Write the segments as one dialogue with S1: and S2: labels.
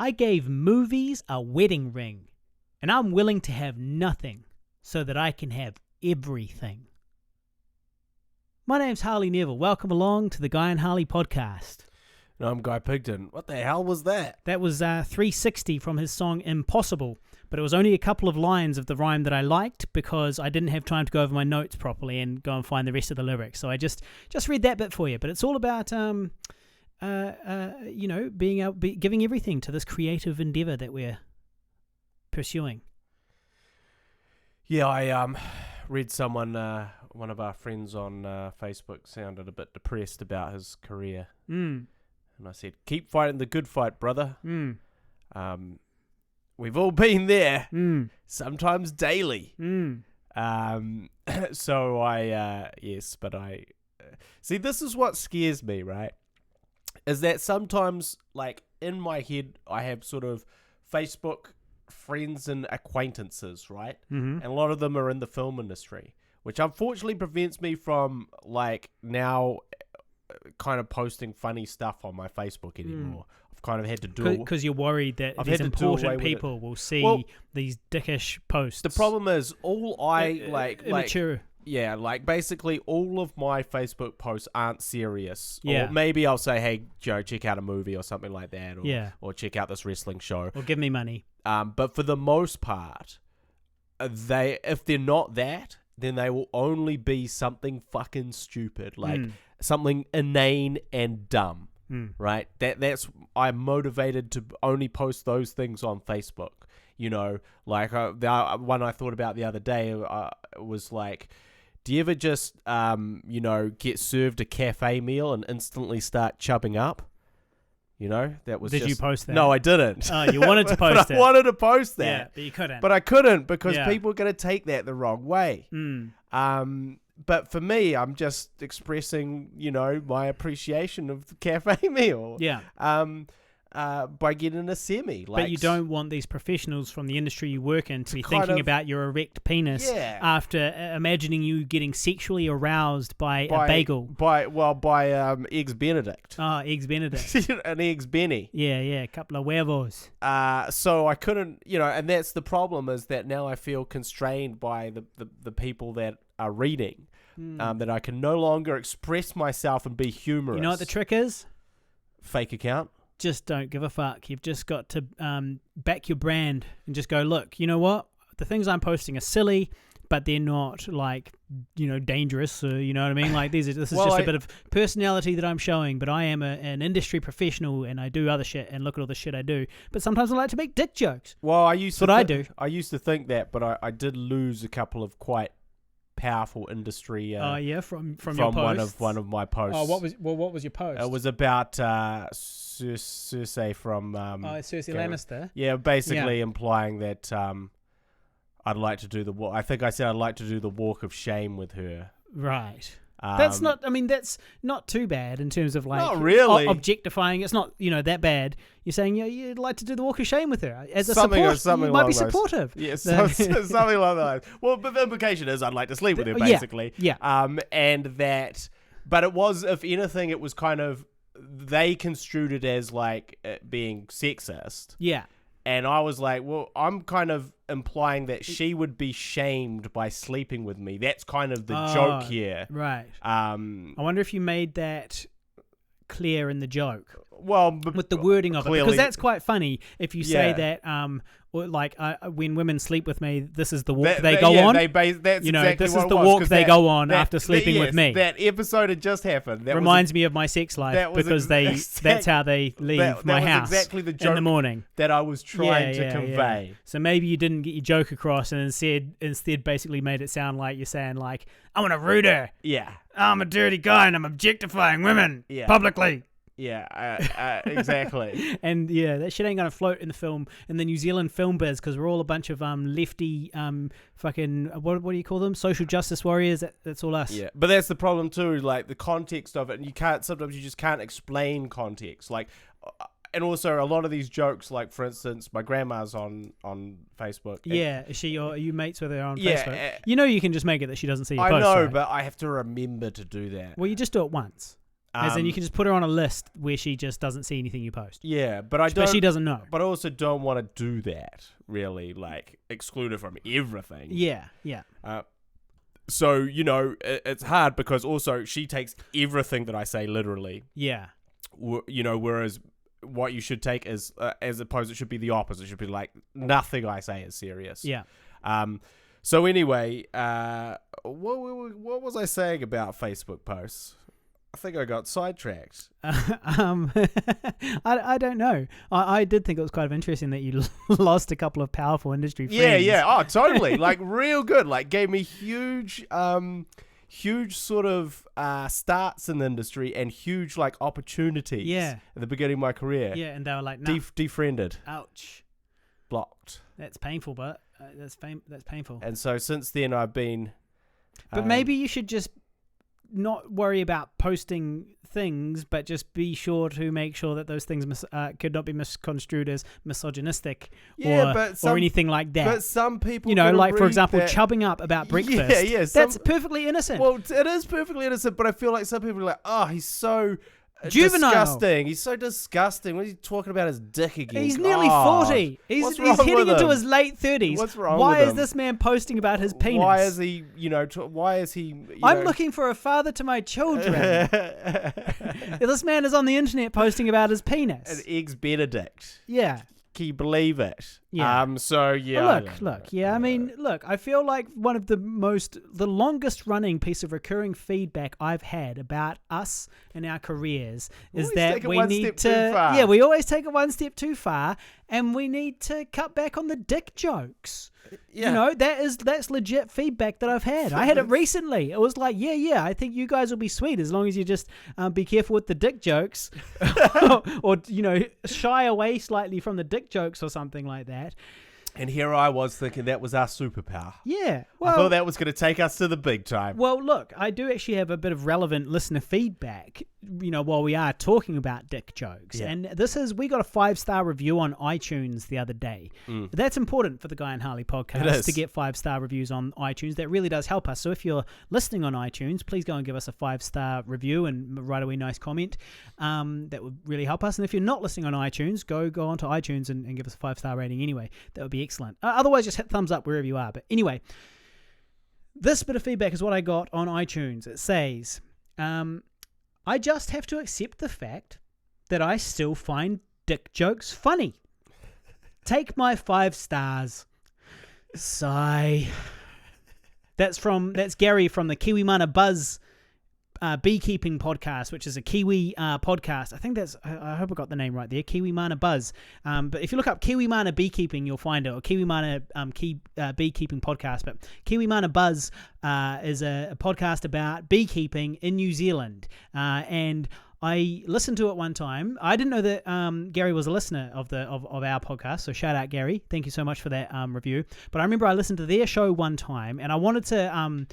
S1: I gave movies a wedding ring, and I'm willing to have nothing so that I can have everything. My name's Harley Neville. Welcome along to the Guy and Harley podcast.
S2: And I'm Guy Pigton. What the hell was that?
S1: That was 360 from his song Impossible, but it was only a couple of lines of the rhyme that I liked because I didn't have time to go over my notes properly and go and find the rest of the lyrics. So I just read that bit for you. But it's all about giving everything to this creative endeavor that we're pursuing.
S2: Yeah, I read someone, one of our friends on Facebook sounded a bit depressed about his career. And I said, keep fighting the good fight, brother. We've all been there, sometimes daily. So I, yes, but I, see, this is what scares me, right? Is that sometimes, like, in my head, I have sort of Facebook friends and acquaintances, right? And a lot of them are in the film industry, which unfortunately prevents me from, like, now kind of posting funny stuff on my Facebook anymore. I've kind of had to do it.
S1: Because you're worried that these important people will see these dickish posts.
S2: The problem is, all I,
S1: immature.
S2: Yeah, like basically all of my Facebook posts aren't serious.
S1: Yeah.
S2: Or maybe I'll say, hey, Joe, check out a movie or something like that. Or check out this wrestling show.
S1: Or give me money.
S2: But for the most part, if they're not that, then they will only be something fucking stupid. Like something inane and dumb. Right? That's I'm motivated to only post those things on Facebook. You know, like the one I thought about the other day was like, do you ever just, get served a cafe meal and instantly start chubbing up? You know, that was.
S1: Did you post that?
S2: No, I didn't.
S1: Oh, you wanted to post it.
S2: I wanted to post that.
S1: Yeah, but you couldn't.
S2: But I couldn't because people are going to take that the wrong way. But for me, I'm just expressing, my appreciation of the cafe meal.
S1: Yeah.
S2: By getting a semi. Like,
S1: but you don't want these professionals from the industry you work in to be thinking about your erect penis after imagining you getting sexually aroused by a bagel.
S2: By Eggs Benedict.
S1: Oh, Eggs Benedict.
S2: An Eggs Benny.
S1: Yeah, a couple of huevos.
S2: So I couldn't, and that's the problem, is that now I feel constrained by the people that are reading, that I can no longer express myself and be humorous.
S1: You know what the trick is?
S2: Fake account.
S1: Just don't give a fuck. You've just got to back your brand and just go, look, you know what? The things I'm posting are silly, but they're not dangerous. You know what I mean? Like this is just a bit of personality that I'm showing, but I am an industry professional and I do other shit and look at all the shit I do. But sometimes I like to make dick jokes.
S2: Well, I used
S1: I do.
S2: I used to think that, but I did lose a couple of quite powerful industry.
S1: From your posts?
S2: one of my posts.
S1: Oh, what was your post?
S2: It was about Cersei from
S1: Cersei Lannister.
S2: Yeah, basically implying that I'd like to do I think I said I'd like to do the walk of shame with her.
S1: Right. That's not too bad in terms of like
S2: not really
S1: objectifying. It's not that bad. You're saying you'd like to do the walk of shame with her as a
S2: something
S1: you might be supportive.
S2: Yes, something like that. Well, but the implication is I'd like to sleep with her, basically.
S1: Yeah.
S2: And that, but it was, if anything, it was kind of, they construed it as like it being sexist.
S1: Yeah.
S2: And I was like, well, I'm kind of implying that she would be shamed by sleeping with me. That's kind of the joke here.
S1: Right. I wonder if you made that clear in the joke.
S2: Well,
S1: with the wording of it, because that's quite funny if you say that, when women sleep with me, this is the walk they go on.
S2: That's exactly
S1: this is the walk they go on after sleeping with me.
S2: That episode had just happened. That
S1: reminds me of my sex life because that's how they leave my house
S2: exactly the joke
S1: in the morning
S2: that I was trying to convey.
S1: Yeah. So maybe you didn't get your joke across and instead basically made it sound like you're saying like, I want to root her.
S2: Yeah.
S1: I'm a dirty guy and I'm objectifying women publicly.
S2: Yeah, exactly.
S1: And that shit ain't gonna float in the New Zealand film biz because we're all a bunch of lefty fucking what do you call them? Social justice warriors. That's all us.
S2: Yeah, but that's the problem too. Like the context of it, and sometimes you just can't explain context. Like, and also a lot of these jokes, like for instance, my grandma's on Facebook.
S1: Yeah, is she or are you mates with her on Facebook? You can just make it that she doesn't see your post.
S2: I know,
S1: right?
S2: but I have to remember to do that.
S1: Well, you just do it once. As in, you can just put her on a list where she just doesn't see anything you post.
S2: Yeah, but
S1: she doesn't know.
S2: But I also don't want to do that, really, like, exclude her from everything.
S1: Yeah.
S2: So, it's hard because also she takes everything that I say literally.
S1: Yeah.
S2: Whereas what you should take is, as opposed, it should be the opposite. It should be like, nothing I say is serious.
S1: Yeah.
S2: So anyway, what was I saying about Facebook posts? I think I got sidetracked.
S1: I don't know. I did think it was kind of interesting that you lost a couple of powerful industry friends.
S2: Yeah. Oh, totally. Like, real good. Like, gave me huge sort of starts in the industry and huge, like, opportunities.
S1: Yeah.
S2: At the beginning of my career.
S1: Yeah, and they were like, nah.
S2: Defriended.
S1: Ouch.
S2: Blocked.
S1: That's painful, but that's painful.
S2: And so since then I've been...
S1: But maybe you should just not worry about posting things, but just be sure to make sure that those things could not be misconstrued as misogynistic or anything like that.
S2: But some people,
S1: like, for example, chubbing up about breakfast.
S2: Yeah,
S1: that's perfectly innocent.
S2: Well, it is perfectly innocent, but I feel like some people are like, oh, he's so
S1: juvenile.
S2: Disgusting. He's so disgusting. What are you talking about his dick again?
S1: He's nearly 40. He's heading into his late 30s.
S2: What's wrong
S1: Why
S2: with
S1: is
S2: him?
S1: this man posting about his penis?
S2: Why is he, why is he...
S1: I'm looking for a father to my children. This man is on the internet posting about his penis.
S2: An Eggs Benedict.
S1: Yeah.
S2: Can you believe it?
S1: Yeah.
S2: So, yeah.
S1: Well, look. Yeah, I mean, look, I feel like one of the longest running piece of recurring feedback I've had about us and our careers is that we need to... Yeah, we always take it one step too far, and we need to cut back on the dick jokes.
S2: Yeah.
S1: That's legit feedback that I've had. I had it recently. It was like, yeah, I think you guys will be sweet as long as you just be careful with the dick jokes or shy away slightly from the dick jokes or something like that.
S2: And here I was thinking that was our superpower.
S1: Yeah.
S2: Well, I thought that was going to take us to the big time.
S1: Well, look, I do actually have a bit of relevant listener feedback, while we are talking about dick jokes.
S2: Yeah.
S1: And we got a 5-star review on iTunes the other day. But that's important for the Guy and Harley podcast to get 5-star reviews on iTunes. That really does help us. So if you're listening on iTunes, please go and give us a 5-star review and write a wee nice comment. That would really help us. And if you're not listening on iTunes, go onto iTunes and give us a 5-star rating anyway. That would be excellent. Otherwise, just hit thumbs up wherever you are. But anyway, this bit of feedback is what I got on iTunes. It says, I just have to accept the fact that I still find dick jokes funny. Take my 5 stars. Sigh. That's Gary from the Kiwi Mana Buzz beekeeping podcast, which is a Kiwi podcast. I hope I got the name right there, Kiwi Mana Buzz. But if you look up Kiwi Mana beekeeping, you'll find it, or Kiwi Mana beekeeping podcast. But Kiwi Mana Buzz is a podcast about beekeeping in New Zealand, and I listened to it one time. I didn't know that Gary was a listener of our podcast, so shout out Gary. Thank you so much for that review. But I remember I listened to their show one time, and I wanted to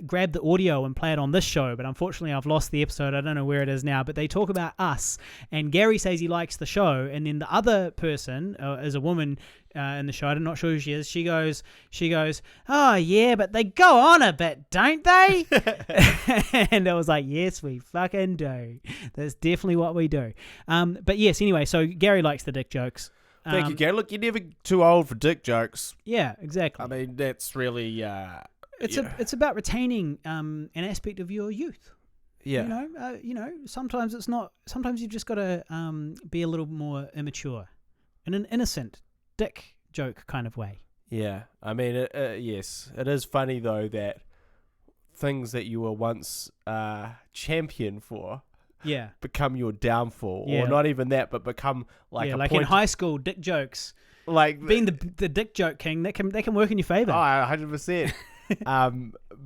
S1: grab the audio and play it on this show, but unfortunately I've lost the episode. I don't know where it is now, but they talk about us, and Gary says he likes the show, and then the other person is a woman in the show. I'm not sure who she is. She goes, oh yeah, but they go on a bit, don't they? And I was like, yes, we fucking do. That's definitely what we do. But yes, anyway, so Gary likes the dick jokes.
S2: Thank you, Gary. Look, you're never too old for dick jokes.
S1: Yeah, exactly.
S2: I mean, that's really...
S1: It's about retaining an aspect of your youth.
S2: Yeah.
S1: Sometimes it's not. Sometimes you've just got to be a little more immature, in an innocent dick joke kind of way.
S2: Yeah. I mean, yes, it is funny though that things that you were once champion for, become your downfall, or not even that, but become like
S1: in high school, dick jokes.
S2: Like
S1: being the dick joke king, that can work in your favor.
S2: Oh, 100%.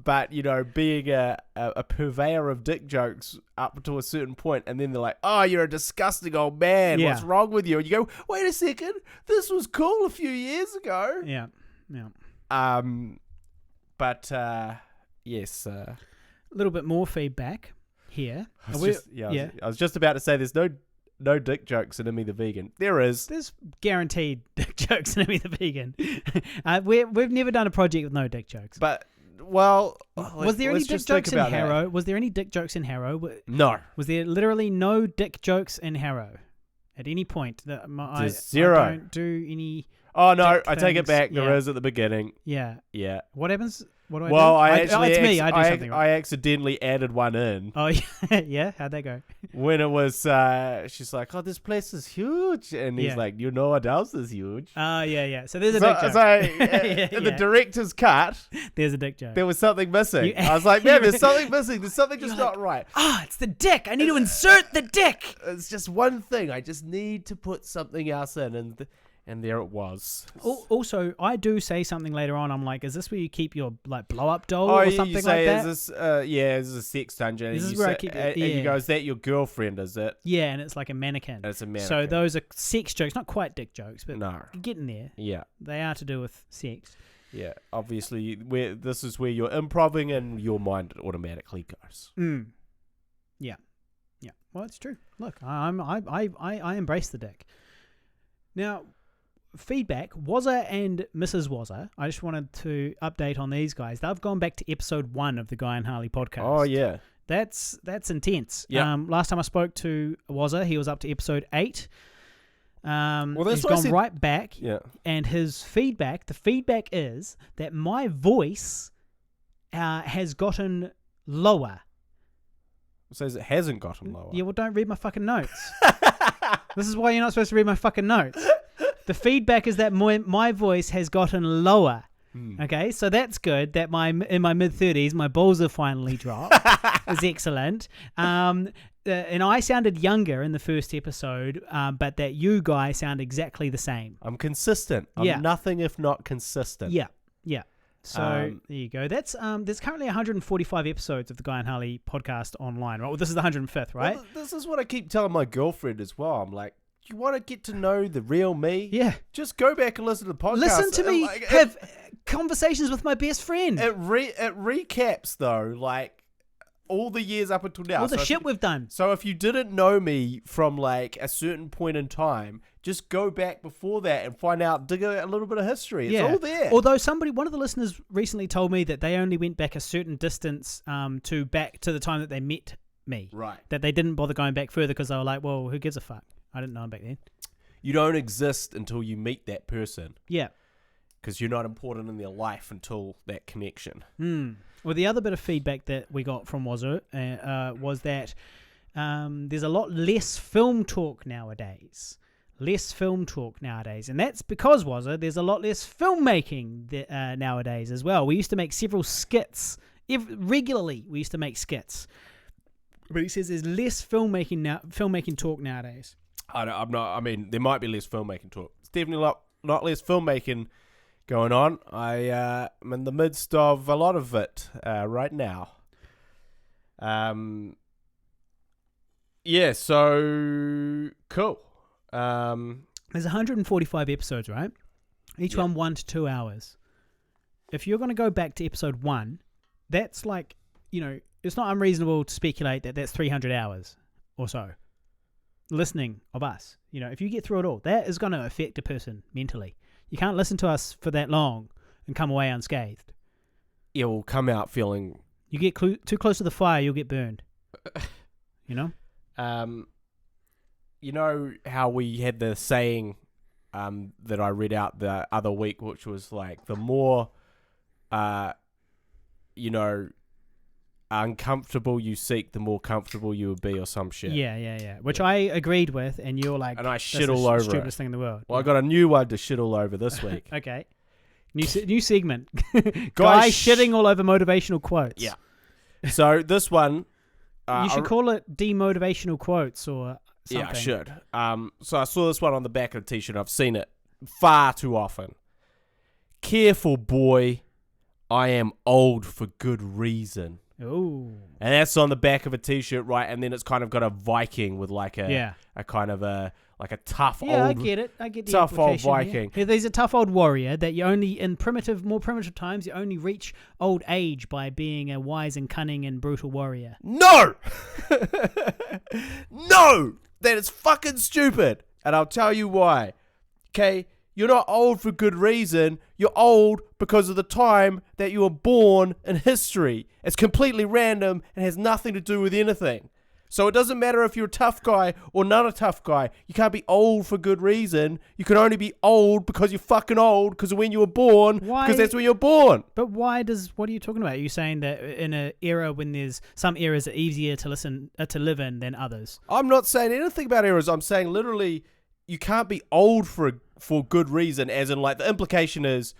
S2: But being a purveyor of dick jokes up to a certain point, and then they're like, oh, you're a disgusting old man, what's wrong with you? And you go, wait a second, this was cool a few years ago.
S1: Yeah.
S2: But yes,
S1: a little bit more feedback here.
S2: I was just about to say there's no dick jokes in Emmy the Vegan. There's
S1: guaranteed dick jokes in Emmy the Vegan. We've never done a project with no dick jokes.
S2: But Well,
S1: Was there any
S2: let's
S1: dick
S2: just think
S1: jokes in
S2: about that.
S1: Harrow? Was there any dick jokes in Harrow?
S2: No.
S1: Was there literally no dick jokes in Harrow at any point?
S2: There's zero.
S1: I don't do any.
S2: Oh no,
S1: Dick
S2: I take it
S1: things,
S2: back. There
S1: yeah.
S2: is at the beginning.
S1: Yeah.
S2: Yeah.
S1: What happens? What do I
S2: Well,
S1: do?
S2: I actually,
S1: it's me. I do something
S2: I
S1: right.
S2: accidentally added one in
S1: Oh yeah, yeah. How'd that go?
S2: when it was. She's like, "Oh, this place is huge," and he's
S1: Yeah.
S2: like, "You know what else is huge?"
S1: Yeah. So there's a
S2: So,
S1: dick joke.
S2: in the
S1: Yeah.
S2: director's cut,
S1: There's a dick joke.
S2: there was something missing.
S1: You-
S2: I was like, "Man, there's something missing. There's something just
S1: You're
S2: not right."
S1: It's the dick. I need to insert the dick.
S2: It's just one thing. I just need to put something else in, and there it was.
S1: Also, I do say something later on. I'm like, is this where you keep your like blow up doll
S2: Oh,
S1: or
S2: you
S1: something
S2: say,
S1: like that?
S2: is this, this is a sex dungeon.
S1: This
S2: and
S1: is
S2: you
S1: where I
S2: say-
S1: keep it,
S2: and you
S1: yeah.
S2: go, is that your girlfriend, is it?
S1: Yeah, and it's like a mannequin.
S2: And it's a mannequin.
S1: So those are sex jokes, not quite dick jokes, but
S2: No.
S1: getting there.
S2: Yeah.
S1: They are to do with sex.
S2: Yeah. Obviously, this is where you're improving and your mind automatically goes.
S1: Yeah. Well, it's true. Look, I embrace the dick. Now, feedback, Wazza and Mrs. Wazza. I just wanted to update on these guys. They've gone back to episode 1 of the Guy and Harley podcast.
S2: Oh, yeah.
S1: That's intense.
S2: Yeah.
S1: Last time I spoke to Wazza, he was up to episode 8.
S2: That's
S1: He's
S2: what I
S1: gone
S2: said-
S1: right back.
S2: Yeah.
S1: And his feedback, the feedback is that my voice has gotten lower.
S2: It says it hasn't gotten lower.
S1: Yeah, well, don't read my fucking notes. This is why you're not supposed to read my fucking notes. The feedback is that my voice has gotten lower. Okay, so that's good. That in my mid-30s, my balls have finally dropped. Is excellent. And I sounded younger in the first episode, but that you guys sound exactly the same.
S2: I'm consistent. I'm
S1: Yeah.
S2: nothing if not consistent.
S1: Yeah. So there you go. That's there's currently 145 episodes of the Guy and Harley podcast online. Right? Well, this is the 105th, right?
S2: Well, this is what I keep telling my girlfriend as well. I'm like, you want to get to know the real me?
S1: Yeah.
S2: Just go back and listen to the podcast.
S1: Listen to me
S2: Like,
S1: have conversations with my best friend.
S2: It recaps though, like all the years up until now.
S1: All the
S2: So
S1: shit we've done.
S2: So if you didn't know me from like a certain point in time, just go back before that and find out, dig a little bit of history. It's all there.
S1: Although one of the listeners recently told me that they only went back a certain distance to the time that they met me.
S2: Right.
S1: That they didn't bother going back further because they were like, well, who gives a fuck? I didn't know him back then.
S2: You don't exist until you meet that person.
S1: Yeah.
S2: Because you're not important in their life until that connection.
S1: Well, the other bit of feedback that we got from Wazoo was that there's a lot less film talk nowadays. And that's because, Wazoo, there's a lot less filmmaking nowadays as well. We used to make several skits. Regularly, we used to make skits. But he says there's less filmmaking talk nowadays.
S2: I mean, there might be less filmmaking talk. It's definitely not less filmmaking going on. I'm in the midst of a lot of it right now. Yeah, so cool.
S1: There's 145 episodes, right? Each one 1 to 2 hours. If you're going to go back to episode 1, that's like, it's not unreasonable to speculate that that's 300 hours or so. Listening of us. If you get through it all, that is going to affect a person mentally. You can't listen to us for that long and come away unscathed.
S2: Yeah, we'll come out feeling...
S1: You get too close to the fire, you'll get burned. You know
S2: how we had the saying that I read out the other week, which was like, the more, uncomfortable you seek, the more comfortable you would be, or some shit.
S1: Yeah. Which I agreed with, and you're like,
S2: and I
S1: that's
S2: shit
S1: the
S2: all over
S1: stupidest
S2: it.
S1: thing in the world.
S2: Well, I got a new one to shit all over this week.
S1: Okay. New segment. Guy shitting all over motivational quotes.
S2: Yeah. So this one...
S1: you should call it demotivational quotes or something.
S2: Yeah, I should. So I saw this one on the back of the t-shirt. I've seen it far too often. Careful, boy. I am old for good reason.
S1: Ooh.
S2: And that's on the back of a t-shirt, right? And then it's kind of got a Viking with like a kind of a like a tough old...
S1: Yeah, I get it. I get the
S2: tough old
S1: implication
S2: Viking.
S1: Here. There's a tough old warrior that you only, in more primitive times, you only reach old age by being a wise and cunning and brutal warrior.
S2: No! No! That is fucking stupid. And I'll tell you why. Okay? You're not old for good reason. You're old because of the time that you were born in history. It's completely random and has nothing to do with anything. So it doesn't matter if you're a tough guy or not a tough guy. You can't be old for good reason. You can only be old because you're fucking old because of when you were born.
S1: Why?
S2: Because that's when you're born.
S1: But what are you talking about? Are you saying that in an era when there's some eras are easier to live in than others?
S2: I'm not saying anything about eras. I'm saying literally you can't be old for good reason, as in like the implication is,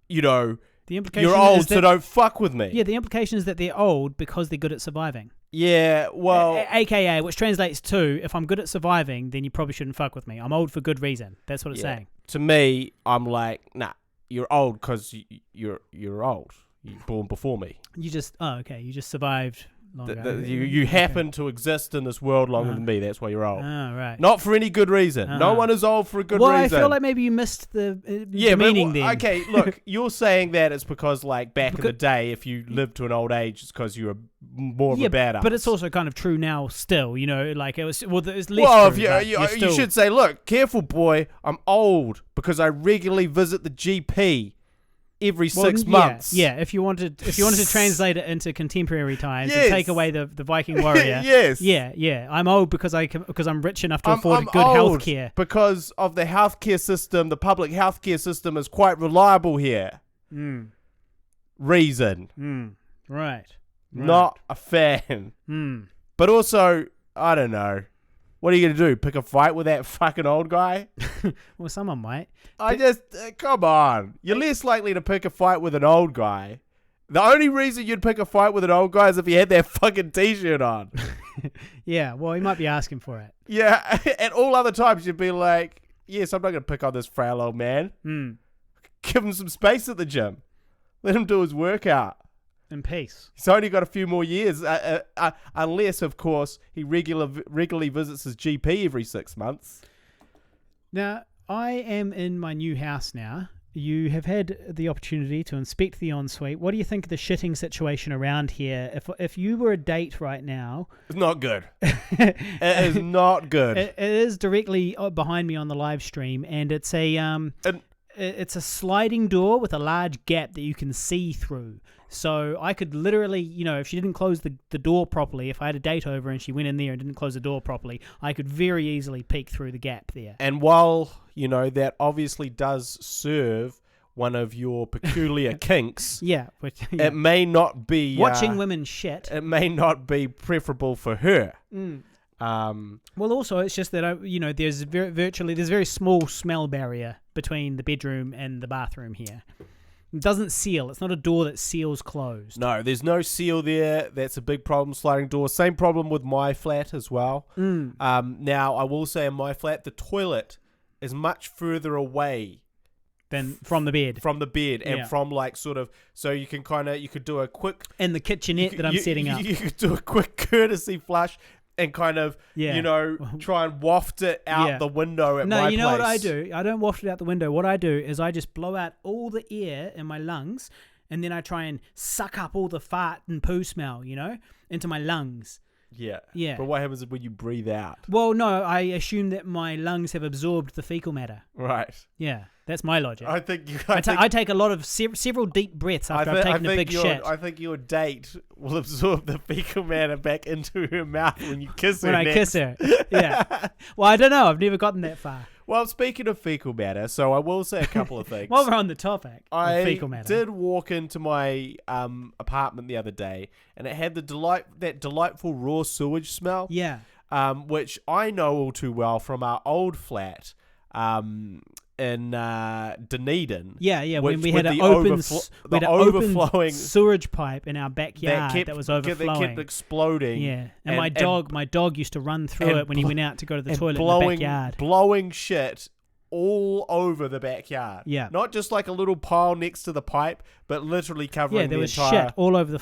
S2: the implication you're old, so don't fuck with me.
S1: Yeah, the implication is that they're old because they're good at surviving.
S2: Yeah, well...
S1: AKA, which translates to, if I'm good at surviving, then you probably shouldn't fuck with me. I'm old for good reason. That's what it's saying.
S2: To me, I'm like, nah, you're old because you're old. You're born before me.
S1: You just survived longer.
S2: You happen to exist in this world longer than me. That's why you're old.
S1: Oh, right.
S2: Not for any good reason. No one is old for a good reason.
S1: Well, I feel like maybe you missed the meaning then.
S2: Okay, look, you're saying that it's because, like, back in the day, if you lived to an old age, it's because you were more of a badass.
S1: But it's also kind of true now still, like it was, it's less true.
S2: Well, you should say, look, careful, boy, I'm old because I regularly visit the GP every 6 months.
S1: Yeah, if you wanted to translate it into contemporary times and take away the Viking warrior.
S2: Yes.
S1: Yeah. I'm old because I'm rich enough to afford good health care.
S2: Because of the healthcare system, the public healthcare system is quite reliable here. Reason.
S1: Right.
S2: Not a fan. But also, I don't know. What are you going to do? Pick a fight with that fucking old guy?
S1: Well, someone might.
S2: Come on. You're less likely to pick a fight with an old guy. The only reason you'd pick a fight with an old guy is if he had that fucking t-shirt on.
S1: Yeah, well, he might be asking for it.
S2: Yeah, at all other times you'd be like, yes, I'm not going to pick on this frail old man. Give him some space at the gym. Let him do his workout.
S1: In peace.
S2: He's only got a few more years, unless, of course, he regularly visits his GP every 6 months.
S1: Now, I am in my new house now. You have had the opportunity to inspect the ensuite. What do you think of the shitting situation around here? If you were a date right now...
S2: It's not good. It is not good.
S1: It is directly behind me on the live stream, and it's it's a sliding door with a large gap that you can see through. So I could literally, if she didn't close the door properly, if I had a date over and she went in there and didn't close the door properly, I could very easily peek through the gap there.
S2: And while, that obviously does serve one of your peculiar kinks, it may not be...
S1: Watching women shit.
S2: It may not be preferable for her.
S1: Well, also, it's just that, there's there's a very small smell barrier between the bedroom and the bathroom here. It doesn't seal. It's not a door that seals closed.
S2: No, there's no seal there. That's a big problem, sliding door. Same problem with my flat as well. Now, I will say in my flat, the toilet is much further away
S1: than from the bed.
S2: And from so you could do a quick...
S1: And the kitchenette that I'm setting up.
S2: You could do a quick courtesy flush and kind of, try and waft it out the window at my place. No, you know what
S1: I do? I don't waft it out the window. What I do is I just blow out all the air in my lungs, and then I try and suck up all the fart and poo smell, into my lungs.
S2: Yeah. But what happens when you breathe out?
S1: Well, no, I assume that my lungs have absorbed the fecal matter.
S2: Right.
S1: Yeah, that's my logic.
S2: I think
S1: I take a lot of several deep breaths after I've taken a big shit.
S2: I think your date will absorb the fecal matter back into her mouth when you kiss her.
S1: When I kiss her, yeah. Well, I don't know. I've never gotten that far.
S2: Well, speaking of fecal matter, so I will say a couple of things.
S1: While we're on the topic of fecal matter.
S2: I did walk into my apartment the other day, and it had that delightful raw sewage smell.
S1: Yeah.
S2: Which I know all too well from our old flat in Dunedin.
S1: Yeah. When we had an open sewage pipe in our backyard that was overflowing.
S2: That kept exploding.
S1: Yeah, and my dog used to run through it when he went out to go to the toilet in the backyard.
S2: Blowing shit all over the backyard.
S1: Yeah.
S2: Not just like a little pile next to the pipe, but literally covering the entire...
S1: Yeah, there was shit all over the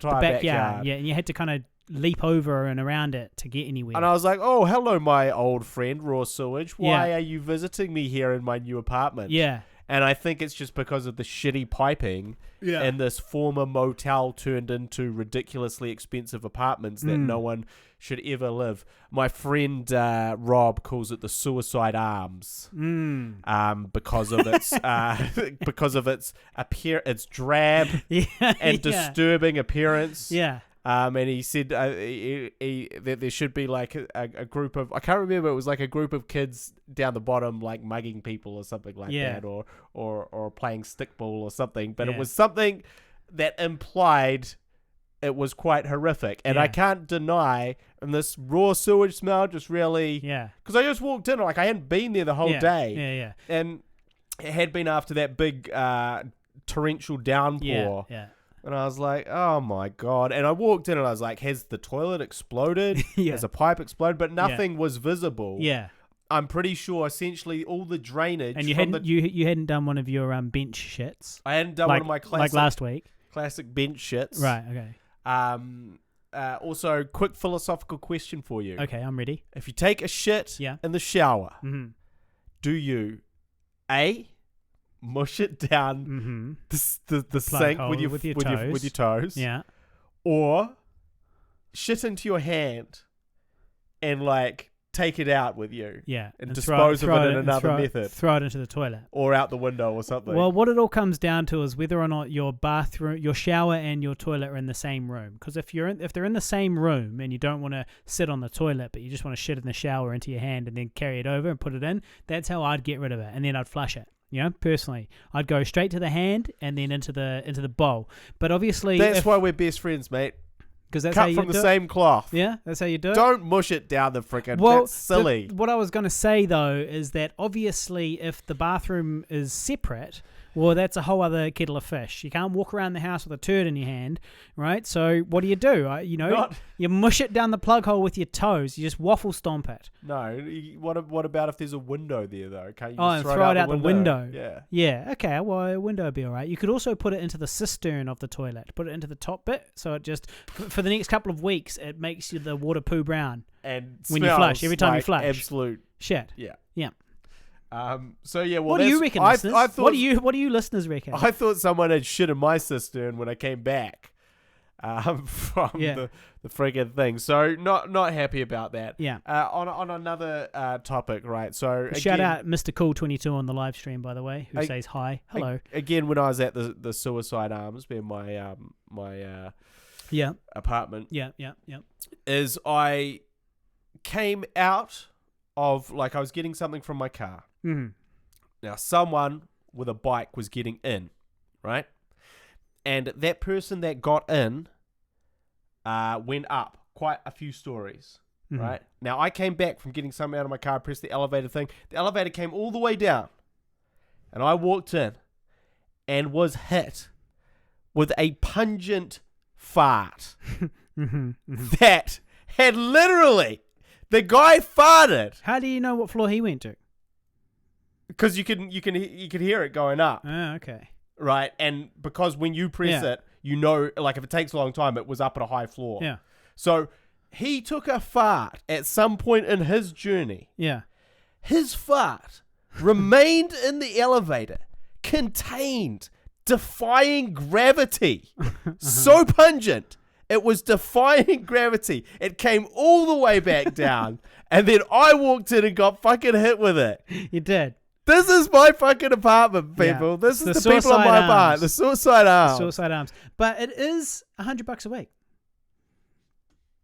S1: backyard. Yeah, and you had to kind of leap over and around it to get anywhere.
S2: And I was like, oh, hello, my old friend, raw sewage. Why are you visiting me here in my new apartment?
S1: Yeah.
S2: And I think it's just because of the shitty piping and this former motel turned into ridiculously expensive apartments that no one should ever live. My friend Rob calls it the Suicide Arms because of its its drab and disturbing appearance.
S1: Yeah.
S2: And he said that there should be like a group of, I can't remember, it was like a group of kids down the bottom like mugging people or something like that, or playing stickball or something. But it was something that implied it was quite horrific. And I can't deny, and this raw sewage smell just really...
S1: Yeah. Because
S2: I just walked in, like I hadn't been there the whole day.
S1: Yeah.
S2: And it had been after that big torrential downpour.
S1: Yeah.
S2: And I was like, oh my God. And I walked in and I was like, has the toilet exploded? Has a pipe exploded? But nothing was visible.
S1: Yeah.
S2: I'm pretty sure essentially all the drainage.
S1: And you hadn't done one of your bench shits.
S2: I hadn't done one of my classic.
S1: Like last week.
S2: Classic bench shits.
S1: Right, okay.
S2: Also, quick philosophical question for you.
S1: Okay, I'm ready.
S2: If you take a shit in the shower, do you A, mush it down the sink with your toes, or shit into your hand and like take it out with you, and dispose of it in another method,
S1: throw it into the toilet
S2: or out the window or something.
S1: Well, what it all comes down to is whether or not your bathroom, your shower, and your toilet are in the same room. Because if they're in the same room and you don't want to sit on the toilet, but you just want to shit in the shower into your hand and then carry it over and put it in, that's how I'd get rid of it, and then I'd flush it. You know, personally, I'd go straight to the hand and then into the bowl. But obviously,
S2: that's why we're best friends, mate.
S1: Because that's
S2: cut
S1: how you
S2: from the
S1: do
S2: same cloth.
S1: Yeah, that's how you do it.
S2: Don't mush it down the frickin'.
S1: Well,
S2: that's silly.
S1: What I was going to say though is that obviously, if the bathroom is separate, well, that's a whole other kettle of fish. You can't walk around the house with a turd in your hand, right? So what do? You mush it down the plug hole with your toes. You just waffle stomp it.
S2: No. What about if there's a window there though? Can't you
S1: and throw it out the window?
S2: Yeah.
S1: Yeah. Okay. Well, a window would be all right. You could also put it into the cistern of the toilet. Put it into the top bit, so it just for the next couple of weeks it makes the water poo brown.
S2: And
S1: when you flush, every time you flush,
S2: absolute
S1: shit.
S2: Yeah.
S1: Yeah.
S2: So yeah, well,
S1: what do you reckon, listeners?
S2: I thought,
S1: what do you listeners reckon?
S2: I thought someone had shit in my cistern when I came back from the friggin' thing. So not happy about that.
S1: Yeah.
S2: On another topic, right? So
S1: shout out Mr. Cool22 on the live stream, by the way, who says hi, hello.
S2: Again, when I was at the Suicide Arms, being my apartment.
S1: Yeah.
S2: Is I came out of, like, I was getting something from my car.
S1: Mm-hmm.
S2: Now, someone with a bike was getting in, right? And that person that got in went up quite a few stories, right? Now, I came back from getting something out of my car, pressed the elevator thing. The elevator came all the way down. And I walked in and was hit with a pungent fart that had literally... The guy farted.
S1: How do you know what floor he went to?
S2: Because you can hear it going up.
S1: Oh, okay.
S2: Right, and because when you press it, you know, like if it takes a long time, it was up at a high floor.
S1: Yeah.
S2: So he took a fart at some point in his journey.
S1: Yeah.
S2: His fart remained in the elevator, contained, defying gravity. So pungent. It was defying gravity. It came all the way back down. And then I walked in and got fucking hit with it.
S1: You did.
S2: This is my fucking apartment, people.
S1: Yeah.
S2: This is the people on my apartment. The Suicide Arms.
S1: Suicide Arms. But it is $100 a week.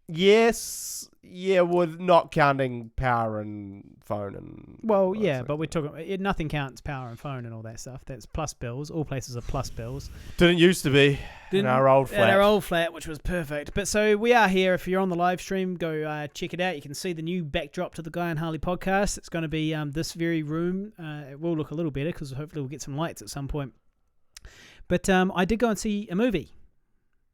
S2: Yes. Yeah, with not counting power and phone and...
S1: Well, yeah, but we're talking... Nothing counts power and phone and all that stuff. That's plus bills. All places are plus bills.
S2: Didn't used to be in our old flat.
S1: In our old flat, which was perfect. But so we are here. If you're on the live stream, go check it out. You can see the new backdrop to the Guy and Harley podcast. It's going to be this very room. It will look a little better because hopefully we'll get some lights at some point. But I did go and see a movie.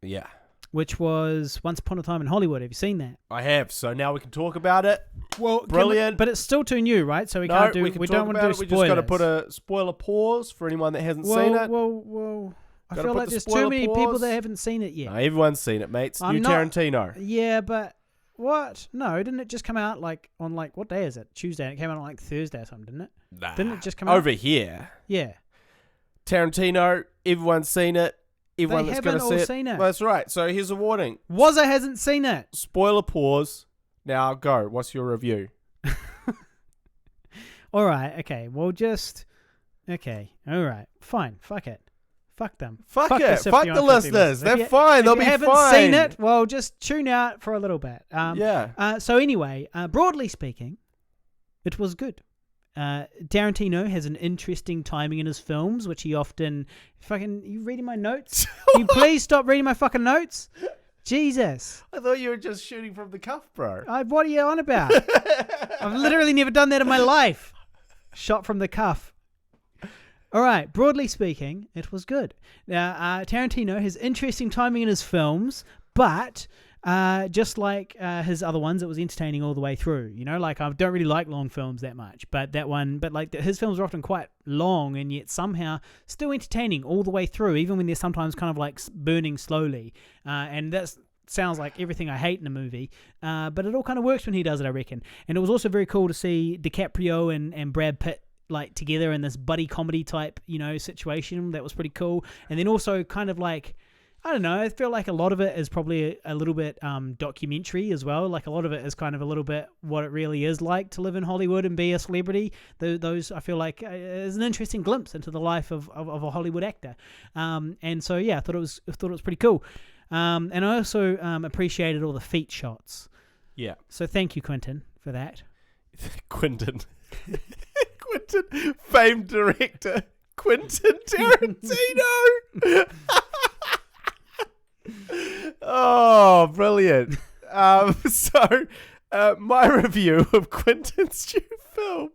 S2: Yeah.
S1: Which was Once Upon a Time in Hollywood. Have you seen that?
S2: I have. So now we can talk about it.
S1: Well,
S2: brilliant.
S1: But it's still too new, right? So we can't do. We don't want to do spoilers.
S2: We just got to put a spoiler pause for anyone that hasn't seen it.
S1: Well. I feel like there's too many people that haven't seen it yet.
S2: No, everyone's seen it, mate. It's new Tarantino.
S1: Yeah, but what? No, didn't it just come out on what day is it? Tuesday. And it came out on Thursday or something, didn't it?
S2: Nah.
S1: Didn't it just come out
S2: over here?
S1: Yeah.
S2: Tarantino, everyone's seen it. Everyone
S1: They
S2: that's going to
S1: haven't all
S2: see
S1: seen it.
S2: That's right. So here's a warning.
S1: Wazza hasn't seen it.
S2: Spoiler pause. Now go. What's your review?
S1: All right. Okay. Well, just... Okay. All right. Fine. Fuck it. Fuck them.
S2: Fuck it.
S1: this
S2: Fuck the listeners. They're fine. They'll be fine.
S1: If you haven't seen it, well, just tune out for a little bit.
S2: Yeah.
S1: So anyway, broadly speaking, it was good. Tarantino has an interesting timing in his films, which he often... You reading my notes? Can you please stop reading my fucking notes? Jesus.
S2: I thought you were just shooting from the cuff, bro.
S1: What are you on about? I've literally never done that in my life. Shot from the cuff. All right, broadly speaking, it was good. Now, Tarantino has interesting timing in his films, but just like his other ones, it was entertaining all the way through. You know, like I don't really like long films that much, but his films are often quite long and yet somehow still entertaining all the way through, even when they're sometimes kind of like burning slowly. And that sounds like everything I hate in a movie, but it all kind of works when he does it, I reckon. And it was also very cool to see DiCaprio and Brad Pitt like together in this buddy comedy type, situation. That was pretty cool. And then also kind of like, I don't know, I feel like a lot of it is probably a little bit documentary as well. Like a lot of it is kind of a little bit what it really is like to live in Hollywood and be a celebrity. Those I feel like is an interesting glimpse into the life of a Hollywood actor. And so yeah, I thought it was pretty cool. And I also appreciated all the feet shots. Yeah. So thank you, Quentin, for that.
S2: Quentin, famed director Quentin Tarantino. Oh, brilliant. So my review of Quentin's new film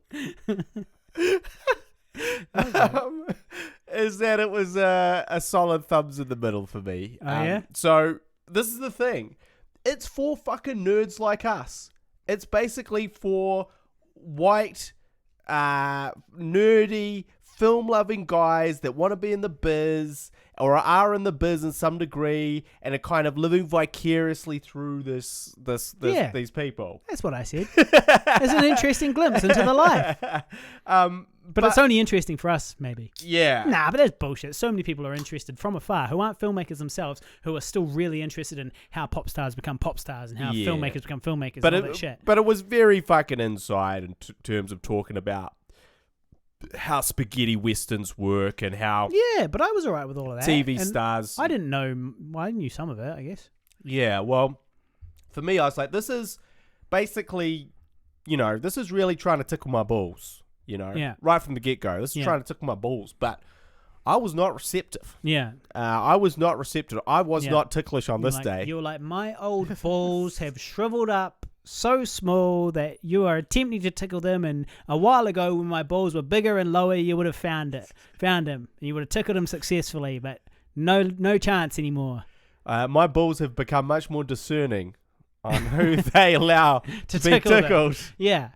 S2: is that it was a solid thumbs in the middle for me.
S1: Oh, yeah?
S2: So this is the thing. It's for fucking nerds like us. It's basically for white, nerdy, film-loving guys that want to be in the biz or are in the biz in some degree and are kind of living vicariously through these people.
S1: That's what I said. It's an interesting glimpse into the life. But it's only interesting for us, maybe.
S2: Yeah.
S1: Nah, but that's bullshit. So many people are interested from afar who aren't filmmakers themselves, who are still really interested in how pop stars become pop stars and how filmmakers become filmmakers and all that shit.
S2: But it was very fucking inside in terms of talking about how spaghetti westerns work and how...
S1: Yeah, but I was all right with all of that.
S2: TV stars...
S1: I didn't know... Well, I knew some of it, I guess.
S2: Yeah, well, for me, I was like, this is basically, this is really trying to tickle my balls. Right from the get-go. This is trying to tickle my balls, but I was not receptive.
S1: Yeah.
S2: I was not receptive. I was not ticklish on this day.
S1: You were like, my old balls have shriveled up so small that you are attempting to tickle them, and a while ago when my balls were bigger and lower, you would have found him. You would have tickled him successfully, but no chance anymore.
S2: My balls have become much more discerning on who they allow to be tickled.
S1: Them. Yeah.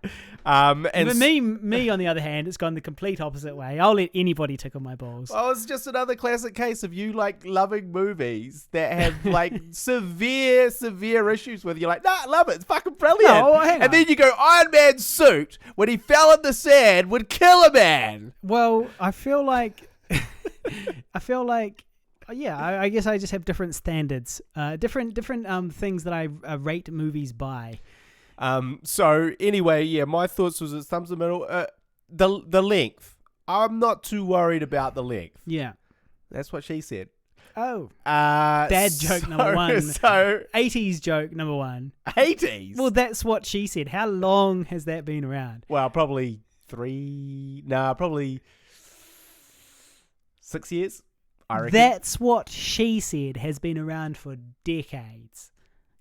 S2: And
S1: but me on the other hand, it's gone the complete opposite way. I'll let anybody tickle my balls.
S2: Well, it's just another classic case of you like loving movies that have like severe issues with. You're like, nah, I love it. It's fucking brilliant.
S1: No, hang on.
S2: And then you go, Iron Man's suit when he fell in the sand would kill a man.
S1: Well, I feel like, yeah, I guess I just have different standards, different things that I rate movies by.
S2: So anyway, yeah, my thoughts was it thumbs in the middle. The length. I'm not too worried about the length.
S1: Yeah.
S2: That's what she said.
S1: Oh. Dad joke number one.
S2: So
S1: 80s joke number one.
S2: 80s?
S1: Well, that's what she said. How long has that been around?
S2: Well, probably 6 years. I reckon.
S1: That's what she said has been around for decades.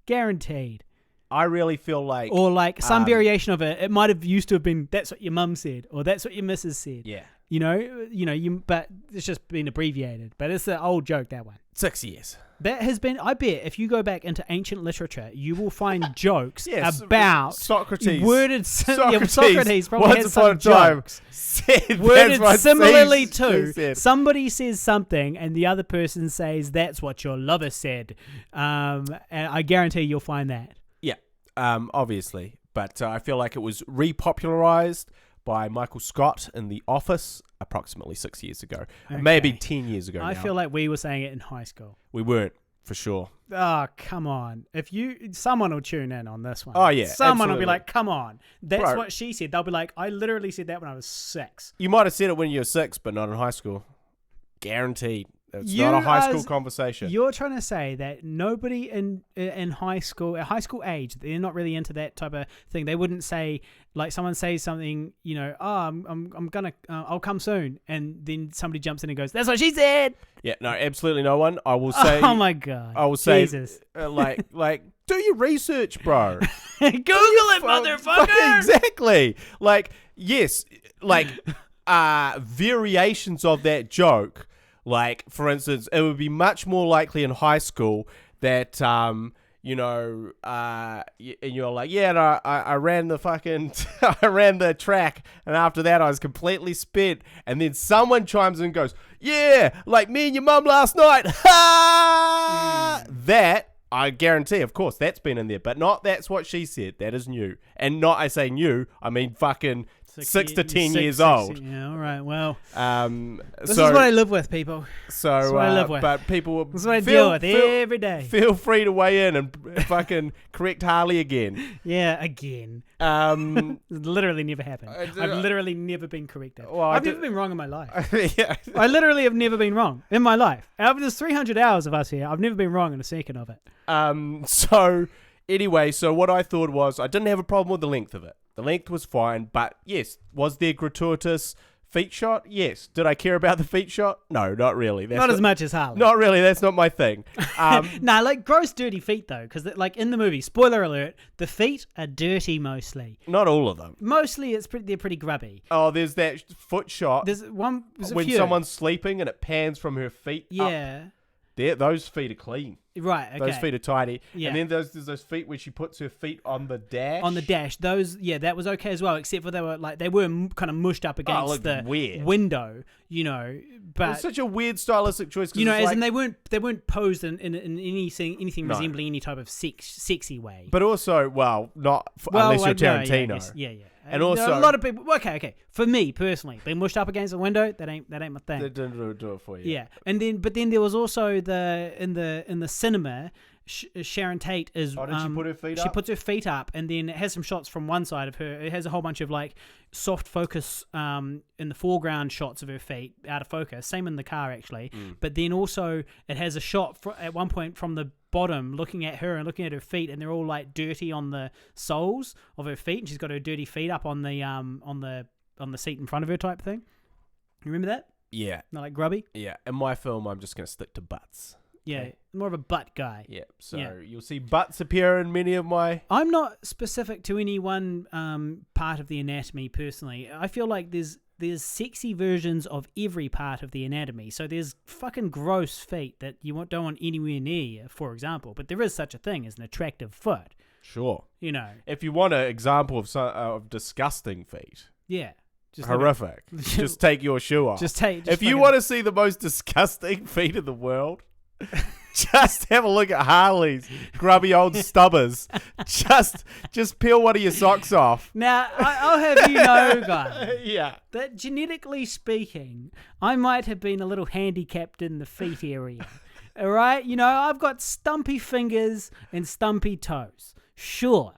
S1: Guaranteed.
S2: I really feel like...
S1: Or like some variation of it. It might have used to have been, that's what your mum said, or that's what your missus said.
S2: Yeah.
S1: But it's just been abbreviated. But it's an old joke, that one.
S2: 6 years.
S1: That has been, I bet, if you go back into ancient literature, you will find jokes about
S2: Socrates.
S1: Worded Socrates probably
S2: once
S1: has some
S2: upon a time
S1: jokes.
S2: Said
S1: worded similarly to
S2: said.
S1: Somebody says something and the other person says, that's what your lover said. And I guarantee you'll find that.
S2: Yeah, obviously. But I feel like it was repopularized by Michael Scott in The Office approximately 6 years ago.
S1: Okay.
S2: Maybe 10 years ago
S1: I
S2: now.
S1: feel like we were saying it in high school.
S2: We weren't, for sure.
S1: Oh, come on. Someone will tune in on this one.
S2: Oh, yeah,
S1: Someone will be
S2: absolutely.
S1: like, come on. That's
S2: Bro.
S1: what she said. They'll be like, I literally said that when I was 6.
S2: You might have said it when you were 6, but not in high school. Guaranteed. It's not a high school conversation.
S1: You're trying to say that nobody in high school, at high school age, they're not really into that type of thing. They wouldn't say, like, someone says something, I'm gonna, I'll come soon, and then somebody jumps in and goes, that's what she said.
S2: Yeah, no, absolutely no one. I will say.
S1: Oh my god.
S2: I will say.
S1: Jesus.
S2: Like, do your research, bro.
S1: Google it, motherfucker.
S2: Exactly. Like, yes, like, variations of that joke. Like, for instance, it would be much more likely in high school that, and you're like, yeah, no, I ran the fucking, I ran the track, and after that I was completely spent, and then someone chimes in and goes, yeah, like me and your mum last night, ha! That, I guarantee, of course, that's been in there, but not that's what she said. That is new. And not, I say new, I mean fucking 6 to 10 years old.
S1: Yeah, all right, well. This
S2: So,
S1: is what I live with, people.
S2: so,
S1: That's what I live with.
S2: But people
S1: This is what I deal with every day.
S2: Feel free to weigh in and fucking correct Harley again.
S1: Yeah, again.
S2: Um,
S1: It literally never happened. I've literally never been corrected.
S2: Well,
S1: I've never been wrong in my life.
S2: yeah.
S1: I literally have never been wrong in my life. There's 300 hours of us here. I've never been wrong in a second of it.
S2: So anyway, so what I thought was I didn't have a problem with the length of it. The length was fine, but yes, was there gratuitous feet shot? Yes. Did I care about the feet shot? No, not really. That's
S1: Not as much as Harley.
S2: Not really. That's not my thing.
S1: Nah, like gross, dirty feet though, because like in the movie, spoiler alert, the feet are dirty mostly.
S2: Not all of them.
S1: Mostly, they're pretty grubby.
S2: Oh, there's that foot shot
S1: There's a
S2: when
S1: few.
S2: someone's sleeping and it pans from her feet up.
S1: Yeah.
S2: Those feet are clean.
S1: Right. Okay.
S2: Those feet are tidy.
S1: Yeah.
S2: And then there's those feet where she puts her feet on the dash.
S1: On the dash, those, that was okay as well, except for they were kind of mushed up against the
S2: weird.
S1: window,
S2: It
S1: but
S2: was such a weird stylistic choice.
S1: as in they weren't posed in anything
S2: No.
S1: resembling any type of sexy way.
S2: But also, unless you're Tarantino.
S1: Yeah.
S2: And also,
S1: a lot of people. Okay. For me personally, being mushed up against a window, that ain't my thing.
S2: They didn't do it for you.
S1: Yeah, but then there was also in the cinema, Sharon Tate is.
S2: Oh, did she put her feet up?
S1: She puts her feet up, and then it has some shots from one side of her. It has a whole bunch of like soft focus in the foreground shots of her feet out of focus. Same in the car actually, but then also it has a shot at one point from the bottom looking at her and looking at her feet, and they're all like dirty on the soles of her feet, and she's got her dirty feet up on the seat in front of her type thing. You remember that?
S2: Yeah.
S1: Not like grubby.
S2: Yeah. In my film, I'm just going to stick to butts.
S1: Yeah,
S2: Okay.
S1: more of a butt guy.
S2: Yeah. So
S1: Yeah.
S2: you'll see butts appear in many of my...
S1: I'm not specific to any one part of the anatomy personally. I feel like there's sexy versions of every part of the anatomy. So there's fucking gross feet that you don't want anywhere near you, for example. But there is such a thing as an attractive foot.
S2: Sure.
S1: If
S2: you want an example of disgusting feet...
S1: Yeah. Just
S2: horrific. Just take your shoe off. If you want to see the most disgusting feet in the world, just have a look at Harley's grubby old stubbers. Just peel one of your socks off.
S1: Now, I'll have you know, guys,
S2: Yeah.
S1: that genetically speaking, I might have been a little handicapped in the feet area. All right? I've got stumpy fingers and stumpy toes. Sure.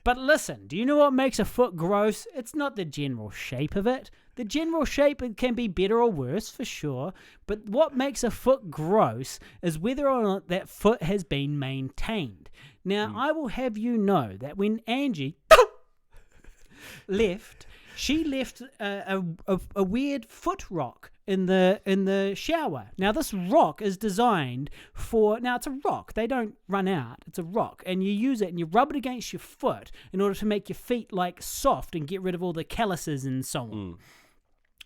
S1: But listen, do you know what makes a foot gross? It's not the general shape of it. The general shape, it can be better or worse for sure. But what makes a foot gross is whether or not that foot has been maintained. Now, I will have you know that when Angie left, she left a weird foot rock in the shower. Now this rock is designed for, it's a rock, they don't run out, it's a rock, and you use it and you rub it against your foot in order to make your feet like soft and get rid of all the calluses and so on.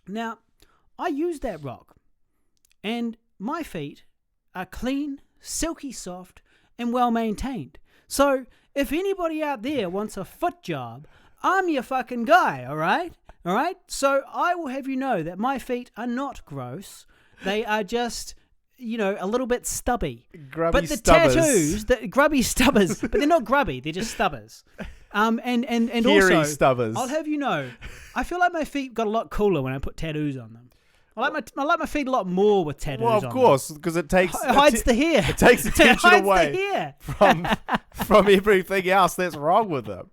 S1: Now I use that rock and my feet are clean, silky soft and well maintained. So if anybody out there wants a foot job, I'm your fucking guy, all right? All right? So I will have you know that my feet are not gross. They are just, a little bit stubby.
S2: Grubby
S1: but the
S2: stubbers.
S1: tattoos, the grubby stubbers, but they're not grubby, they're just stubbers. And
S2: Hairy
S1: also,
S2: stubbers.
S1: I'll have you know, I feel like my feet got a lot cooler when I put tattoos on them. I like my feet a lot more with tattoos.
S2: Well, of course, because it takes
S1: it hides the hair.
S2: It takes attention
S1: hides
S2: away
S1: the hair.
S2: from everything else that's wrong with them.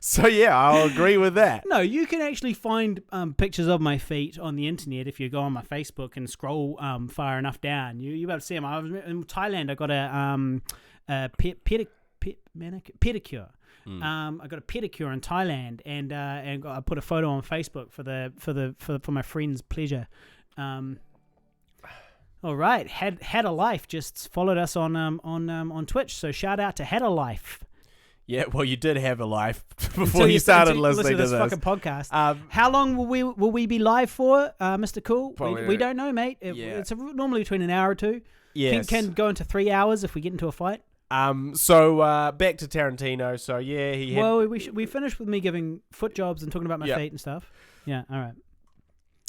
S2: So yeah, I'll agree with that.
S1: No, you can actually find pictures of my feet on the internet if you go on my Facebook and scroll far enough down. You able to see them. I was in Thailand. I got a pedicure. I got a pedicure in Thailand, and I put a photo on Facebook for my friend's pleasure. All right, had a life just followed us on Twitch. So shout out to Had a Life.
S2: Yeah, well, you did have a life before you started listening to this
S1: fucking podcast. How long will we be live for, Mr. Cool? We don't know, mate. It's normally between an hour or two.
S2: Yes.
S1: Can go into 3 hours if we get into a fight.
S2: So back to Tarantino. So yeah, he had...
S1: Well, we finished with me giving foot jobs and talking about my feet and stuff. Yeah, all right.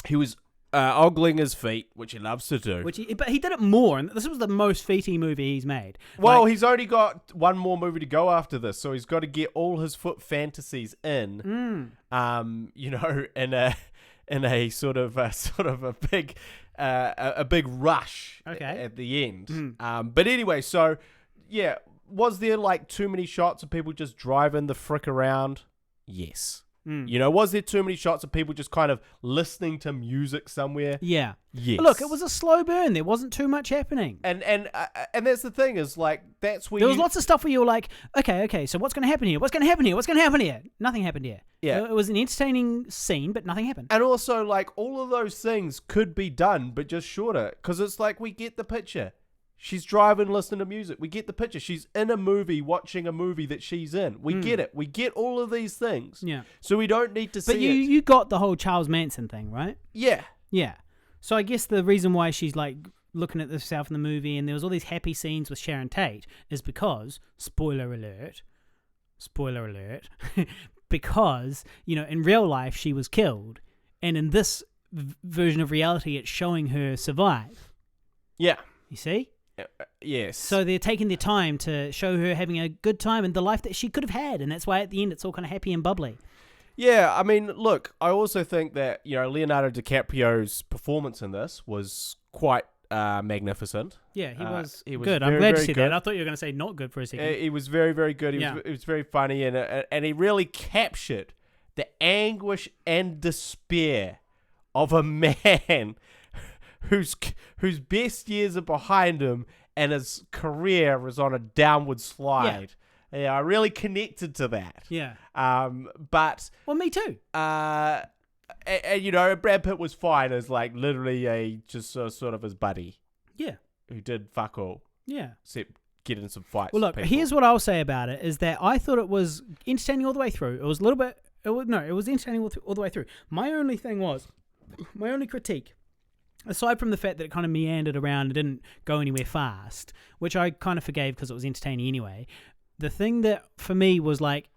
S2: He was ogling his feet, which he loves to do.
S1: But he did it more, and this was the most feety movie he's made.
S2: Well, he's only got one more movie to go after this, so he's got to get all his foot fantasies in. In a sort of a big rush at the end. But anyway, so yeah, was there like too many shots of people just driving the frick around? Yes. Was there too many shots of people just kind of listening to music somewhere?
S1: Yeah.
S2: Yes.
S1: But look, it was a slow burn. There wasn't too much happening.
S2: And that's the thing is like that's where
S1: there was lots of stuff where you were like, okay, so what's going to happen here? What's going to happen here? What's going to happen here? Nothing happened here.
S2: Yeah.
S1: It was an entertaining scene, but nothing happened.
S2: And also, like, all of those things could be done, but just shorter. Because it's like, we get the picture. She's driving, listening to music. We get the picture. She's in a movie, watching a movie that she's in. We get it. We get all of these things.
S1: Yeah.
S2: So we don't need to see it.
S1: But you got the whole Charles Manson thing, right?
S2: Yeah.
S1: Yeah. So I guess the reason why she's like looking at herself in the movie and there was all these happy scenes with Sharon Tate is because, spoiler alert, because, in real life she was killed. And in this version of reality, it's showing her survive.
S2: Yeah.
S1: You see?
S2: Yes.
S1: So they're taking their time to show her having a good time and the life that she could have had. And that's why at the end it's all kind of happy and bubbly.
S2: Yeah, I mean, look, I also think that, Leonardo DiCaprio's performance in this was quite magnificent.
S1: Yeah, he was
S2: good.
S1: Very, I'm glad to see that. I thought you were going to say not good for a second.
S2: He was very, very good. He was very funny, and he really captured the anguish and despair of a man whose best years are behind him and his career is on a downward slide. Yeah, I really connected to that.
S1: Yeah.
S2: But...
S1: Well, me too.
S2: And Brad Pitt was fine as, like, literally sort of his buddy.
S1: Yeah.
S2: Who did fuck all.
S1: Yeah.
S2: Except get in some fights.
S1: Well, look, here's what I'll say about it, is that I thought it was entertaining all the way through. It was a little bit... it was entertaining all the way through. My only critique, aside from the fact that it kind of meandered around and didn't go anywhere fast, which I kind of forgave because it was entertaining anyway, the thing that for me was like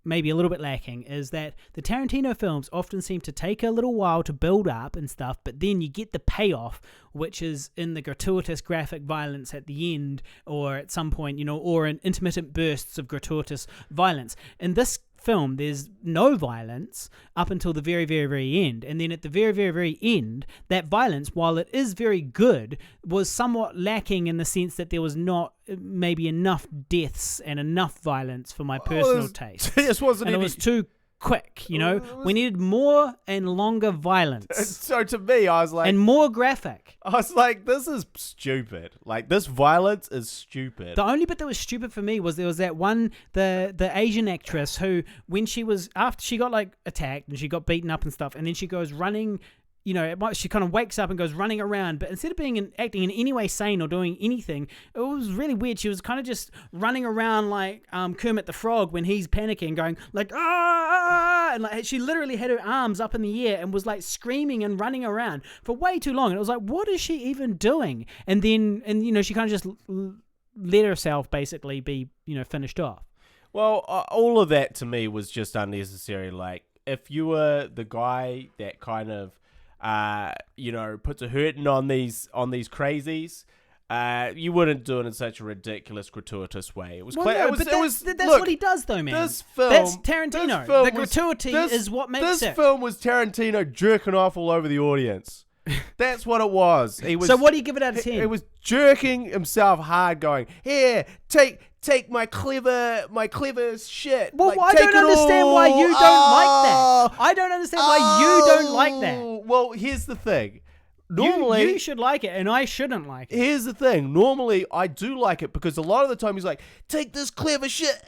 S1: maybe a little bit lacking is that the Tarantino films often seem to take a little while to build up and stuff, but then you get the payoff, which is in the gratuitous graphic violence at the end or at some point, or in intermittent bursts of gratuitous violence. In this film, there's no violence up until the very, very, very end. And then at the very, very, very end, that violence, while it is very good, was somewhat lacking in the sense that there was not maybe enough deaths and enough violence for my personal taste.
S2: This wasn't
S1: and it was too quick, we needed more and longer violence.
S2: So to me, I was like...
S1: and more graphic.
S2: I was like, this is stupid. Like, this violence is stupid.
S1: The only bit that was stupid for me was there was that one, the Asian actress who, when she was... after she got, like, attacked and she got beaten up and stuff, and then she goes running... she kind of wakes up and goes running around, but instead of acting in any way sane or doing anything, it was really weird. She was kind of just running around like Kermit the Frog when he's panicking, going like, ah, and like she literally had her arms up in the air and was like screaming and running around for way too long. And it was like, what is she even doing? And then, she kind of just let herself basically be, finished off.
S2: Well, all of that to me was just unnecessary. Like, if you were the guy that kind of puts a hurting on these crazies, You wouldn't do it in such a ridiculous, gratuitous way. It was
S1: Well,
S2: clear.
S1: no,
S2: It was,
S1: but
S2: it
S1: that's,
S2: was,
S1: that's
S2: look,
S1: what he does, though, man.
S2: This film,
S1: That's Tarantino.
S2: this film
S1: The
S2: was-
S1: gratuity is what makes it.
S2: This film was Tarantino jerking off all over the audience. That's what it was. He was.
S1: So what do you give it out of 10?
S2: It was jerking himself hard, going, "Here, take my clever shit."
S1: Well,
S2: Like,
S1: I
S2: take
S1: don't
S2: it
S1: understand
S2: all.
S1: why you don't like that.
S2: Oh.
S1: I don't understand why you don't like that.
S2: Well, here's the thing. Normally,
S1: you should like it, and I shouldn't like it.
S2: here's the thing. Normally, I do like it because a lot of the time he's like, "Take this clever shit,"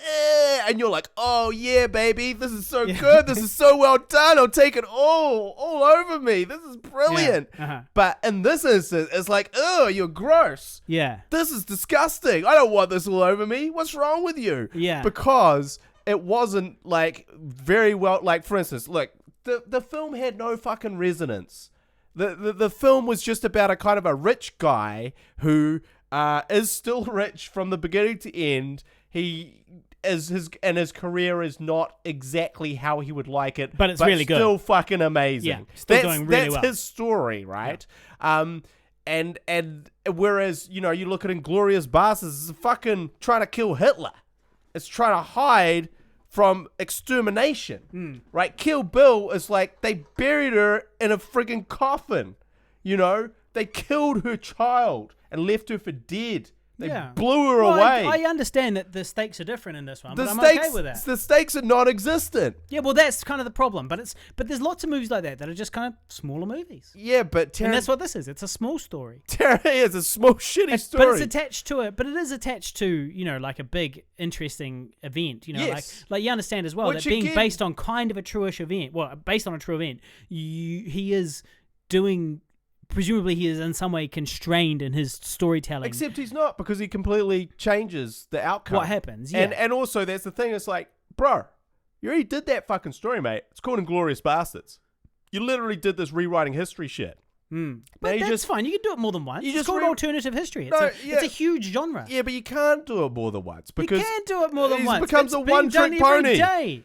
S2: and you're like, "Oh yeah, baby, this is so good. This is so well done. I'll take it all over me. This is brilliant."
S1: Yeah. Uh-huh.
S2: But in this instance, it's like, "Oh, you're gross.
S1: Yeah.
S2: This is disgusting. I don't want this all over me. What's wrong with you?"
S1: Yeah.
S2: Because it wasn't like very well. Like for instance, look, the film had no fucking resonance. The film was just about a kind of a rich guy who is still rich from the beginning to end. He is his career is not exactly how he would like it,
S1: But it's really good.
S2: Still fucking amazing.
S1: Yeah, still doing really well.
S2: That's his story, right? Yeah. And whereas you look at Inglourious Basterds, it's fucking trying to kill Hitler. It's trying to hide from extermination, right? Kill Bill is like they buried her in a friggin' coffin, They killed her child and left her for dead. They blew her away.
S1: I understand that the stakes are different in this one, but I'm
S2: stakes,
S1: okay with that.
S2: The stakes are non-existent.
S1: Yeah, well, that's kind of the problem. But there's lots of movies like that are just kind of smaller movies.
S2: Yeah, but
S1: And that's what this is. It's a small story.
S2: is a small, shitty story.
S1: But it's attached to it. But it is attached to, like a big, interesting event.
S2: Yes.
S1: Like you understand as well
S2: Which
S1: that being
S2: again-
S1: based on kind of a true-ish event, based on a true event, he is doing. Presumably, he is in some way constrained in his storytelling.
S2: Except he's not, because he completely changes the outcome.
S1: What happens? Yeah.
S2: And also, that's the thing. It's like, bro, you already did that fucking story, mate. It's called Inglourious Basterds. You literally did this rewriting history shit.
S1: But that's fine. You can do it more than once. It's called alternative history. It's a huge genre.
S2: Yeah, but you can't do it more than once. Because
S1: you can't do it more than
S2: it
S1: once.
S2: becomes
S1: It's
S2: a
S1: being
S2: one-trick
S1: done every
S2: pony.
S1: day.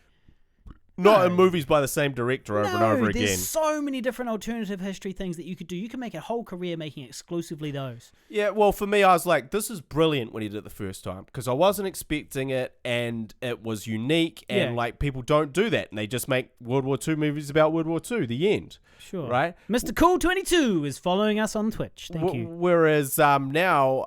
S2: Not in movies by the same director over and over
S1: There's
S2: again.
S1: so many different alternative history things that you could do. You can make a whole career making exclusively those.
S2: Yeah, well, for me, I was like, this is brilliant when he did it the first time, because I wasn't expecting it, and it was unique, and like people don't do that, and they just make World War II movies about World War II. The end.
S1: Sure.
S2: Right?
S1: Mr. Cool22 is following us on Twitch. Thank you.
S2: Whereas now,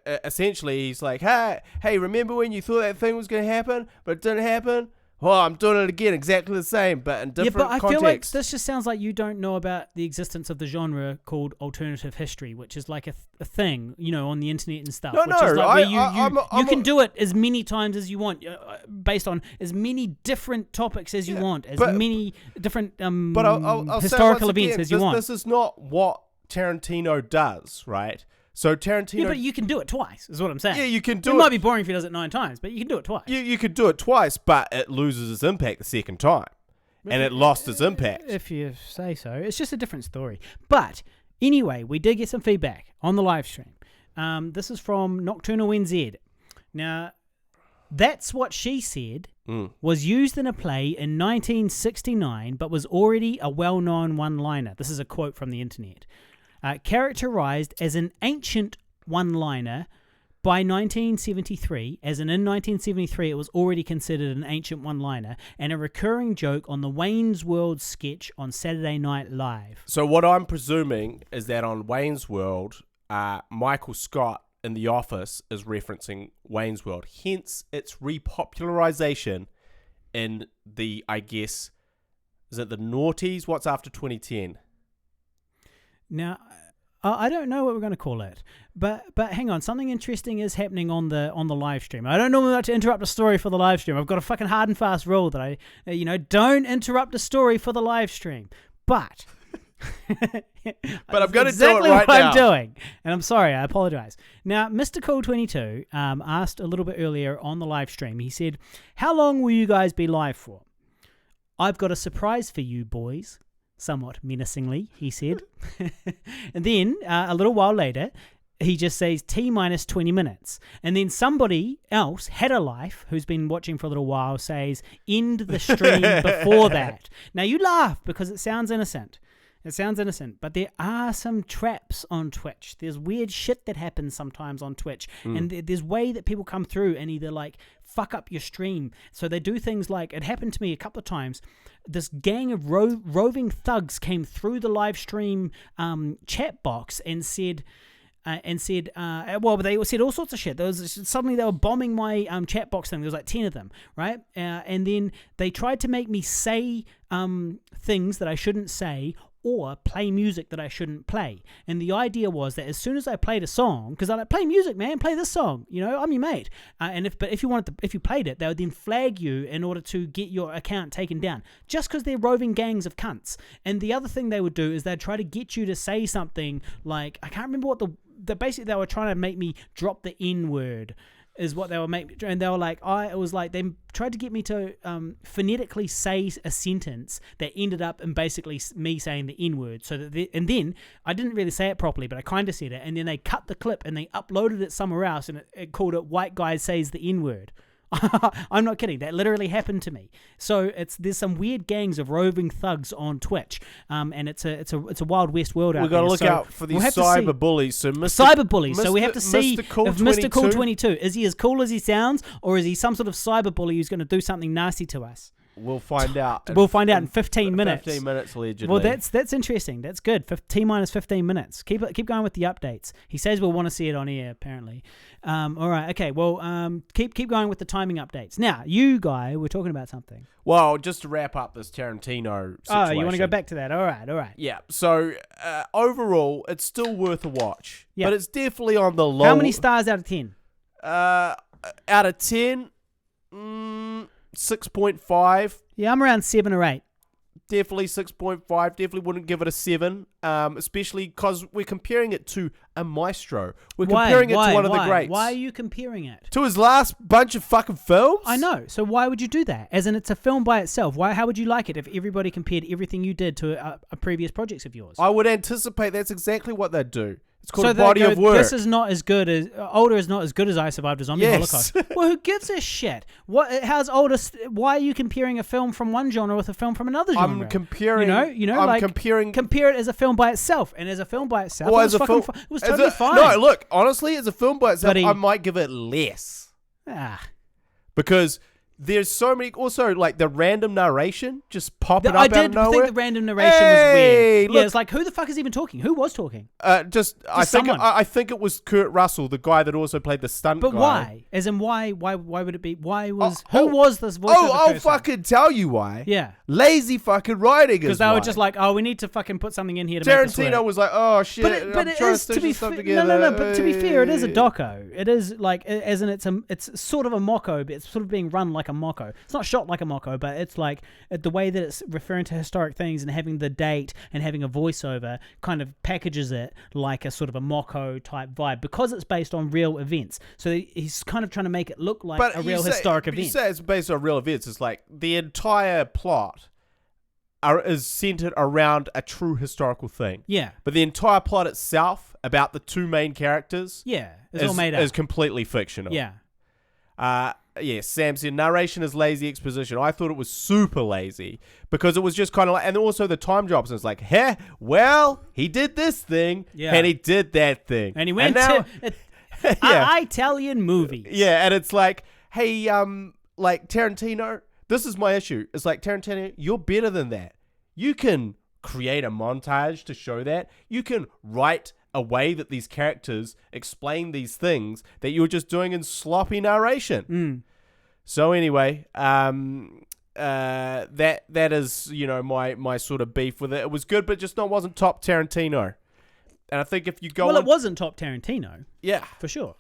S2: essentially, he's like, hey, remember when you thought that thing was going to happen, but it didn't happen? Well, I'm doing it again, exactly the same, but in different
S1: but I
S2: context.
S1: feel like this just sounds like you don't know about the existence of the genre called alternative history, which is like a thing, on the internet and stuff.
S2: No,
S1: which is like where you can
S2: I'm
S1: do it as many times as you want, based on as many different topics as you want, as many different
S2: but I'll
S1: historical
S2: say once
S1: events
S2: again,
S1: as you want.
S2: This is not what Tarantino does, right? So Tarantino...
S1: Yeah, but you can do it twice, is what I'm saying.
S2: Yeah, you can do
S1: it.
S2: it.
S1: It might be boring if he does it 9 times, but you can do it twice.
S2: You could do it twice, but it loses its impact the second time. And it lost its impact.
S1: If you say so. It's just a different story. But anyway, we did get some feedback on the live stream. This is from Nocturnal NZ. Now, That's What She Said was used in a play in 1969, but was already a well-known one-liner. This is a quote from the internet. Characterized as an ancient one-liner by 1973, as in 1973 it was already considered an ancient one-liner and a recurring joke on the Wayne's World sketch on Saturday Night Live.
S2: So what I'm presuming is that on Wayne's World, Michael Scott in The Office is referencing Wayne's World, hence its repopularization in the, I guess, is it the noughties? What's after 2010?
S1: Now, I don't know what we're going to call it, but hang on, something interesting is happening on the live stream. I don't normally like to interrupt a story for the live stream. I've got a fucking hard and fast rule that I, don't interrupt a story for the live stream. But
S2: I'm going to
S1: exactly
S2: do it right
S1: what
S2: now.
S1: I'm doing, and I'm sorry, I apologize. Now, Mr. Cool22 asked a little bit earlier on the live stream. He said, "How long will you guys be live for? I've got a surprise for you, boys." Somewhat menacingly, he said. And then, a little while later, he just says T-minus 20 minutes. And then somebody else, Had a Life, who's been watching for a little while, says, end the stream before that. Now, you laugh because it sounds innocent. It sounds innocent, but there are some traps on Twitch. There's weird shit that happens sometimes on Twitch, and there's way that people come through and either like fuck up your stream. So they do things like, it happened to me a couple of times. This gang of roving thugs came through the live stream chat box and said. Well, they said all sorts of shit. Suddenly they were bombing my chat box thing. There was like 10 of them, right? And then they tried to make me say things that I shouldn't say or play music that I shouldn't play. And the idea was that as soon as I played a song, because I like, play music, man, play this song, you know, I'm your mate. But if you played it, they would then flag you in order to get your account taken down, just because they're roving gangs of cunts. And the other thing they would do is they'd try to get you to say something like, I can't remember what basically they were trying to make me drop the N-word is what they were making, and they were like, they tried to get me to phonetically say a sentence that ended up in basically me saying the N-word. And then I didn't really say it properly, but I kind of said it, and then they cut the clip and they uploaded it somewhere else, and it called it "White Guy Says the N-word." I'm not kidding. That literally happened to me. So there's some weird gangs of roving thugs on Twitch, and it's a wild west world out there.
S2: We've got to look out for these cyber bullies. So
S1: cyber bullies. So we have to see if Mr. Cool 22 is he as cool as he sounds, or is he some sort of cyber bully who's going to do something nasty to us?
S2: We'll find out.
S1: We'll find out in 15 minutes.
S2: 15 minutes, allegedly.
S1: Well, that's interesting. That's good. T-minus 15 minutes. Keep going with the updates. He says we'll want to see it on air, apparently. All right. Okay. Well, keep going with the timing updates. Now, you guy, we're talking about something.
S2: Well, just to wrap up this Tarantino situation.
S1: Oh, you want to go back to that? All right.
S2: Yeah. So, overall, it's still worth a watch.
S1: Yeah.
S2: But it's definitely on the low.
S1: How many stars out of 10?
S2: Out of 10, 6.5.
S1: Yeah, I'm around 7 or 8.
S2: Definitely 6.5. Definitely wouldn't give it a 7. Especially because we're comparing it to a maestro. We're comparing it to one of the greats.
S1: Why are you comparing it
S2: to his last bunch of fucking films?
S1: I know. So why would you do that? As in, it's a film by itself. How would you like it if everybody compared everything you did to a previous projects of yours?
S2: I would anticipate that's exactly what they'd do. It's called a body of work.
S1: This is not as good as Older is not as good as I Survived a Zombie Holocaust. Well, who gives a shit? How's Older? Why are you comparing a film from one genre with a film from another genre?
S2: I'm comparing.
S1: Compare it as a film by itself, and as a film by itself, it was totally fine.
S2: No, look, honestly, as a film by itself, I might give it less. Because there's so many. Also, like the random narration just popping up out of nowhere.
S1: I did think the random narration was weird. Look, it's like, who the fuck is even talking? Who was talking?
S2: I think it was Kurt Russell, the guy that also played the stunt guy.
S1: But why? As in, why would it be? Who was this voice?
S2: I'll fucking tell you why.
S1: Yeah.
S2: Lazy fucking writing.
S1: Because they were just like, we need to fucking put something in here to
S2: Tarantino
S1: make this work.
S2: was like, oh shit.
S1: But it is, to be fair. No. But to be fair, it is a doco. It is like, as in, it's sort of a mocko, but it's sort of being run like a mocko. It's not shot like a mocko, but it's like the way that it's referring to historic things and having the date and having a voiceover kind of packages it like a sort of a mocko type vibe because it's based on real events. So he's kind of trying to make it look like a real historic event.
S2: You say it's based on real events. It's like the entire plot is centered around a true historical thing.
S1: Yeah.
S2: But the entire plot itself about the two main characters
S1: it's all made up.
S2: Is completely fictional.
S1: Yeah.
S2: Yes, Sam said narration is lazy exposition. I thought it was super lazy because it was just kind of like, and also the time drops. And it's like, he did this thing and he did that thing.
S1: And he went to an Italian movie.
S2: Yeah, and it's like, hey, like Tarantino, this is my issue. It's like, Tarantino, you're better than that. You can create a montage to show that. You can write a way that these characters explain these things that you were just doing in sloppy narration. So anyway, that is, my sort of beef with it. It was good, but just wasn't top Tarantino. And I think if you go
S1: it wasn't top Tarantino.
S2: Yeah.
S1: For sure.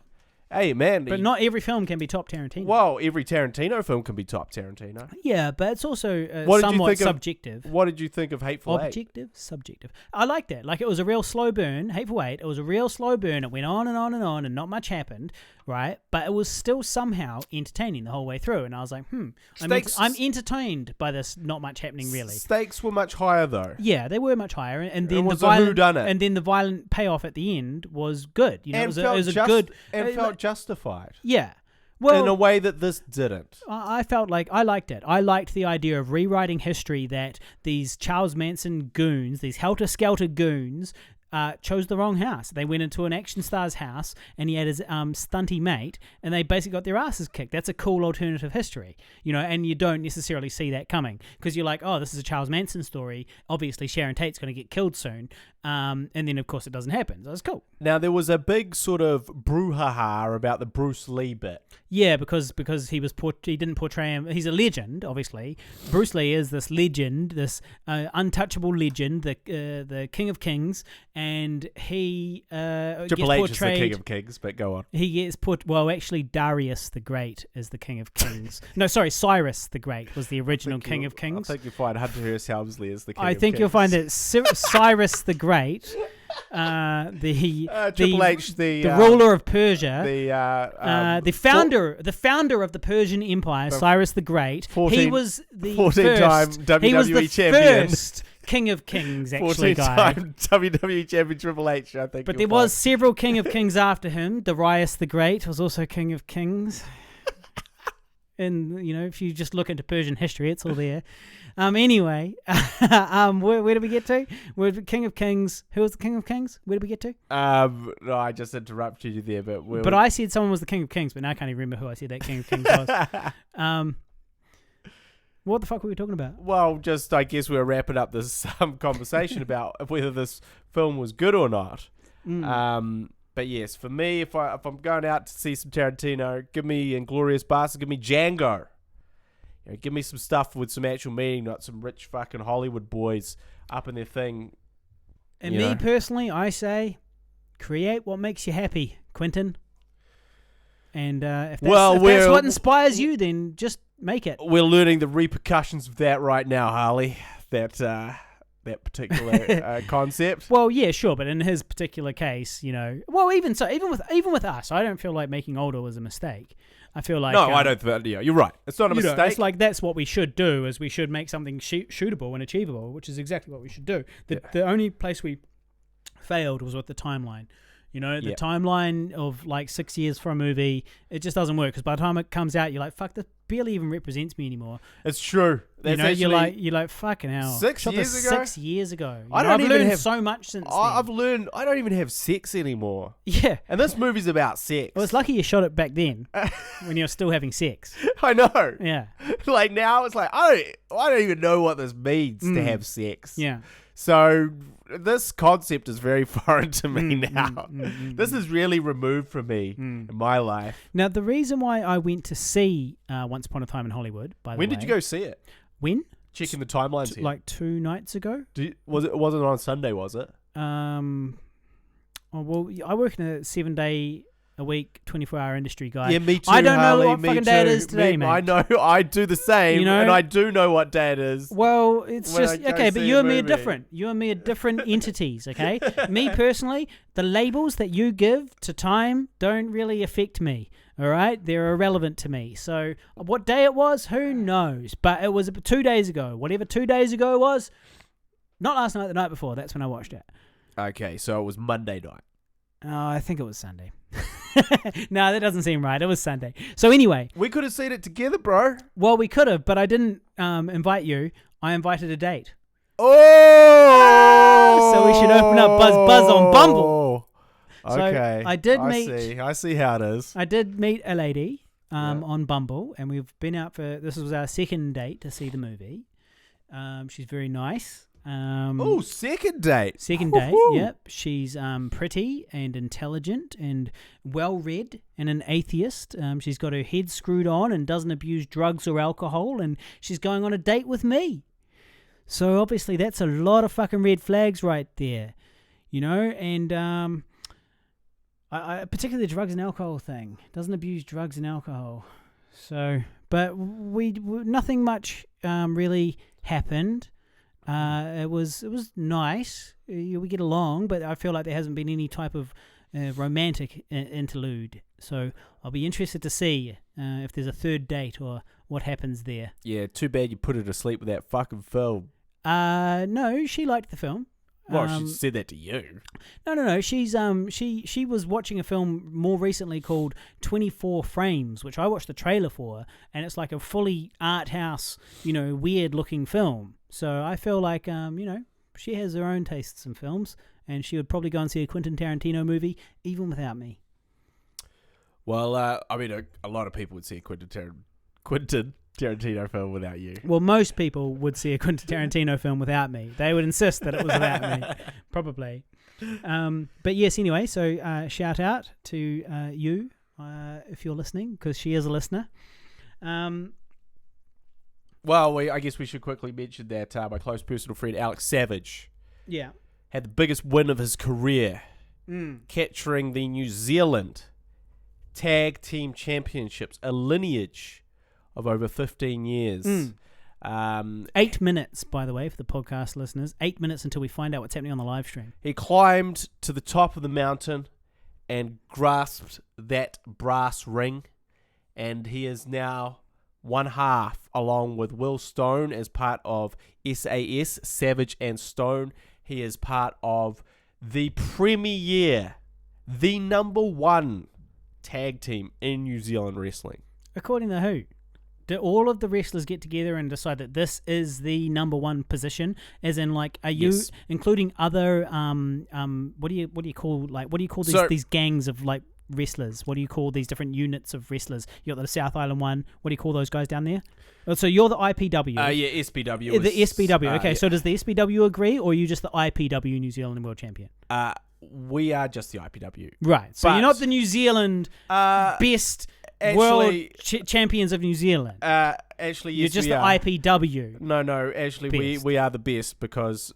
S2: Hey, man.
S1: But not every film can be top Tarantino.
S2: Well, every Tarantino film can be top Tarantino.
S1: Yeah, but it's also somewhat subjective.
S2: What did you think of Hateful Eight?
S1: Objective, subjective. I liked that. Like, it was a real slow burn. Hateful Eight, it was a real slow burn. It went on and on and on, and not much happened, right? But it was still somehow entertaining the whole way through. And I was like, I'm entertained by this not much happening, really.
S2: Stakes were much higher, though.
S1: Yeah, they were much higher. And then
S2: and
S1: then the violent payoff at the end was good. It was good.
S2: And felt justified.
S1: Yeah. Well,
S2: in a way that this didn't.
S1: I felt like I liked it. I liked the idea of rewriting history, that these Charles Manson goons, these helter-skelter goons, chose the wrong house. They went into an action star's house, and he had his stunty mate, and they basically got their asses kicked. That's a cool alternative history, and you don't necessarily see that coming, because you're like, oh, this is a Charles Manson story. Obviously, Sharon Tate's going to get killed soon, and then of course it doesn't happen. So it's cool.
S2: Now there was a big sort of brouhaha about the Bruce Lee bit.
S1: Yeah, because he didn't portray him. He's a legend, obviously. Bruce Lee is this legend, this untouchable legend, the King of Kings, and he
S2: Triple H is the King of Kings, but go on.
S1: He gets actually Darius the Great is the King of Kings. No, sorry, Cyrus the Great was the original King of Kings.
S2: I think you'll find Hunter S. Helmsley as the King of Kings.
S1: I think you'll find that Cyrus the Great,
S2: Triple H, the
S1: ruler of Persia,
S2: the
S1: founder of the Persian Empire, Cyrus the Great. He was the
S2: 14-time WWE
S1: he was the
S2: champion.
S1: First King of Kings, actually,
S2: 14-time WWE champion Triple H, I think.
S1: But there was several King of Kings after him. Darius the Great was also King of Kings. And, if you just look into Persian history, it's all there. Anyway, where did we get to? We're the King of Kings. Who was the King of Kings? Where did we get to?
S2: No, I just interrupted you there, but
S1: I said someone was the King of Kings, but now I can't even remember who I said that King of Kings was. What the fuck were we talking about?
S2: Well, I guess we're wrapping up this conversation about whether this film was good or not. But yes, for me, if I'm going out to see some Tarantino, give me Inglourious Basterds, give me Django. Give me some stuff with some actual meaning, not some rich fucking Hollywood boys up in their thing.
S1: And me personally, I say, create what makes you happy, Quentin. And if that's what inspires you, then just make it.
S2: We're learning the repercussions of that right now, Harley. That particular concept.
S1: Well, yeah, sure, but in his particular case, well, even with us, I don't feel like making older was a mistake. I feel like
S2: I don't. Yeah, you're right. It's not a mistake.
S1: It's like that's what we should do. Is we should make something shootable and achievable, which is exactly what we should do. The only place we failed was with the timeline. The timeline of like 6 years for a movie, it just doesn't work, because by the time it comes out, you're like, fuck, this barely even represents me anymore.
S2: It's true. That's
S1: you're like fucking hell.
S2: 6 years ago?
S1: 6 years ago.
S2: I've
S1: learned so much since then.
S2: I've learned I don't even have sex anymore.
S1: Yeah.
S2: And this movie's about sex.
S1: Well, it's lucky you shot it back then when you're still having sex.
S2: I know.
S1: Yeah.
S2: Like now it's like, I don't even know what this means to have sex.
S1: Yeah.
S2: So this concept is very foreign to me now. This is really removed from me in my life.
S1: Now, the reason why I went to see Once Upon a Time in Hollywood, by the way...
S2: When did you go see it?
S1: When?
S2: Checking the timelines here.
S1: Like 2 nights ago.
S2: It wasn't on Sunday, was it?
S1: Well, I work in a 7-day a week, 24-hour industry guy.
S2: Yeah, me too,
S1: I don't
S2: Harley,
S1: know what fucking day it is today, mate.
S2: I know, I do the same, and I do know what day it is.
S1: Well, it's just, okay, but you and me are different. You and me are different entities, okay? Me personally, the labels that you give to time don't really affect me, all right? They're irrelevant to me. So what day it was, who knows? But it was 2 days ago. Whatever 2 days ago was, not last night, the night before. That's when I watched it.
S2: Okay, so it was Monday night.
S1: Oh, I think it was Sunday. No, that doesn't seem right. It was Sunday. So anyway.
S2: We could have seen it together, bro.
S1: Well, we could have, but I didn't invite you. I invited a date.
S2: Oh!
S1: So we should open up Buzz on Bumble.
S2: Okay.
S1: So
S2: I see how it is.
S1: I did meet a lady on Bumble, and we've been out this was our second date to see the movie. She's very nice.
S2: Second date.
S1: Second date, yep. She's pretty and intelligent and well-read and an atheist. She's got her head screwed on and doesn't abuse drugs or alcohol, and she's going on a date with me. So obviously that's a lot of fucking red flags right there, and I particularly the drugs and alcohol thing. Doesn't abuse drugs and alcohol. So, but we nothing much really happened. It was nice. We get along, but I feel like there hasn't been any type of romantic interlude. So I'll be interested to see if there's a third date or what happens there.
S2: Yeah, too bad you put her to sleep with that fucking film.
S1: No, she liked the film.
S2: Well, she said that to you.
S1: No. She's she was watching a film more recently called 24 Frames, which I watched the trailer for, and it's like a fully art house, weird looking film. So I feel like she has her own tastes in films, and she would probably go and see a Quentin Tarantino movie even without me.
S2: Well, I mean, a lot of people would see a Quentin Tarantino film without you.
S1: Well, most people would see a Quentin Tarantino film without me. They would insist that it was without me, probably. But yes, anyway, so shout out to you if you're listening, because she is a listener.
S2: Well, I guess we should quickly mention that my close personal friend Alex Savage had the biggest win of his career, capturing the New Zealand Tag Team Championships, a lineage of over 15 years.
S1: 8 minutes, by the way, for the podcast listeners. 8 minutes until we find out what's happening on the live stream.
S2: He climbed to the top of the mountain and grasped that brass ring, and he is now one half, along with Will Stone, as part of SAS, Savage and Stone. He is part of the premier, the number one tag team in New Zealand wrestling.
S1: According to who? Do all of the wrestlers get together and decide that this is the number one position? As in, like, are you including other what do you call these gangs of like wrestlers? What do you call these different units of wrestlers? You got the South Island one. What do you call those guys down there? Oh, so you're the IPW.
S2: SPW.
S1: The SPW. Okay, so does the SPW agree, or are you just the IPW New Zealand World Champion?
S2: We are just the IPW.
S1: Right. So you're not the New Zealand best world champions of New Zealand.
S2: Actually, yes,
S1: you're just the IPW.
S2: No. Actually, we are the best because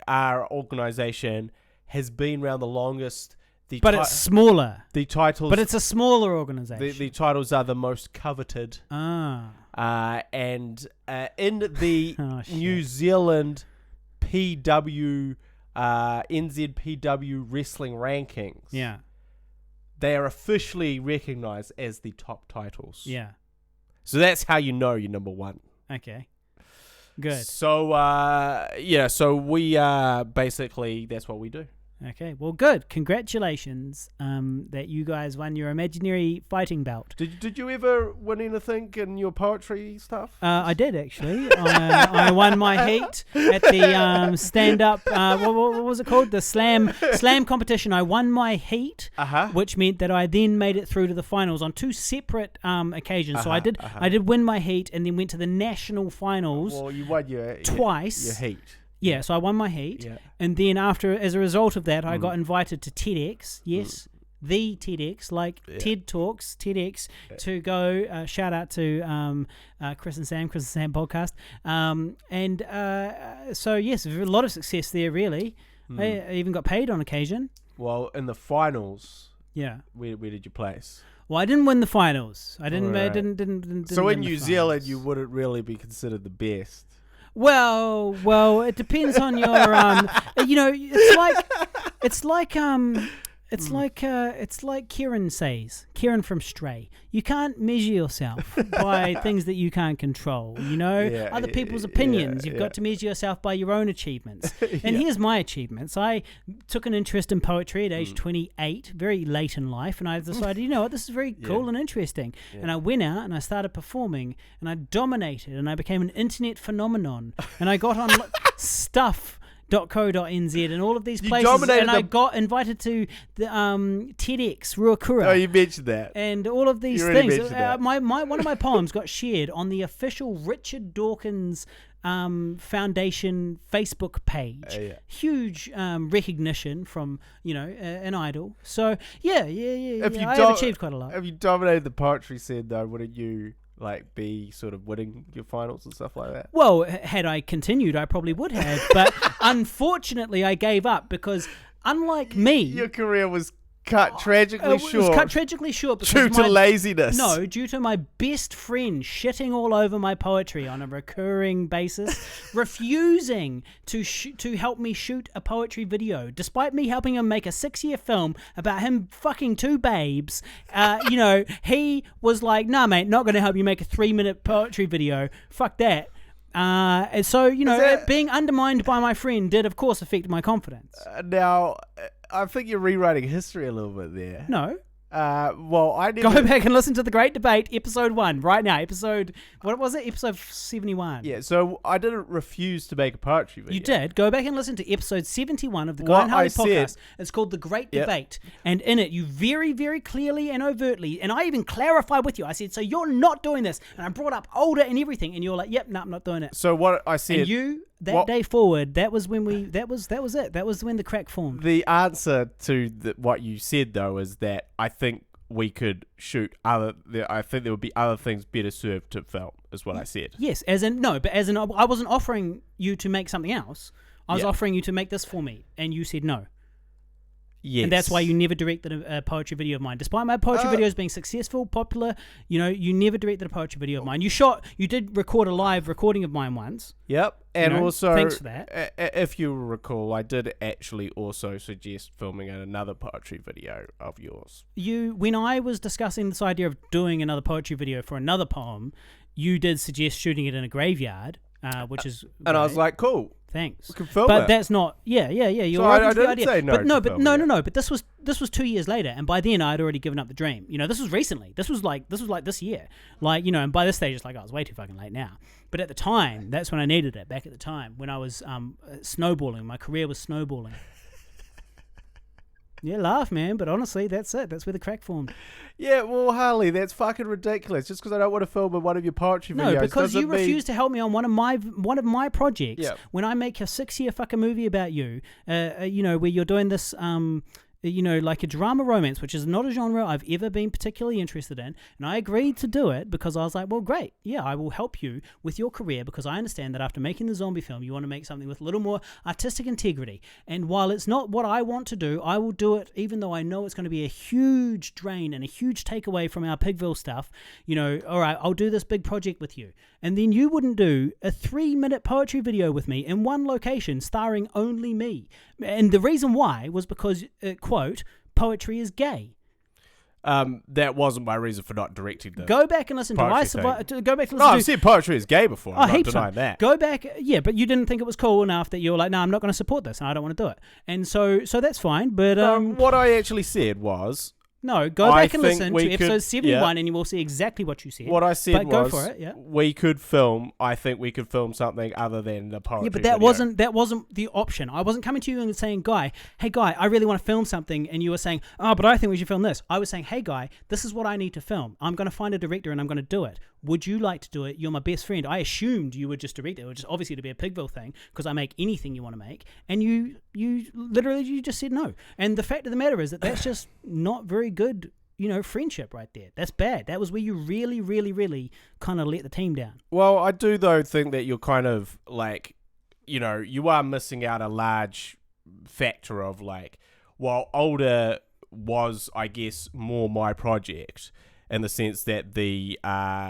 S2: our organisation has been around the longest.
S1: But it's smaller.
S2: The titles.
S1: But it's a smaller organisation.
S2: The titles are the most coveted. And in the New Zealand PW, NZPW wrestling rankings, they are officially recognised as the top titles. Yeah. So that's how you know you're number one.
S1: Okay. Good.
S2: So, so we basically, that's what we do.
S1: Okay, well, good. Congratulations that you guys won your imaginary fighting belt.
S2: Did you ever win anything in your poetry stuff?
S1: I did, actually. I won my heat at the stand-up, what was it called? The slam competition. I won my heat, which meant that I then made it through to the finals on two separate occasions. So I did win my heat and then went to the national finals.
S2: Well, you won
S1: twice.
S2: Your heat.
S1: Yeah, so I won my heat, and then as a result of that, I got invited to TEDx, the TEDx, like TED Talks, TEDx, to go, shout out to Chris and Sam podcast, so yes, a lot of success there, really. I even got paid on occasion.
S2: Well, in the finals, where did you place?
S1: Well, I didn't win the finals. I didn't.
S2: Right.
S1: I didn't.
S2: So in New Zealand, you wouldn't really be considered the best.
S1: Well, it depends on your it's like Kieran says. Kieran from Stray. You can't measure yourself by things that you can't control, other people's opinions. You've got to measure yourself by your own achievements. And here's my achievements. I took an interest in poetry at age 28, very late in life, and I decided, this is very cool and interesting. And I went out and I started performing, and I dominated, and I became an internet phenomenon. And I got on stuff.co.nz and all of these places, and I got invited to the TEDx Ruakura.
S2: Oh, you mentioned that.
S1: And all of these things. One of my poems got shared on the official Richard Dawkins Foundation Facebook page. Huge recognition from an idol. So I've achieved quite a lot.
S2: If you dominated the poetry scene, though, wouldn't you be sort of winning your finals and stuff like that?
S1: Well, had I continued, I probably would have. But unfortunately, I gave up because, unlike me...
S2: Your career was cut tragically short.
S1: It was cut tragically short because
S2: due to laziness.
S1: No, due to my best friend shitting all over my poetry on a recurring basis, refusing to help me shoot a poetry video, despite me helping him make a 6-year film about him fucking 2 babes. He was like, "Nah, mate, not going to help you make a 3-minute poetry video. Fuck that." And so, being undermined by my friend did, of course, affect my confidence.
S2: Now, I think you're rewriting history a little bit there.
S1: No.
S2: Well, I never...
S1: Go back and listen to The Great Debate, episode 1, right now. What was it? Episode 71.
S2: Yeah, so I didn't refuse to make a poetry video.
S1: You did. Go back and listen to episode 71 of the Guy and Harley podcast. It's called The Great Debate. And in it, you very, very clearly and overtly, and I even clarified with you, I said, so you're not doing this. And I brought up older and everything, and you're like, yep, no, I'm not doing it.
S2: So what I said...
S1: And you... That day forward, that was when that was it. That was when the crack formed.
S2: The answer to what you said, though, is that I think we could shoot I think there would be other things better served to film, is what I said.
S1: Yes, I wasn't offering you to make something else. I was offering you to make this for me, and you said no.
S2: Yes.
S1: And that's why you never directed a poetry video of mine. Despite my poetry videos being successful, popular, you never directed a poetry video of mine. You did record a live recording of mine once.
S2: Yep. And also,
S1: thanks for that.
S2: If you recall, I did actually also suggest filming another poetry video of yours.
S1: When I was discussing this idea of doing another poetry video for another poem, you did suggest shooting it in a graveyard, which is
S2: and
S1: great.
S2: I was like, cool.
S1: Thanks.
S2: We can film
S1: but
S2: it.
S1: that's not. Yeah. You're
S2: so
S1: open
S2: I
S1: to the
S2: didn't
S1: idea.
S2: say no.
S1: No. But this was 2 years later, and by then I'd already given up the dream. This was recently. This was like this year. And by this stage it's like I was way too fucking late now. But at the time, that's when I needed it. Back at the time when I was snowballing, my career was snowballing. Yeah, laugh, man. But honestly, that's it. That's where the crack formed.
S2: Yeah, well, Harley, that's fucking ridiculous. Just because I don't want to film in one of your poetry videos.
S1: No, because you refuse to help me on one of my projects.
S2: Yeah.
S1: When I make a 6-year fucking movie about you, where you're doing this, like a drama romance, which is not a genre I've ever been particularly interested in. And I agreed to do it because I was like, well, great. Yeah, I will help you with your career because I understand that after making the zombie film, you want to make something with a little more artistic integrity. And while it's not what I want to do, I will do it even though I know it's going to be a huge drain and a huge takeaway from our Pigville stuff. All right, I'll do this big project with you. And then you wouldn't do a 3-minute poetry video with me in one location starring only me. And the reason why was because, quote, poetry is gay.
S2: That wasn't my reason for not directing the
S1: Go back and listen to I Survived. Go back and listen
S2: No,
S1: to...
S2: I've said poetry is gay before. I'm not
S1: heaps
S2: denying that.
S1: Go back, yeah, but you didn't think it was cool enough that you were like, no, I'm not going to support this and I don't want to do it. And so that's fine, but...
S2: what I actually said was...
S1: No, go back and listen to episode 71 and you will see exactly what you said.
S2: What I said
S1: was, go for it, yeah.
S2: I think we could film something other than the poetry
S1: video. Yeah, but that wasn't the option. I wasn't coming to you and saying, hey Guy, I really want to film something, and you were saying, oh, but I think we should film this. I was saying, hey Guy, this is what I need to film. I'm going to find a director and I'm going to do it. Would you like to do it? You're my best friend. I assumed you would just direct it. It would just obviously to be a Pigville thing because I make anything you want to make, and you literally just said no. And the fact of the matter is that's just not very good. Friendship right there. That's bad. That was where you really, really, really kind of let the team down.
S2: Well, I do, though, think that you're kind of like, you are missing out a large factor of like, while older was, I guess, more my project in the sense that the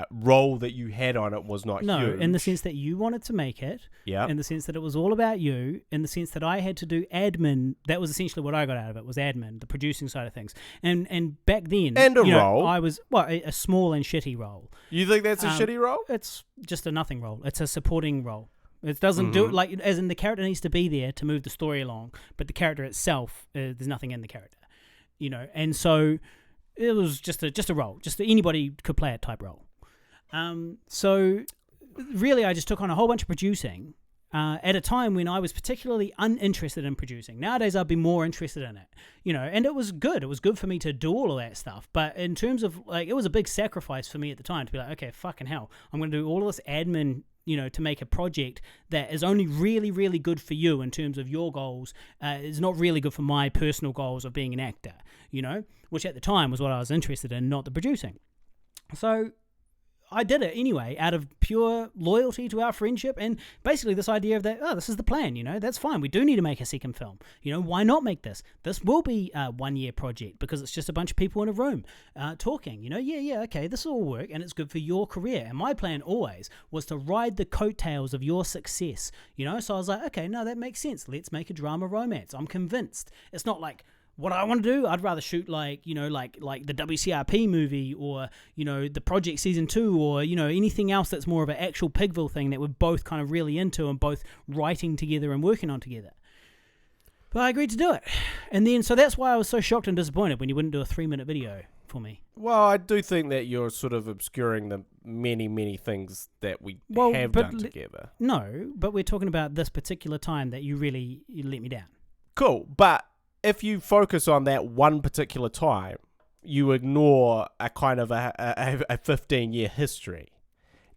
S2: role that you had on it was not huge.
S1: No, in the sense that you wanted to make it.
S2: Yeah.
S1: In the sense that it was all about you. In the sense that I had to do admin. That was essentially what I got out of it, was admin, the producing side of things. And back then...
S2: And a role.
S1: I was, a small and shitty role.
S2: You think that's a shitty role?
S1: It's just a nothing role. It's a supporting role. It doesn't do it like... As in, the character needs to be there to move the story along, but the character itself, there's nothing in the character. And so... It was just a role, just anybody could play it type role. So really, I just took on a whole bunch of producing at a time when I was particularly uninterested in producing. Nowadays, I'd be more interested in it, and it was good. It was good for me to do all of that stuff. But in terms of it was a big sacrifice for me at the time to be like, okay, fucking hell, I'm going to do all of this admin, to make a project that is only really, really good for you in terms of your goals. It's not really good for my personal goals of being an actor, which at the time was what I was interested in, not the producing. So I did it anyway, out of pure loyalty to our friendship, and basically this idea of that, this is the plan, that's fine. We do need to make a second film. Why not make this? This will be a 1-year project because it's just a bunch of people in a room talking, okay, this will all work and it's good for your career. And my plan always was to ride the coattails of your success, so I was like, okay, no, that makes sense. Let's make a drama romance. I'm convinced. It's not like, what I want to do, I'd rather shoot like the WCRP movie, or the Project Season 2, or anything else that's more of an actual Pigville thing that we're both kind of really into and both writing together and working on together. But I agreed to do it, and then so that's why I was so shocked and disappointed when you wouldn't do a 3-minute video for me.
S2: Well, I do think that you're sort of obscuring the many things that we have done together.
S1: No, but we're talking about this particular time that you let me down.
S2: Cool, but if you focus on that one particular time, you ignore a kind of a 15-year history.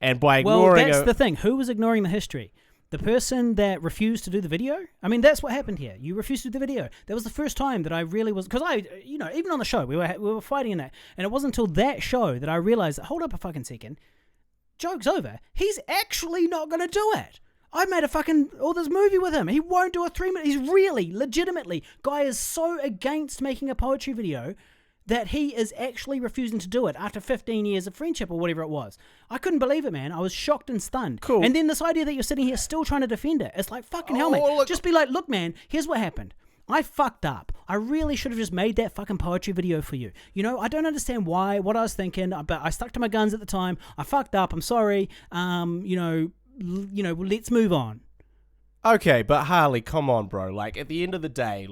S2: And by ignoring...
S1: Well, that's the thing. Who was ignoring the history? The person that refused to do the video? I mean, that's what happened here. You refused to do the video. That was the first time that I really was... Because even on the show, we were fighting in that. And it wasn't until that show that I realized, hold up a fucking second. Joke's over. He's actually not going to do it. I made all this movie with him. He won't do a 3-minute. He's really, legitimately, guy is so against making a poetry video that he is actually refusing to do it after 15 years of friendship or whatever it was. I couldn't believe it, man. I was shocked and stunned.
S2: Cool.
S1: And then this idea that you're sitting here still trying to defend it. It's like, fucking hell, man.
S2: Look.
S1: Just be like, look, man, here's what happened. I fucked up. I really should have just made that fucking poetry video for you. I don't understand what I was thinking, but I stuck to my guns at the time. I fucked up. I'm sorry. Let's move on.
S2: Okay, but Harley, come on, bro. Like, at the end of the day,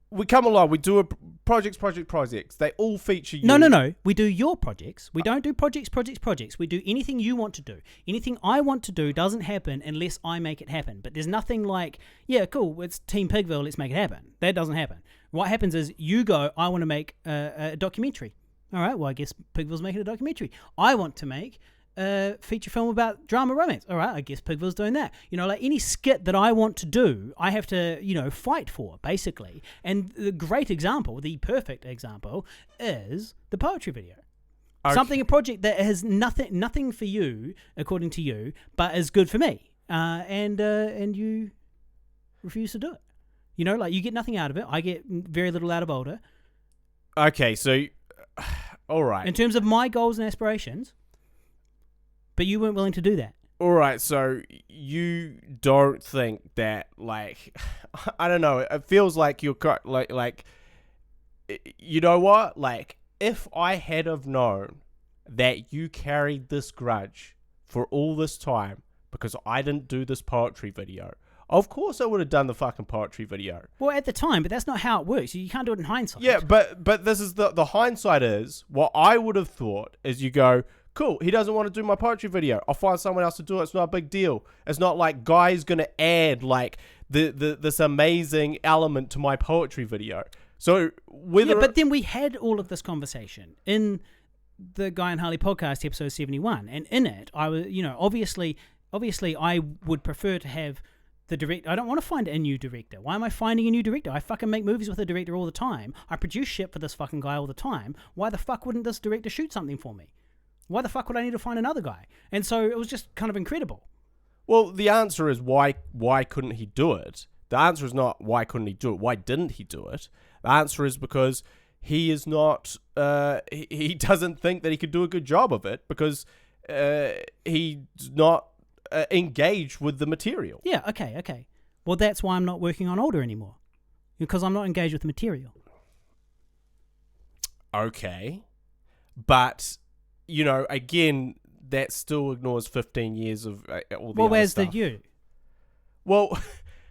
S2: we come along, we do projects. They all feature you.
S1: No. We do your projects. We don't do projects. We do anything you want to do. Anything I want to do doesn't happen unless I make it happen. But there's nothing like, yeah, cool, it's Team Pigville, let's make it happen. That doesn't happen. What happens is you go, I want to make a documentary. All right, well, I guess Pigville's making a documentary. I want to make a feature film about drama romance. All right, I guess Pigville's doing that. Like any skit that I want to do, I have to, fight for, basically. And the great example, the perfect example, is the poetry video. Okay. A project that has nothing for you, according to you, but is good for me. And you refuse to do it. You get nothing out of it. I get very little out of Older.
S2: Okay, so... all right.
S1: In terms of my goals and aspirations, but you weren't willing to do that.
S2: All right, so you don't think that, like, I don't know, it feels like you're, like, you know what? Like, if I had have known that you carried this grudge for all this time because I didn't do this poetry video, of course I would have done the fucking poetry video.
S1: Well, at the time, but that's not how it works. You can't do it in hindsight.
S2: Yeah, but this is the hindsight is, what I would have thought is you go, cool, he doesn't want to do my poetry video. I'll find someone else to do it. It's not a big deal. It's not like Guy's going to add like this amazing element to my poetry video. So whether...
S1: Yeah, but then we had all of this conversation in the Guy and Harley podcast, episode 71. And in it, I was, obviously I would prefer to have the director. I don't want to find a new director. Why am I finding a new director? I fucking make movies with a director all the time. I produce shit for this fucking guy all the time. Why the fuck wouldn't this director shoot something for me? Why the fuck would I need to find another guy? And so it was just kind of incredible.
S2: Well, the answer is why couldn't he do it? The answer is not why couldn't he do it. Why didn't he do it? The answer is because he is not. He doesn't think that he could do a good job of it because he's not engaged with the material.
S1: Yeah. Okay. Well, that's why I'm not working on Older anymore, because I'm not engaged with the material.
S2: Okay, but again, that still ignores 15 years of all the other
S1: as
S2: stuff.
S1: Did you?
S2: Well,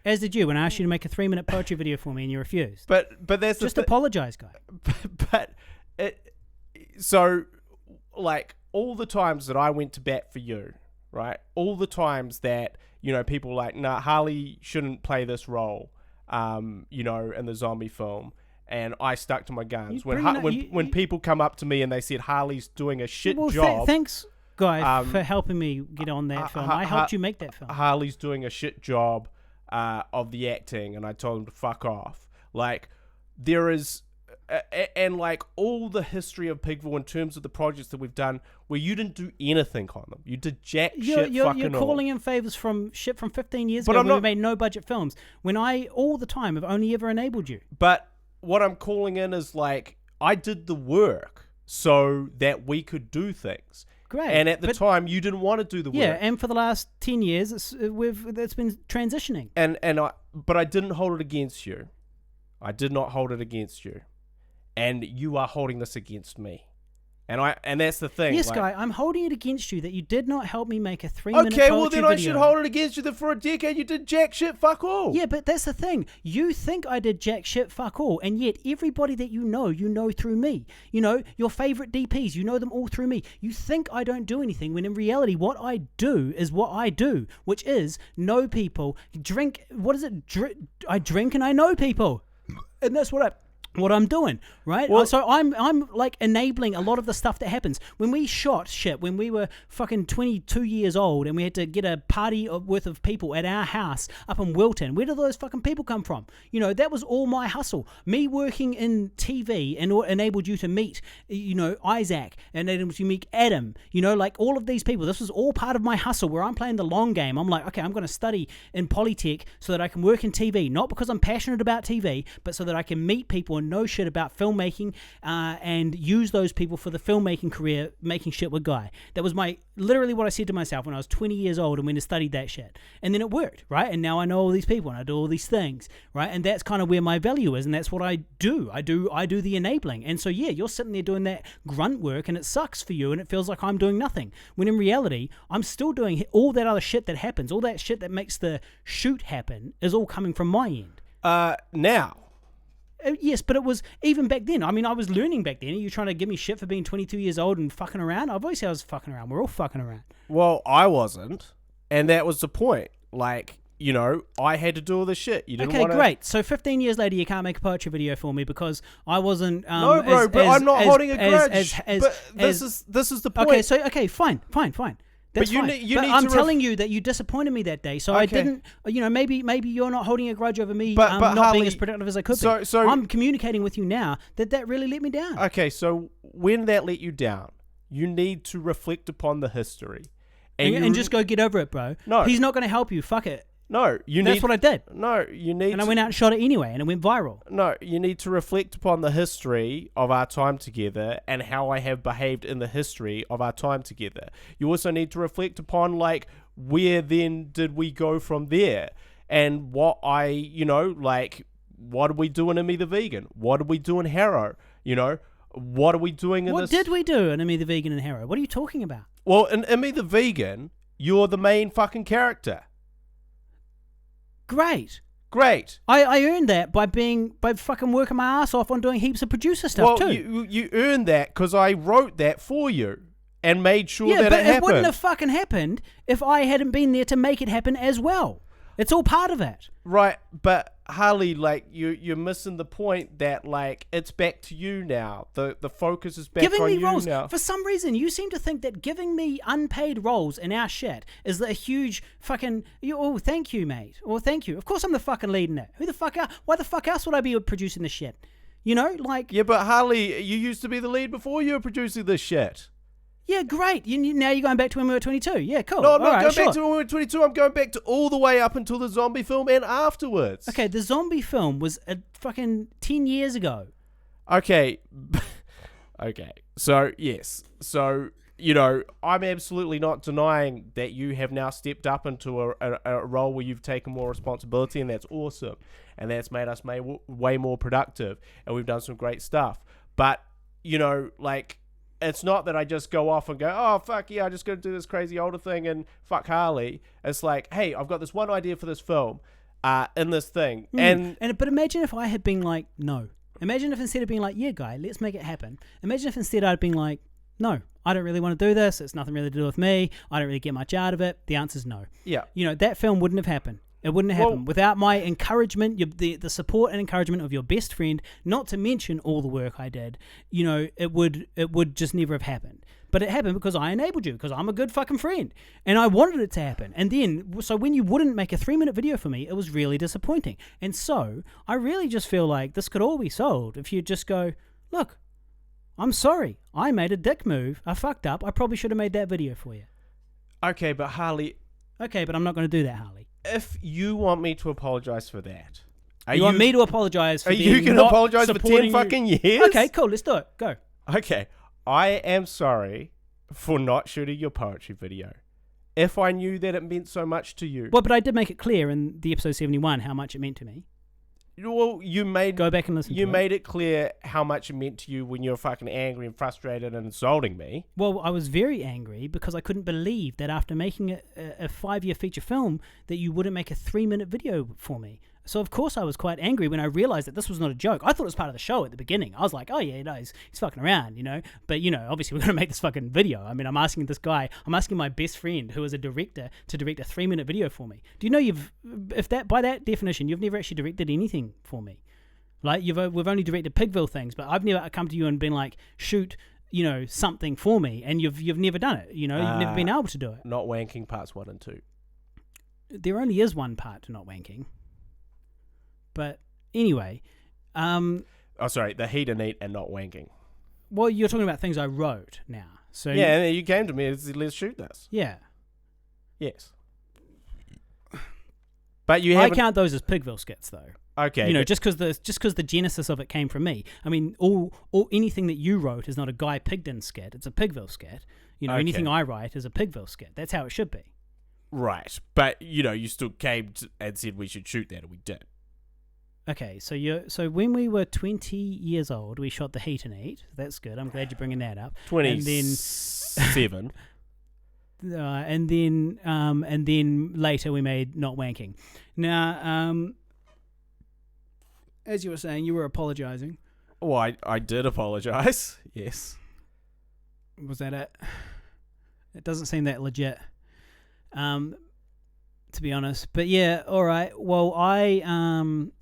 S1: as did you when I asked you to make a 3-minute poetry video for me and you refused.
S2: But that's
S1: just apologize, guy.
S2: So like all the times that I went to bat for you, right? All the times that people were like, nah, Harley shouldn't play this role, in the zombie film. And I stuck to my guns. When people come up to me and they said Harley's doing a shit job.
S1: Thanks, guy, for helping me get on that film. I helped you make that film.
S2: Harley's doing a shit job of the acting, and I told him to fuck off. Like, there is... and like all the history of Pigville in terms of the projects that we've done where you didn't do anything on them. You did jack shit fucking
S1: You're calling in favors from shit from 15 years ago when we made no budget films. When I, all the time, have only ever enabled you.
S2: But... what I'm calling in is like, I did the work so that we could do things.
S1: Great.
S2: And at the time, you didn't want to do the work.
S1: Yeah, and for the last 10 years, it's been transitioning.
S2: And But I didn't hold it against you. I did not hold it against you. And you are holding this against me. And that's the thing.
S1: Yes,
S2: like,
S1: Guy, I'm holding it against you that you did not help me make a 3-minute
S2: okay, well then
S1: video.
S2: I should hold it against you that for a decade you did jack shit fuck all.
S1: Yeah, but that's the thing. You think I did jack shit fuck all, and yet everybody that you know through me. You know, your favorite DPs, you know them all through me. You think I don't do anything, when in reality what I do is what I do, which is know people, drink, what is it? I drink and I know people. And that's what I'm doing, right?
S2: Well,
S1: so I'm like enabling a lot of the stuff that happens. When we shot shit, when we were fucking 22 years old and we had to get a party worth of people at our house up in Wilton, where do those fucking people come from? You know, that was all my hustle. Me working in TV enabled you to meet, you know, Isaac, and enabled you to meet Adam, you know, like all of these people. This was all part of my hustle where I'm playing the long game. I'm like, okay, I'm going to study in Polytech so that I can work in TV, not because I'm passionate about TV, but so that I can meet people and know shit about filmmaking and use those people for the filmmaking career, making shit with Guy. That was literally what I said to myself when I was 20 years old and went and studied that shit. And then it worked, right? And now I know all these people and I do all these things, right? And that's kind of where my value is, and that's what I do. I do the enabling. And so yeah, you're sitting there doing that grunt work and it sucks for you and it feels like I'm doing nothing. When in reality, I'm still doing all that other shit that happens, all that shit that makes the shoot happen is all coming from my end.
S2: Now.
S1: Yes, but it was even back then. I mean, I was learning back then. Are you trying to give me shit for being 22 years old and fucking around? Obviously, I was fucking around. We're all fucking around.
S2: Well, I wasn't. And that was the point. Like, you know, I had to do all this shit. You didn't
S1: Okay, great. So 15 years later, you can't make a poetry video for me because I wasn't...
S2: no, bro, but I'm not holding a grudge. But this is the point.
S1: Okay, fine. That's
S2: but
S1: fine. I'm telling you that you disappointed me that day, so I didn't. You know, maybe you're not holding a grudge over me
S2: but
S1: not
S2: Harley,
S1: being as productive as I could be.
S2: So
S1: I'm communicating with you now that really let me down.
S2: Okay, so when that let you down, you need to reflect upon the history,
S1: and just go get over it, bro.
S2: No,
S1: he's not going to help you. Fuck it.
S2: No,
S1: That's what I did.
S2: No, you need.
S1: And I went out and shot it anyway, and it went viral.
S2: No, you need to reflect upon the history of our time together and how I have behaved in the history of our time together. You also need to reflect upon, like, where then did we go from there? And what what did we do in Imi the Vegan? What did we do in Harrow? You know, what are we doing in this?
S1: What did we do in Imi the Vegan and Harrow? What are you talking about?
S2: Well, in Imi the Vegan, you're the main fucking character.
S1: Great. I earned that by fucking working my ass off on doing heaps of producer stuff too.
S2: Well, you earned that because I wrote that for you and made sure that it happened.
S1: Yeah, but it wouldn't have fucking happened if I hadn't been there to make it happen as well. It's all part of it.
S2: Right, but Harley, like, you're missing the point that, like, it's back to you now. The focus is back on you
S1: roles.
S2: now.
S1: For some reason, you seem to think that giving me unpaid roles in our shit is a huge fucking... Oh, thank you, mate. Or thank you. Of course I'm the fucking lead in it. Why the fuck else would I be producing this shit? You know, like...
S2: Yeah, but Harley, you used to be the lead before you were producing this shit.
S1: Yeah, great. Now you're going back to when we were 22. Yeah, cool.
S2: No, I'm not going back to when we were 22. I'm going back to all the way up until the zombie film and afterwards.
S1: Okay, the zombie film was fucking 10 years ago.
S2: Okay. Okay. So, yes. So, you know, I'm absolutely not denying that you have now stepped up into a role where you've taken more responsibility, and that's awesome. And that's made us way more productive, and we've done some great stuff. But, you know, like... It's not that I just go off and go, oh, fuck yeah, I just got to do this crazy older thing and fuck Harley. It's like, hey, I've got this one idea for this film in this thing.
S1: But imagine if I had been like, no. Imagine if instead of being like, yeah, Guy, let's make it happen. Imagine if instead I'd been like, no, I don't really want to do this. It's nothing really to do with me. I don't really get much out of it. The answer's no.
S2: Yeah.
S1: You know, that film wouldn't have happened. It wouldn't have happened without my encouragement, the support and encouragement of your best friend, not to mention all the work I did. You know, it would just never have happened. But it happened because I enabled you, because I'm a good fucking friend. And I wanted it to happen. And then, so when you wouldn't make a 3-minute video for me, it was really disappointing. And so, I really just feel like this could all be solved if you just go, look, I'm sorry. I made a dick move. I fucked up. I probably should have made that video for you.
S2: Okay, but Harley...
S1: Okay, but I'm not going to do that, Harley.
S2: If you want me to apologize for that...
S1: You want me to apologize for
S2: being not supporting you? Are you going to apologize for 10 fucking years?
S1: Okay, cool. Let's do it. Go.
S2: Okay. I am sorry for not shooting your poetry video. if I knew that it meant so much to you.
S1: Well, but I did make it clear in the episode 71 how much it meant to me.
S2: Well, you made
S1: Go back and listen.
S2: You made it clear how much it meant to you when you were fucking angry and frustrated and insulting me.
S1: Well, I was very angry because I couldn't believe that after making a 5-year feature film that you wouldn't make a 3-minute video for me. So of course I was quite angry when I realized that this was not a joke. I thought it was part of the show at the beginning. I was like, oh yeah, no, he's fucking around, you know. But you know, obviously we're gonna make this fucking video. I mean, I'm asking my best friend who is a director to direct a 3-minute video for me. Do you know by that definition, you've never actually directed anything for me? Like we've only directed Pigville things, but I've never come to you and been like, shoot, you know, something for me, and you've never done it. You know, you've never been able to do it.
S2: Not wanking parts 1 and 2.
S1: There only is one part to not wanking. But anyway,
S2: the heat and eat and not wanking.
S1: Well, you're talking about things I wrote now. So
S2: yeah, you came to me and said, let's shoot this.
S1: Yeah.
S2: Yes. But
S1: I count those as Pigville skits, though.
S2: Okay.
S1: You know, just because the genesis of it came from me. I mean, all anything that you wrote is not a Guy Pigden skit. It's a Pigville skit. You know, anything I write is a Pigville skit. That's how it should be.
S2: Right. But, you know, you still came and said we should shoot that, and we did.
S1: Okay, so when we were 20 years old, we shot The Heat and Eat. That's good. I'm glad you're bringing that up.
S2: 27.
S1: And then later we made Not Wanking. Now, as you were saying, you were apologizing.
S2: Well, I did apologize. Yes.
S1: Was that it? It doesn't seem that legit. To be honest, but yeah, all right. Well, I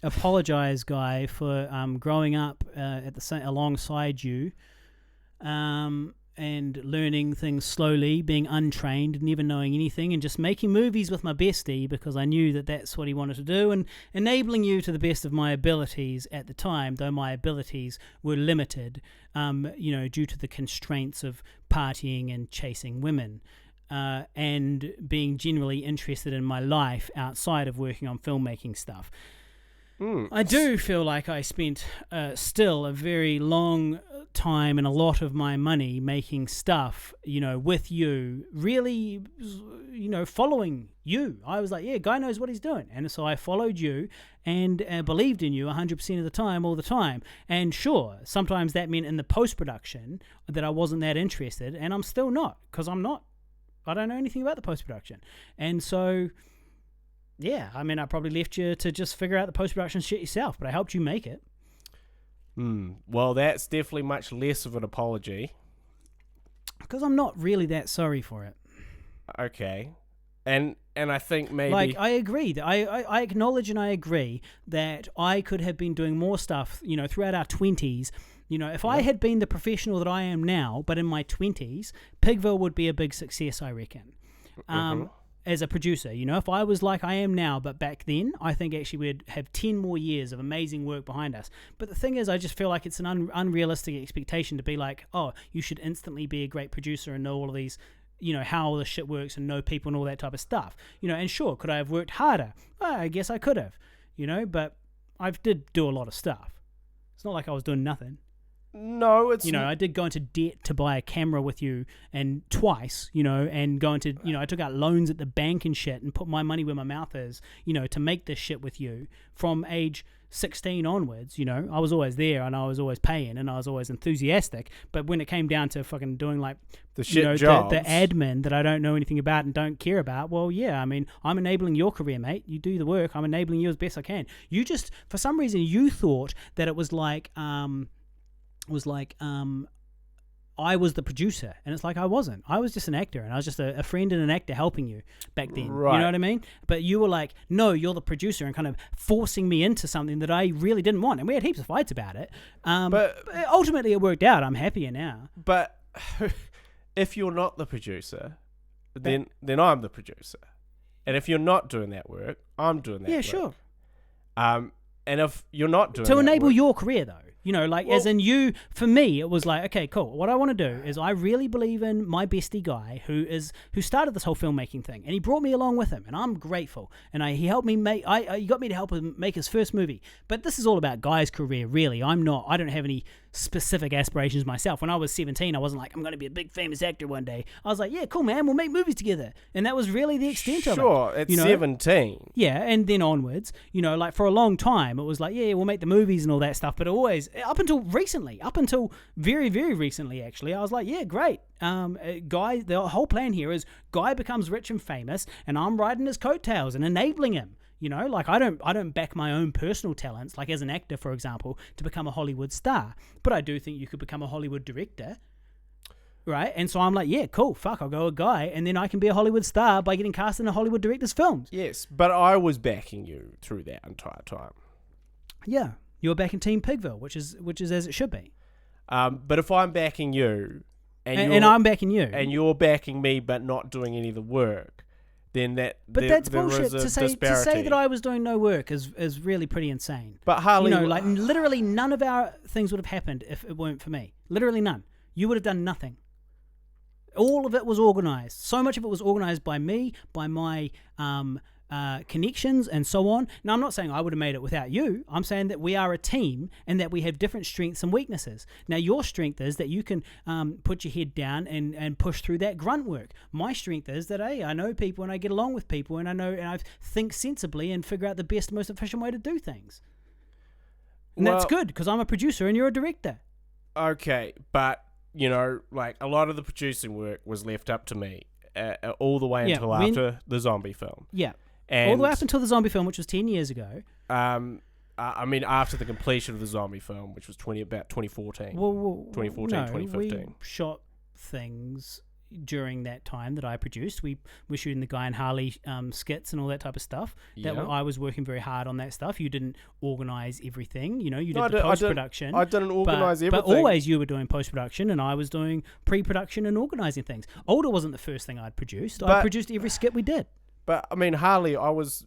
S1: apologize, Guy, for growing up alongside you, and learning things slowly, being untrained, never knowing anything, and just making movies with my bestie because I knew that that's what he wanted to do, and enabling you to the best of my abilities at the time, though my abilities were limited, you know, due to the constraints of partying and chasing women. And being generally interested in my life outside of working on filmmaking stuff. I do feel like I spent still a very long time and a lot of my money making stuff, you know, with you, really, you know, following you. I was like, yeah, Guy knows what he's doing. And so I followed you and believed in you 100% of the time, all the time. And sure, sometimes that meant in the post-production that I wasn't that interested, and I'm still not, because I'm not. I don't know anything about the post-production. And so, yeah, I mean, I probably left you to just figure out the post-production shit yourself, but I helped you make it.
S2: Well, that's definitely much less of an apology.
S1: Because I'm not really that sorry for it.
S2: Okay. And I think maybe...
S1: Like, I agree. I acknowledge and I agree that I could have been doing more stuff, you know, throughout our 20s. You know, if I had been the professional that I am now, but in my 20s, Pigville would be a big success, I reckon. As a producer, you know, if I was like I am now, but back then, I think actually we'd have 10 more years of amazing work behind us. But the thing is, I just feel like it's an unrealistic expectation to be like, oh, you should instantly be a great producer and know all of these, you know, how all this shit works and know people and all that type of stuff. You know, and sure, could I have worked harder? Well, I guess I could have, you know, but I did do a lot of stuff. It's not like I was doing nothing.
S2: No, it's...
S1: You know, I did go into debt to buy a camera with you, and twice, you know, and go into, you know, I took out loans at the bank and shit and put my money where my mouth is, you know, to make this shit with you from age 16 onwards. You know, I was always there and I was always paying and I was always enthusiastic. But when it came down to fucking doing like
S2: the shit,
S1: you know,
S2: jobs,
S1: the admin that I don't know anything about and don't care about, well, yeah, I mean, I'm enabling your career, mate. You do the work. I'm enabling you as best I can. You just, for some reason, you thought that it was like, I was the producer, and it's like I wasn't. I was just an actor, and I was just a friend and an actor helping you back then.
S2: Right.
S1: You know what I mean? But you were like, no, you're the producer, and kind of forcing me into something that I really didn't want. And we had heaps of fights about it. But ultimately it worked out. I'm happier now.
S2: But if you're not the producer, then I'm the producer. And if you're not doing that work, I'm doing that work.
S1: Yeah, sure.
S2: And if you're not doing
S1: to
S2: that
S1: enable
S2: work,
S1: your career, though. You know, like, as in you, for me, it was like, okay, cool. What I want to do is I really believe in my bestie Guy, who started this whole filmmaking thing, and he brought me along with him, and I'm grateful. And he helped me make, he got me to help him make his first movie. But this is all about Guy's career, really. I don't have any specific aspirations myself. When I was 17, I wasn't like, I'm going to be a big famous actor one day. I was like, yeah, cool, man, we'll make movies together. And that was really the extent of it.
S2: Sure, at 17.
S1: Yeah, and then onwards, like for a long time, it was like, yeah, we'll make the movies and all that stuff. But always, up until very, very recently, actually, I was like, yeah, great. Guy, the whole plan here is Guy becomes rich and famous, and I'm riding his coattails and enabling him. I don't back my own personal talents, like as an actor, for example, to become a Hollywood star. But I do think you could become a Hollywood director, right? And so I'm like, yeah, cool, fuck, I'll go a Guy, and then I can be a Hollywood star by getting cast in a Hollywood director's films.
S2: Yes, but I was backing you through that entire time.
S1: Yeah, you're backing Team Pigville, which is as it should be.
S2: But if I'm backing you,
S1: and I'm backing you,
S2: and you're backing me, but not doing any of the work, then
S1: that's bullshit. To say that I was doing no work is really pretty insane.
S2: But Harley,
S1: literally none of our things would have happened if it weren't for me. Literally none. You would have done nothing. All of it was organized. So much of it was organized by me, by my connections and so on. Now, I'm not saying I would have made it without you. I'm saying that we are a team and that we have different strengths and weaknesses. Now, your strength is that you can put your head down and push through that grunt work. My strength is that, hey, I know people and I get along with people and I think sensibly and figure out the best, most efficient way to do things. And that's good because I'm a producer and you're a director.
S2: Okay, but, a lot of the producing work was left up to me all the way until after the zombie film.
S1: Yeah. And all the way up until the zombie film, which was 10 years ago.
S2: After the completion of the zombie film, which was about 2014. 2015.
S1: We shot things during that time that I produced. We were shooting the Guy and Harley skits and all that type of stuff. I was working very hard on that stuff. You didn't organize everything. You did the post-production.
S2: I didn't organize everything.
S1: But always you were doing post-production and I was doing pre-production and organizing things. Older wasn't the first thing I'd produced. I produced every skit we did.
S2: But, Harley, I was,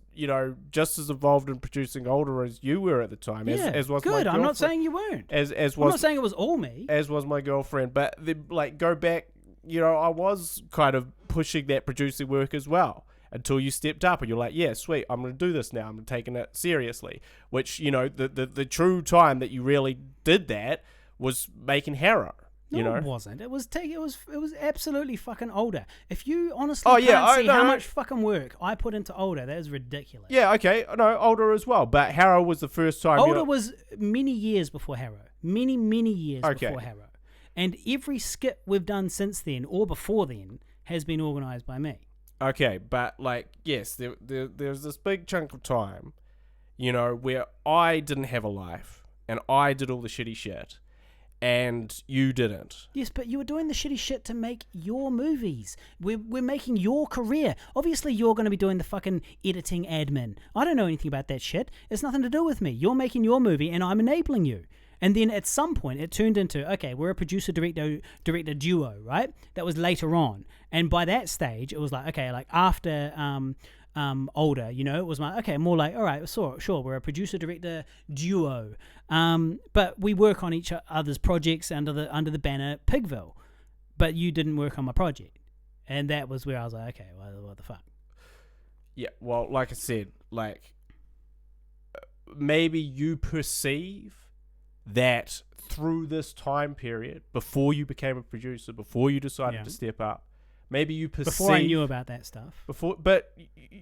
S2: just as involved in producing Older as you were at the time. As was my girlfriend.
S1: I'm not saying you weren't. I'm not saying it was all me.
S2: As was my girlfriend. But, go back, I was kind of pushing that producing work as well. Until you stepped up and you're like, yeah, sweet, I'm going to do this now. I'm taking it seriously. Which, the true time that you really did that was making Harrow.
S1: It wasn't. It was absolutely fucking Older. If you honestly can't see how much fucking work I put into Older, that is ridiculous.
S2: Yeah, okay. No, Older as well. But Harrow was the first time.
S1: Older was many years before Harrow. Many, many years before Harrow. And every skit we've done since then or before then has been organised by me.
S2: Okay, but yes, there's this big chunk of time, where I didn't have a life and I did all the shitty shit. And you didn't.
S1: Yes, but you were doing the shitty shit to make your movies. We're making your career. Obviously, you're going to be doing the fucking editing admin. I don't know anything about that shit. It's nothing to do with me. You're making your movie, and I'm enabling you. And then at some point, it turned into, okay, we're a producer-director duo, right? That was later on. And by that stage, it was like, okay, after Older, it was more like, all right, sure, we're a producer-director duo. But we work on each other's projects under the banner Pigville. But you didn't work on my project. And that was where I was like, okay, what the fuck?
S2: Yeah, well, like I said, maybe you perceive that through this time period, before you became a producer, before you decided to step up, maybe you perceive...
S1: Before I knew about that stuff.
S2: But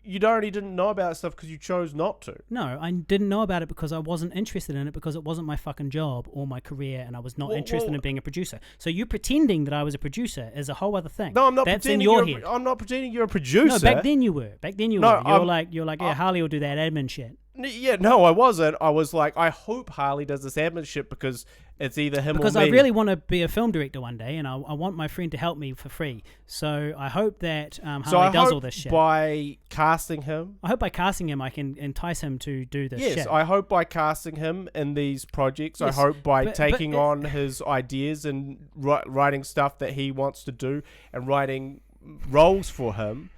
S2: you didn't know about stuff because you chose not to.
S1: No, I didn't know about it because I wasn't interested in it because it wasn't my fucking job or my career and I was not interested in being a producer. So you pretending that I was a producer is a whole other thing.
S2: No, I'm not
S1: That's
S2: pretending
S1: in your head.
S2: I'm not pretending you're a producer.
S1: No, back then you were. You're like, Harley will do that admin shit.
S2: Yeah, no, I wasn't. I was like, I hope Harley does this admin shit because it's either him or me.
S1: Because I really want to be a film director one day, and I want my friend to help me for free. So I hope that Harley does all this shit.
S2: By casting him,
S1: I can entice him to do this shit.
S2: Yes, I hope by casting him in these projects, I hope by taking on his ideas and writing stuff that he wants to do and writing roles for him.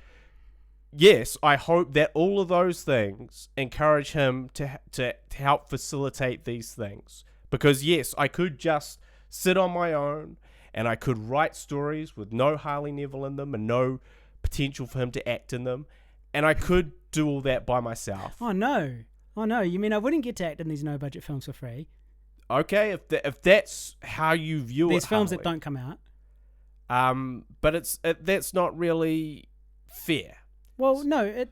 S2: Yes, I hope that all of those things encourage him to help facilitate these things. Because yes, I could just sit on my own and I could write stories with no Harley Neville in them and no potential for him to act in them. And I could do all that by myself.
S1: Oh no. You mean I wouldn't get to act in these no-budget films for free?
S2: Okay, if that's how you view
S1: There's
S2: it,
S1: films
S2: Harley.
S1: that don't come out.
S2: But that's not really fair.
S1: Well, no,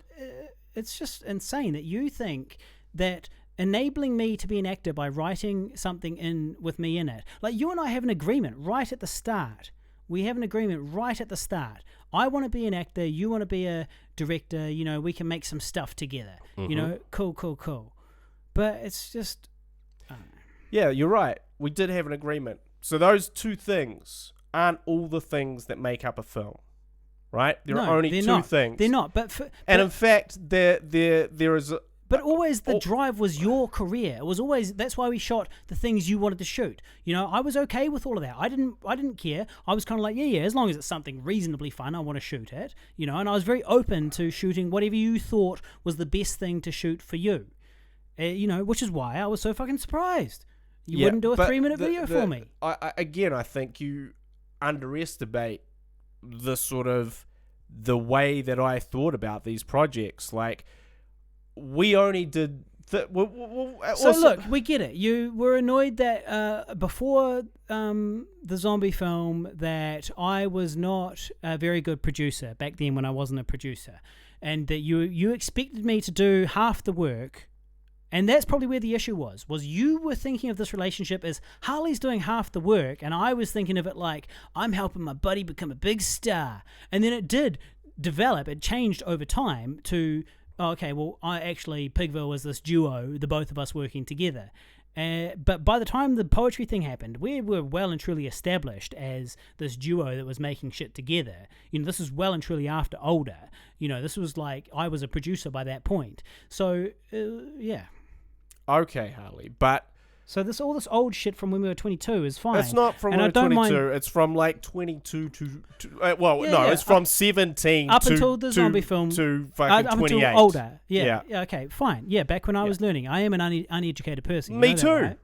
S1: it's just insane that you think that enabling me to be an actor by writing something in with me in it, like you and I have an agreement right at the start. We have an agreement right at the start. I want to be an actor. You want to be a director. You know, we can make some stuff together. You know, cool. But it's just.
S2: Yeah, you're right. We did have an agreement. So those two things aren't all the things that make up a film, right? There are only two things.
S1: They're not.
S2: In fact, there is.
S1: But always the drive was your career. It was always, that's why we shot the things you wanted to shoot. You know, I was okay with all of that. I didn't care. I was kind of like, yeah, as long as it's something reasonably fun, I want to shoot it. You know, and I was very open to shooting whatever you thought was the best thing to shoot for you. You know, which is why I was so fucking surprised. You wouldn't do a 3-minute video for me.
S2: I think you underestimate the way that I thought about these projects. Like, we only did.
S1: Look, we get it. You were annoyed that before the zombie film that I was not a very good producer back then when I wasn't a producer, and that you expected me to do half the work. And that's probably where the issue was you were thinking of this relationship as Harley's doing half the work, and I was thinking of it like, I'm helping my buddy become a big star. And then it did develop, it changed over time to, okay, well, Pigville was this duo, the both of us working together. But by the time the poetry thing happened, we were well and truly established as this duo that was making shit together. You know, this is well and truly after Older. You know, this was like, I was a producer by that point. So, yeah.
S2: Okay, Harley, but
S1: so all this old shit from when we were 22 is fine.
S2: It's not from when we were 22. It's from like 22 to it's from 17
S1: up until the zombie film
S2: to fucking
S1: up
S2: 28.
S1: Until Older. Yeah. Okay, fine. Yeah, back when I was learning, I am an uneducated person.
S2: Me too.
S1: That, right?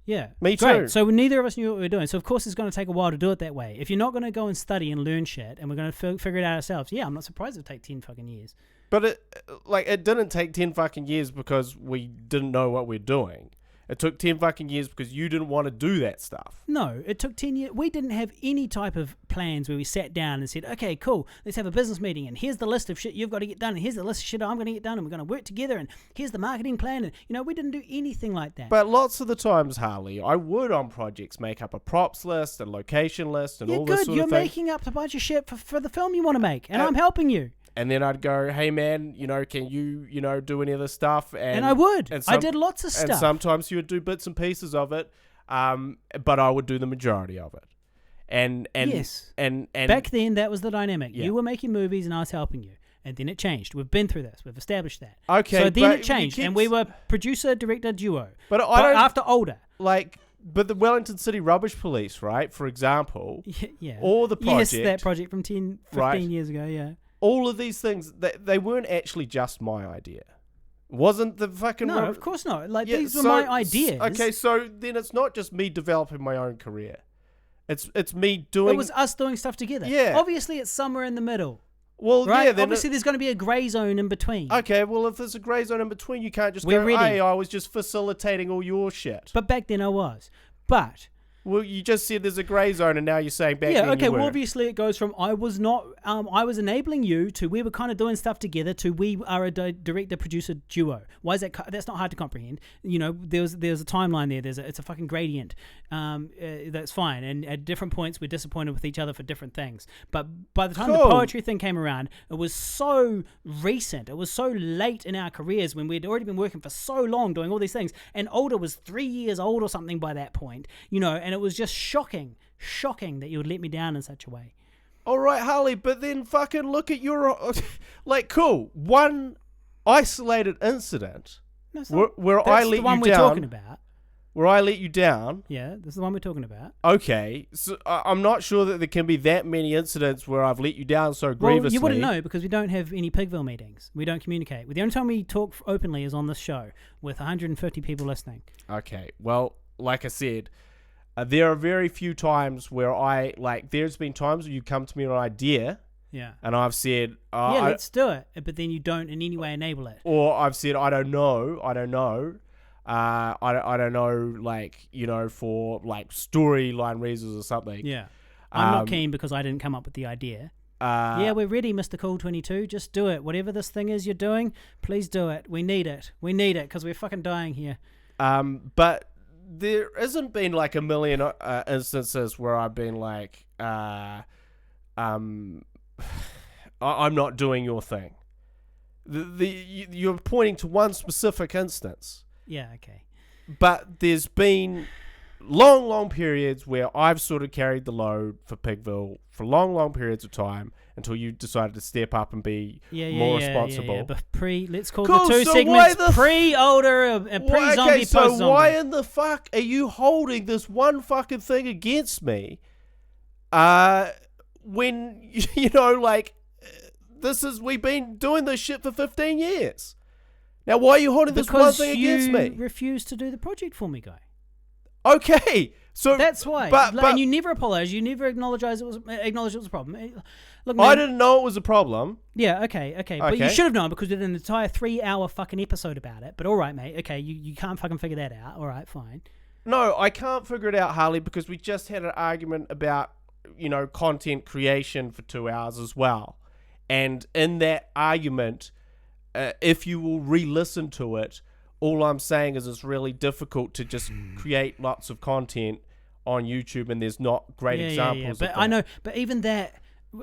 S1: Yeah,
S2: me too.
S1: Great. So neither of us knew what we were doing. So of course it's going to take a while to do it that way. If you're not going to go and study and learn shit, and we're going to figure it out ourselves, yeah, I'm not surprised it'll take 10 fucking years.
S2: But it didn't take 10 fucking years because we didn't know what we're doing. It took 10 fucking years because you didn't want to do that stuff.
S1: No, it took 10 years. We didn't have any type of plans where we sat down and said, okay, cool, let's have a business meeting, and here's the list of shit you've got to get done, and here's the list of shit I'm going to get done, and we're going to work together, and here's the marketing plan. And, you know, we didn't do anything like that.
S2: But lots of the times, Harley, I would on projects make up a props list, a location list, and all this sort of thing.
S1: You're making up a bunch of shit for the film you want to make, and I'm helping you.
S2: And then I'd go, hey man, you know, can you, you know, do any of this stuff?
S1: And I would. I did lots of stuff.
S2: And sometimes you would do bits and pieces of it, but I would do the majority of it. And
S1: yes.
S2: And
S1: back then that was the dynamic.
S2: Yeah.
S1: You were making movies and I was helping you. And then it changed. We've been through this. We've established that.
S2: Okay.
S1: So then it changed, and we were producer-director duo.
S2: But
S1: after Older.
S2: But the Wellington City Rubbish Police, right, for example,
S1: yeah.
S2: or the project.
S1: Yes, that project from 10, 15 years ago, yeah.
S2: All of these things, they weren't actually just my idea. Wasn't the fucking...
S1: No, of course not. These were my ideas.
S2: Okay, so then it's not just me developing my own career. It's me doing...
S1: It was us doing stuff together.
S2: Yeah.
S1: Obviously, it's somewhere in the middle.
S2: Well,
S1: right?
S2: yeah. Then
S1: obviously, there's going to be a grey zone in between.
S2: Okay, well, if there's a grey zone in between, you can't just go, hey, I was just facilitating all your shit.
S1: But back then I was. But...
S2: Well, you just said there's a grey zone, and now you're saying back then
S1: okay,
S2: you were.
S1: well, obviously it goes from I was not, I was enabling you to we were kind of doing stuff together to we are a director-producer duo. Why is that? That's not hard to comprehend. You know, there's a timeline there. It's a fucking gradient. That's fine. And at different points, we're disappointed with each other for different things. But by the time the poetry thing came around, it was so recent. It was so late in our careers when we'd already been working for so long doing all these things. And Older was 3 years old or something by that point. You know, and it was just shocking that you would let me down in such a way.
S2: All right, Harley, but then fucking look at your... cool. One isolated incident where I let you down... That's the one we're talking about. Where I let you down.
S1: Yeah, this is the one we're talking about.
S2: Okay, so I'm not sure that there can be that many incidents where I've let you down so grievously.
S1: Well, you wouldn't know because we don't have any Pigville meetings. We don't communicate. The only time we talk openly is on this show with 150 people listening.
S2: Okay, well, like I said... there are very few times where there's been times where you come to me with an idea.
S1: Yeah.
S2: And I've said...
S1: let's do it. But then you don't in any way enable it.
S2: Or I've said, I don't know. I don't know, like, you know, for like storyline reasons or something.
S1: Yeah. I'm not keen because I didn't come up with the idea. Yeah, we're ready, Mr. Cool 22. Just do it. Whatever this thing is you're doing, please do it. We need it. We need it because we're fucking dying here.
S2: But there hasn't been like a million instances where I've been like, I'm not doing your thing. You're pointing to one specific instance.
S1: Yeah, okay.
S2: But there's been long periods where I've sort of carried the load for Pigville for long periods of time until you decided to step up and be more responsible.
S1: Yeah. But let's call
S2: Cool,
S1: the two
S2: so
S1: segments pre-older and pre-zombie,
S2: okay, so
S1: post-zombie.
S2: why in the fuck are you holding this one fucking thing against me? When, you know, like, we've been doing this shit for 15 years. Now, why are you holding this one thing against me?
S1: Because you refused to do the project for me, guy.
S2: Okay, so
S1: that's why.
S2: But
S1: and you never apologized. You never acknowledged it was a problem. Look, man,
S2: I didn't know it was a problem.
S1: Yeah, okay. But you should have known because we did an entire 3-hour fucking episode about it. But all right, mate. Okay, you can't fucking figure that out. All right, fine.
S2: No, I can't figure it out, Harley, because we just had an argument about, you know, content creation for 2 hours as well. And in that argument, if you will re-listen to it, all I'm saying is it's really difficult to just create lots of content on YouTube and there's not great examples.
S1: But I know, but even that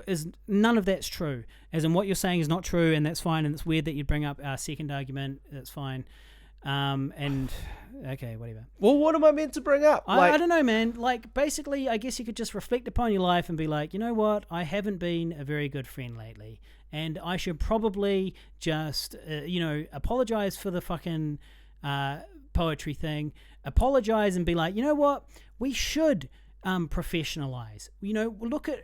S1: is none of that's true. As in what you're saying is not true, and that's fine. And it's weird that you bring up our second argument. That's fine. And okay, whatever.
S2: Well, what am I meant to bring up?
S1: I don't know, man. Like, basically, I guess you could just reflect upon your life and be like, you know what? I haven't been a very good friend lately, and I should probably just, apologize for the fucking poetry thing. Apologize and be like, you know what? We should professionalize. You know, look at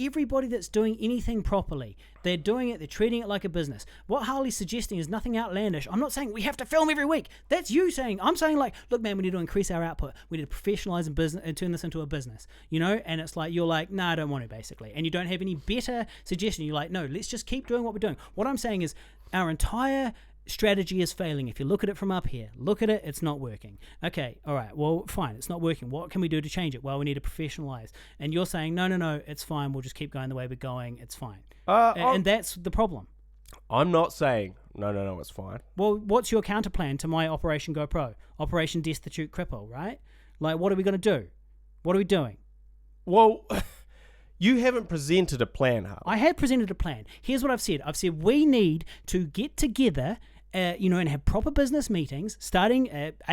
S1: everybody that's doing anything properly. They're doing it. They're treating it like a business. What Harley's suggesting is nothing outlandish. I'm not saying we have to film every week. That's you saying. I'm saying, like, look, man, we need to increase our output. We need to professionalize and business and turn this into a business. You know, and it's like you're like, nah, I don't want to, basically, and you don't have any better suggestion. You're like, no, let's just keep doing what we're doing. What I'm saying is our entire strategy is failing. If you look at it from up here, look at it, it's not working. Okay, all right, well, fine, it's not working. What can we do to change it? Well, we need to professionalize. And you're saying, no, it's fine. We'll just keep going the way we're going. It's fine. And that's the problem.
S2: I'm not saying, no, it's fine.
S1: Well, what's your counter plan to my Operation GoPro? Operation Destitute Cripple, right? Like, what are we going to do? What are we doing?
S2: Well, you haven't presented a plan, Harley.
S1: I have presented a plan. Here's what I've said. I've said we need to get together and have proper business meetings starting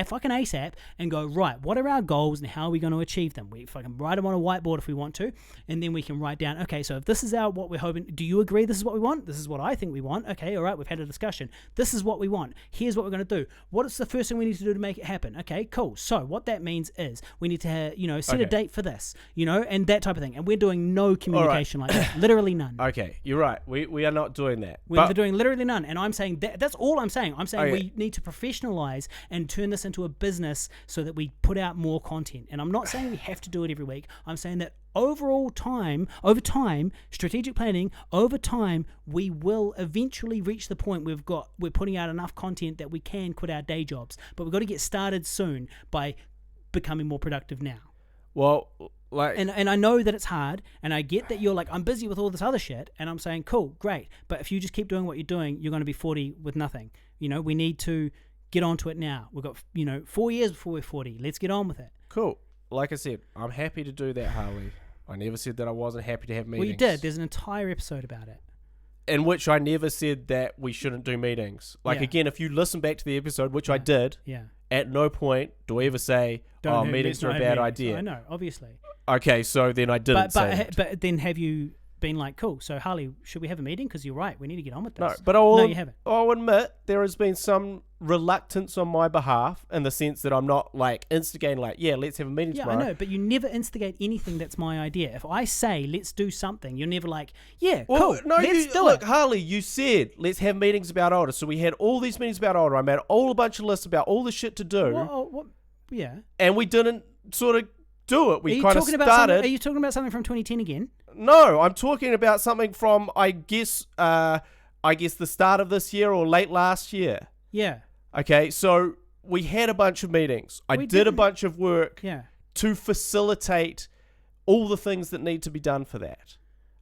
S1: fucking ASAP and go, right, what are our goals and how are we going to achieve them? We fucking write them on a whiteboard if we want to, and then we can write down, okay, so if this is what we're hoping, do you agree this is what we want? This is what I think we want. Okay, all right, we've had a discussion. This is what we want. Here's what we're going to do. What is the first thing we need to do to make it happen? Okay, cool. So what that means is we need to, set a date for this, and that type of thing. And we're doing no communication like that. Literally none.
S2: Okay, you're right. We are not doing that.
S1: We're doing literally none. And I'm saying that's all I'm saying. I'm saying we need to professionalize and turn this into a business so that we put out more content. And I'm not saying we have to do it every week. I'm saying that over time, strategic planning, over time, we will eventually reach the point we're putting out enough content that we can quit our day jobs. But we've got to get started soon by becoming more productive now.
S2: Well, like,
S1: and I know that it's hard, and I get that you're like, I'm busy with all this other shit, and I'm saying, cool, great, but if you just keep doing what you're doing, you're going to be 40 with nothing. We need to get onto it now. We've got 4 years before we're 40. Let's get on with it.
S2: Cool. Like I said, I'm happy to do that, Harley. I never said that I wasn't happy to have meetings.
S1: Well, you did. There's an entire episode about it.
S2: In which I never said that we shouldn't do meetings. Again, if you listen back to the episode, which I did, at no point do I ever say, meetings are a bad idea.
S1: I know, obviously.
S2: Okay, so then I didn't say that.
S1: But then have you been like, cool, so Harley, should we have a meeting? Because you're right, we need to get on with this.
S2: No, but you haven't. I'll admit there has been some reluctance on my behalf in the sense that I'm not instigating let's have a meeting tomorrow.
S1: I know, but you never instigate anything that's my idea. If I say let's do something, you're never like, cool, let's do it.
S2: Look, Harley, you said let's have meetings about older, so we had all these meetings about older. I made a bunch of lists about all the shit to do. And we didn't sort of do it. We kind of started.
S1: Are you talking about something from 2010 again?
S2: No, I'm talking about something from I guess the start of this year or late last year.
S1: Yeah.
S2: Okay, so we had a bunch of meetings. I
S1: We
S2: did a
S1: didn't.
S2: bunch of work
S1: Yeah.
S2: to facilitate all the things that need to be done for that.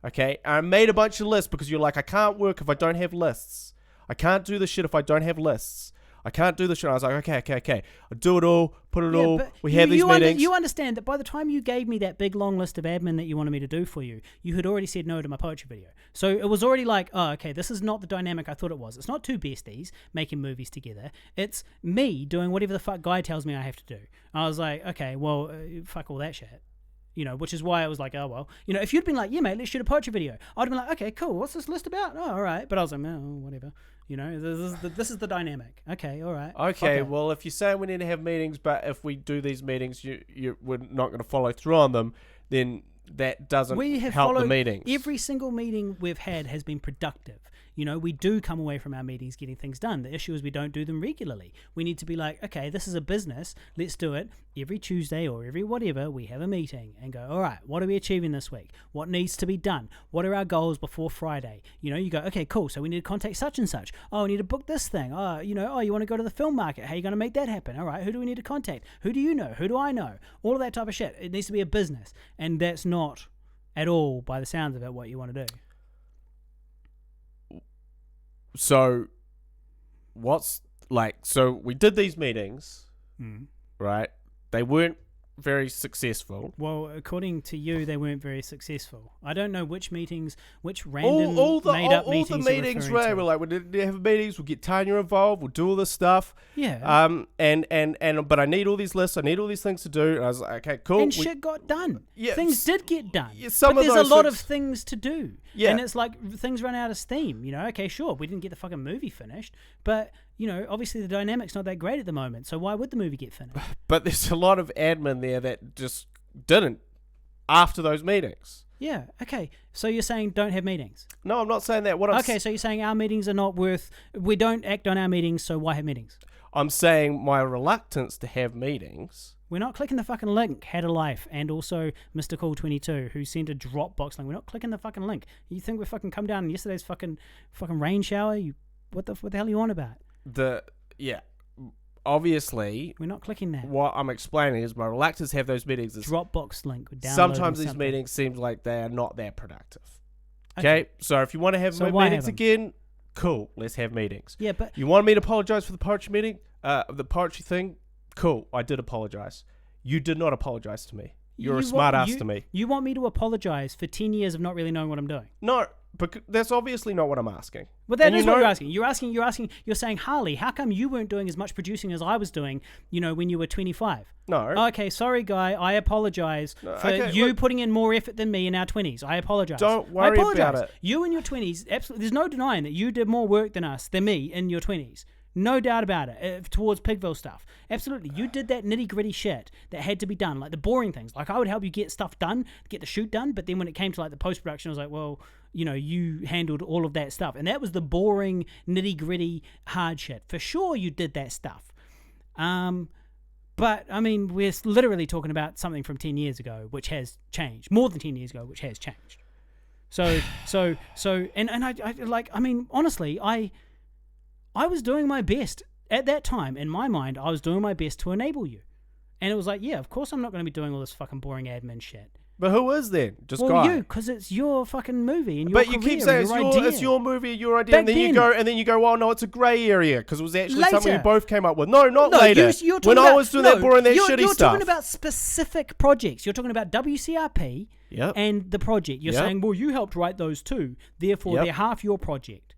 S2: Okay, I made a bunch of lists because you're like, I can't work if I don't have lists. I can't do the shit if I don't have lists. I can't do the shit. I was like, okay. I'll do it all, put it all.
S1: But
S2: We have these meetings.
S1: You understand that by the time you gave me that big long list of admin that you wanted me to do for you, you had already said no to my poetry video. So it was already like, oh, okay, this is not the dynamic I thought it was. It's not two besties making movies together. It's me doing whatever the fuck Guy tells me I have to do. I was like, okay, well, fuck all that shit. Which is why I was like, oh, well. If you'd been like, yeah, mate, let's shoot a poetry video, I'd have been like, okay, cool, what's this list about? Oh, all right. But I was like, oh, whatever. This is the dynamic. Okay, all right.
S2: Okay, well, if you're saying we need to have meetings, but if we do these meetings, we're not going to follow through on them, then that doesn't help the meetings.
S1: Every single meeting we've had has been productive. We do come away from our meetings getting things done. The issue is we don't do them regularly. We need to be like, okay, this is a business. Let's do it. Every Tuesday or every whatever, we have a meeting and go, all right, what are we achieving this week? What needs to be done? What are our goals before Friday? You go, okay, cool. So we need to contact such and such. Oh, we need to book this thing. Oh, you want to go to the film market. How are you going to make that happen? All right, who do we need to contact? Who do you know? Who do I know? All of that type of shit. It needs to be a business. And that's not at all, by the sounds of it, what you want to do.
S2: So, so we did these meetings, right? They weren't very successful.
S1: Well, according to you, they weren't very successful. I don't know which meetings, which random made-up meetings.
S2: All the meetings, right? We're like, we need to have meetings. We'll get Tanya involved. We'll do all this stuff.
S1: Yeah.
S2: But I need all these lists. I need all these things to do. And I was like, okay, cool.
S1: And shit got done.
S2: Yeah,
S1: things did get done.
S2: Yeah,
S1: but there's a lot of things to do.
S2: Yeah.
S1: And it's like things run out of steam. Okay, sure, we didn't get the fucking movie finished, but obviously the dynamic's not that great at the moment. So why would the movie get finished?
S2: But there's a lot of admin there that just didn't after those meetings.
S1: Yeah, okay. So you're saying don't have meetings?
S2: No, I'm not saying that.
S1: Okay, so you're saying our meetings are not we don't act on our meetings, so why have meetings?
S2: I'm saying my reluctance to have meetings.
S1: We're not clicking the fucking link, Had a Life, and also Mr. Cool22, who sent a Dropbox link. We're not clicking the fucking link. You think we fucking come down in yesterday's fucking rain shower? What the hell are you on about?
S2: Obviously,
S1: we're not clicking that.
S2: What I'm explaining is my reluctance to have those meetings.
S1: Dropbox link.
S2: Sometimes these meetings seem like they are not that productive. Okay, so if you want to have meetings again, cool. Let's have meetings.
S1: Yeah, but
S2: you want me to apologize for the poetry meeting, the poetry thing? Cool. I did apologize. You did not apologize to me. You're a smart ass to me.
S1: You want me to apologize for 10 years of not really knowing what I'm doing?
S2: No, but that's obviously not what I'm asking.
S1: Well, that is what you're asking. You're saying, Harley, how come you weren't doing as much producing as I was doing, when you were 25?
S2: No.
S1: Okay, sorry, Guy. I apologize for putting in more effort than me in our 20s. I apologize.
S2: Don't worry about it.
S1: You in your 20s, absolutely, there's no denying that you did more work than me in your 20s. No doubt about it, towards Pigville stuff. Absolutely. You did that nitty-gritty shit that had to be done, like the boring things. Like, I would help you get stuff done, get the shoot done, but then when it came to, like, the post-production, I was like, well, you handled all of that stuff. And that was the boring, nitty-gritty, hard shit. For sure you did that stuff. But, I mean, we're literally talking about something from 10 years ago, which has changed. More than 10 years ago, which has changed. Honestly, I was doing my best at that time. In my mind, I was doing my best to enable you. And it was like, yeah, of course I'm not going to be doing all this fucking boring admin shit.
S2: But who is then? Just
S1: Guy.
S2: You,
S1: because it's your fucking movie and your
S2: But
S1: career,
S2: you keep saying it's your movie, your idea, and then you go, well, no, it's a grey area because it was actually something we both came up with. No, not later. I was doing that boring, shitty stuff. You're talking about specific projects. You're talking about WCRP and
S1: the project. You're saying, well, you helped write those too. Therefore, they're half your project.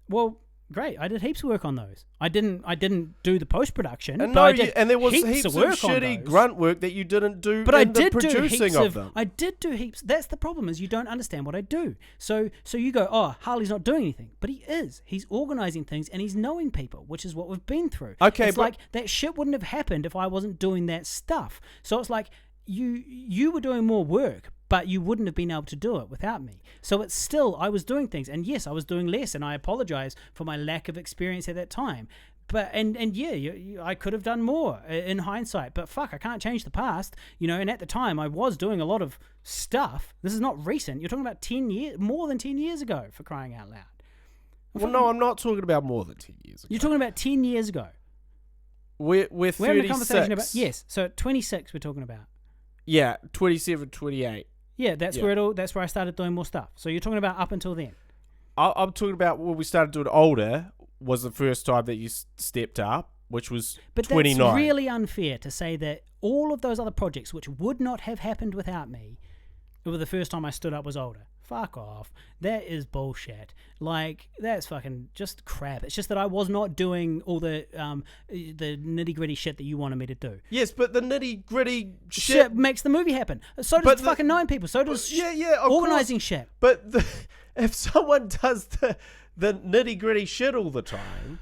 S1: Well, great. I did heaps of work on those. I didn't do the post-production.
S2: And
S1: there
S2: was heaps of shitty grunt work that you didn't do producing of them.
S1: I did do heaps. That's the problem, is you don't understand what I do. So you go, oh, Harley's not doing anything. But he is. He's organising things and he's knowing people, which is what we've been through.
S2: Okay,
S1: it's like that shit wouldn't have happened if I wasn't doing that stuff. So it's like you were doing more work, but you wouldn't have been able to do it without me. So it's still, I was doing things. And yes, I was doing less, and I apologize for my lack of experience at that time. But, I could have done more in hindsight. But fuck, I can't change the past. And at the time, I was doing a lot of stuff. This is not recent. You're talking about 10 years, more than 10 years ago, for crying out loud.
S2: Well, no, I'm not talking about more than 10 years ago.
S1: You're talking about 10 years ago.
S2: We're
S1: We're having a
S2: 36.
S1: conversation about... Yes, so at 26 we're talking about.
S2: Yeah, 27, 28.
S1: Yeah, that's where I started doing more stuff. So you're talking about up until then.
S2: I'm talking about when we started doing older was the first time that you stepped up, which was 29.
S1: But that's really unfair to say that all of those other projects, which would not have happened without me, were the first time I stood up was older. Fuck off. That is bullshit. Like, that's fucking just crap. It's just that I was not doing all the nitty-gritty shit that you wanted me to do.
S2: Yes, but the nitty-gritty shit
S1: makes the movie happen. So does fucking knowing people. So does organizing shit.
S2: But if someone does the nitty-gritty shit all the time,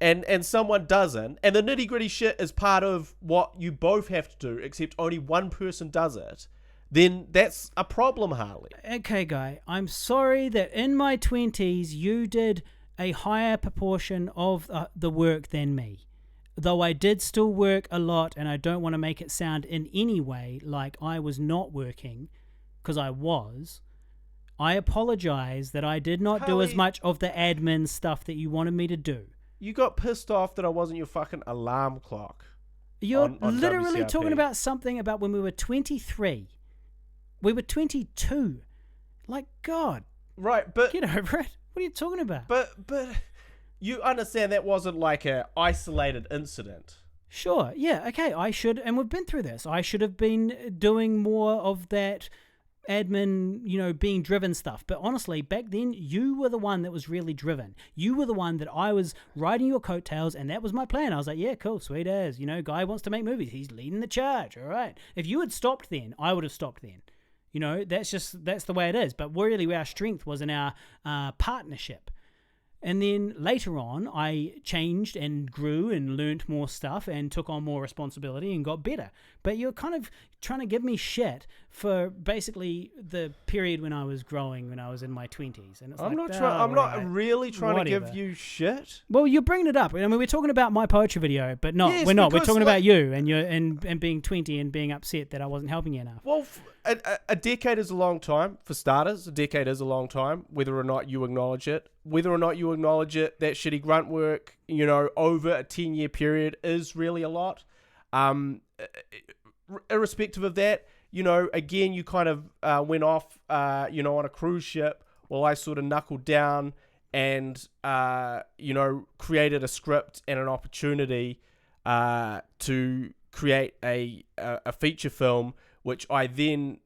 S2: and someone doesn't, and the nitty-gritty shit is part of what you both have to do, except only one person does it, then that's a problem, Harley.
S1: Okay, Guy, I'm sorry that in my 20s you did a higher proportion of the work than me. Though I did still work a lot, and I don't want to make it sound in any way like I was not working, because I was. I apologize that I did not do as much of the admin stuff that you wanted me to do.
S2: You got pissed off that I wasn't your fucking alarm clock.
S1: You're
S2: on
S1: literally
S2: WCRP.
S1: talking about something about when we were 23. We were 22. Like, God.
S2: Right, but...
S1: Get over it. What are you talking about?
S2: But you understand that wasn't like a isolated incident.
S1: Sure, yeah, okay, I should, and we've been through this. I should have been doing more of that admin, being driven stuff. But honestly, back then, you were the one that was really driven. You were the one that I was riding your coattails, and that was my plan. I was like, yeah, cool, sweet as. Guy wants to make movies. He's leading the charge, all right. If you had stopped then, I would have stopped then. That's the way it is. But really, our strength was in our partnership. And then later on, I changed and grew and learnt more stuff and took on more responsibility and got better. But you're kind of trying to give me shit for basically the period when I was growing, when I was in my 20s. And it's
S2: I'm not really trying to give you shit.
S1: Well, you're bringing it up. I mean, we're talking about my poetry video, but
S2: Yes,
S1: we're not. We're talking about you and being 20 and being upset that I wasn't helping you enough.
S2: Well, a decade is a long time. For starters, a decade is a long time, whether or not you acknowledge it. Whether or not you acknowledge it, that shitty grunt work, over a 10-year period is really a lot. Irrespective of that, again, you kind of went off, on a cruise ship while I sort of knuckled down and, created a script and an opportunity to create a feature film, which I then,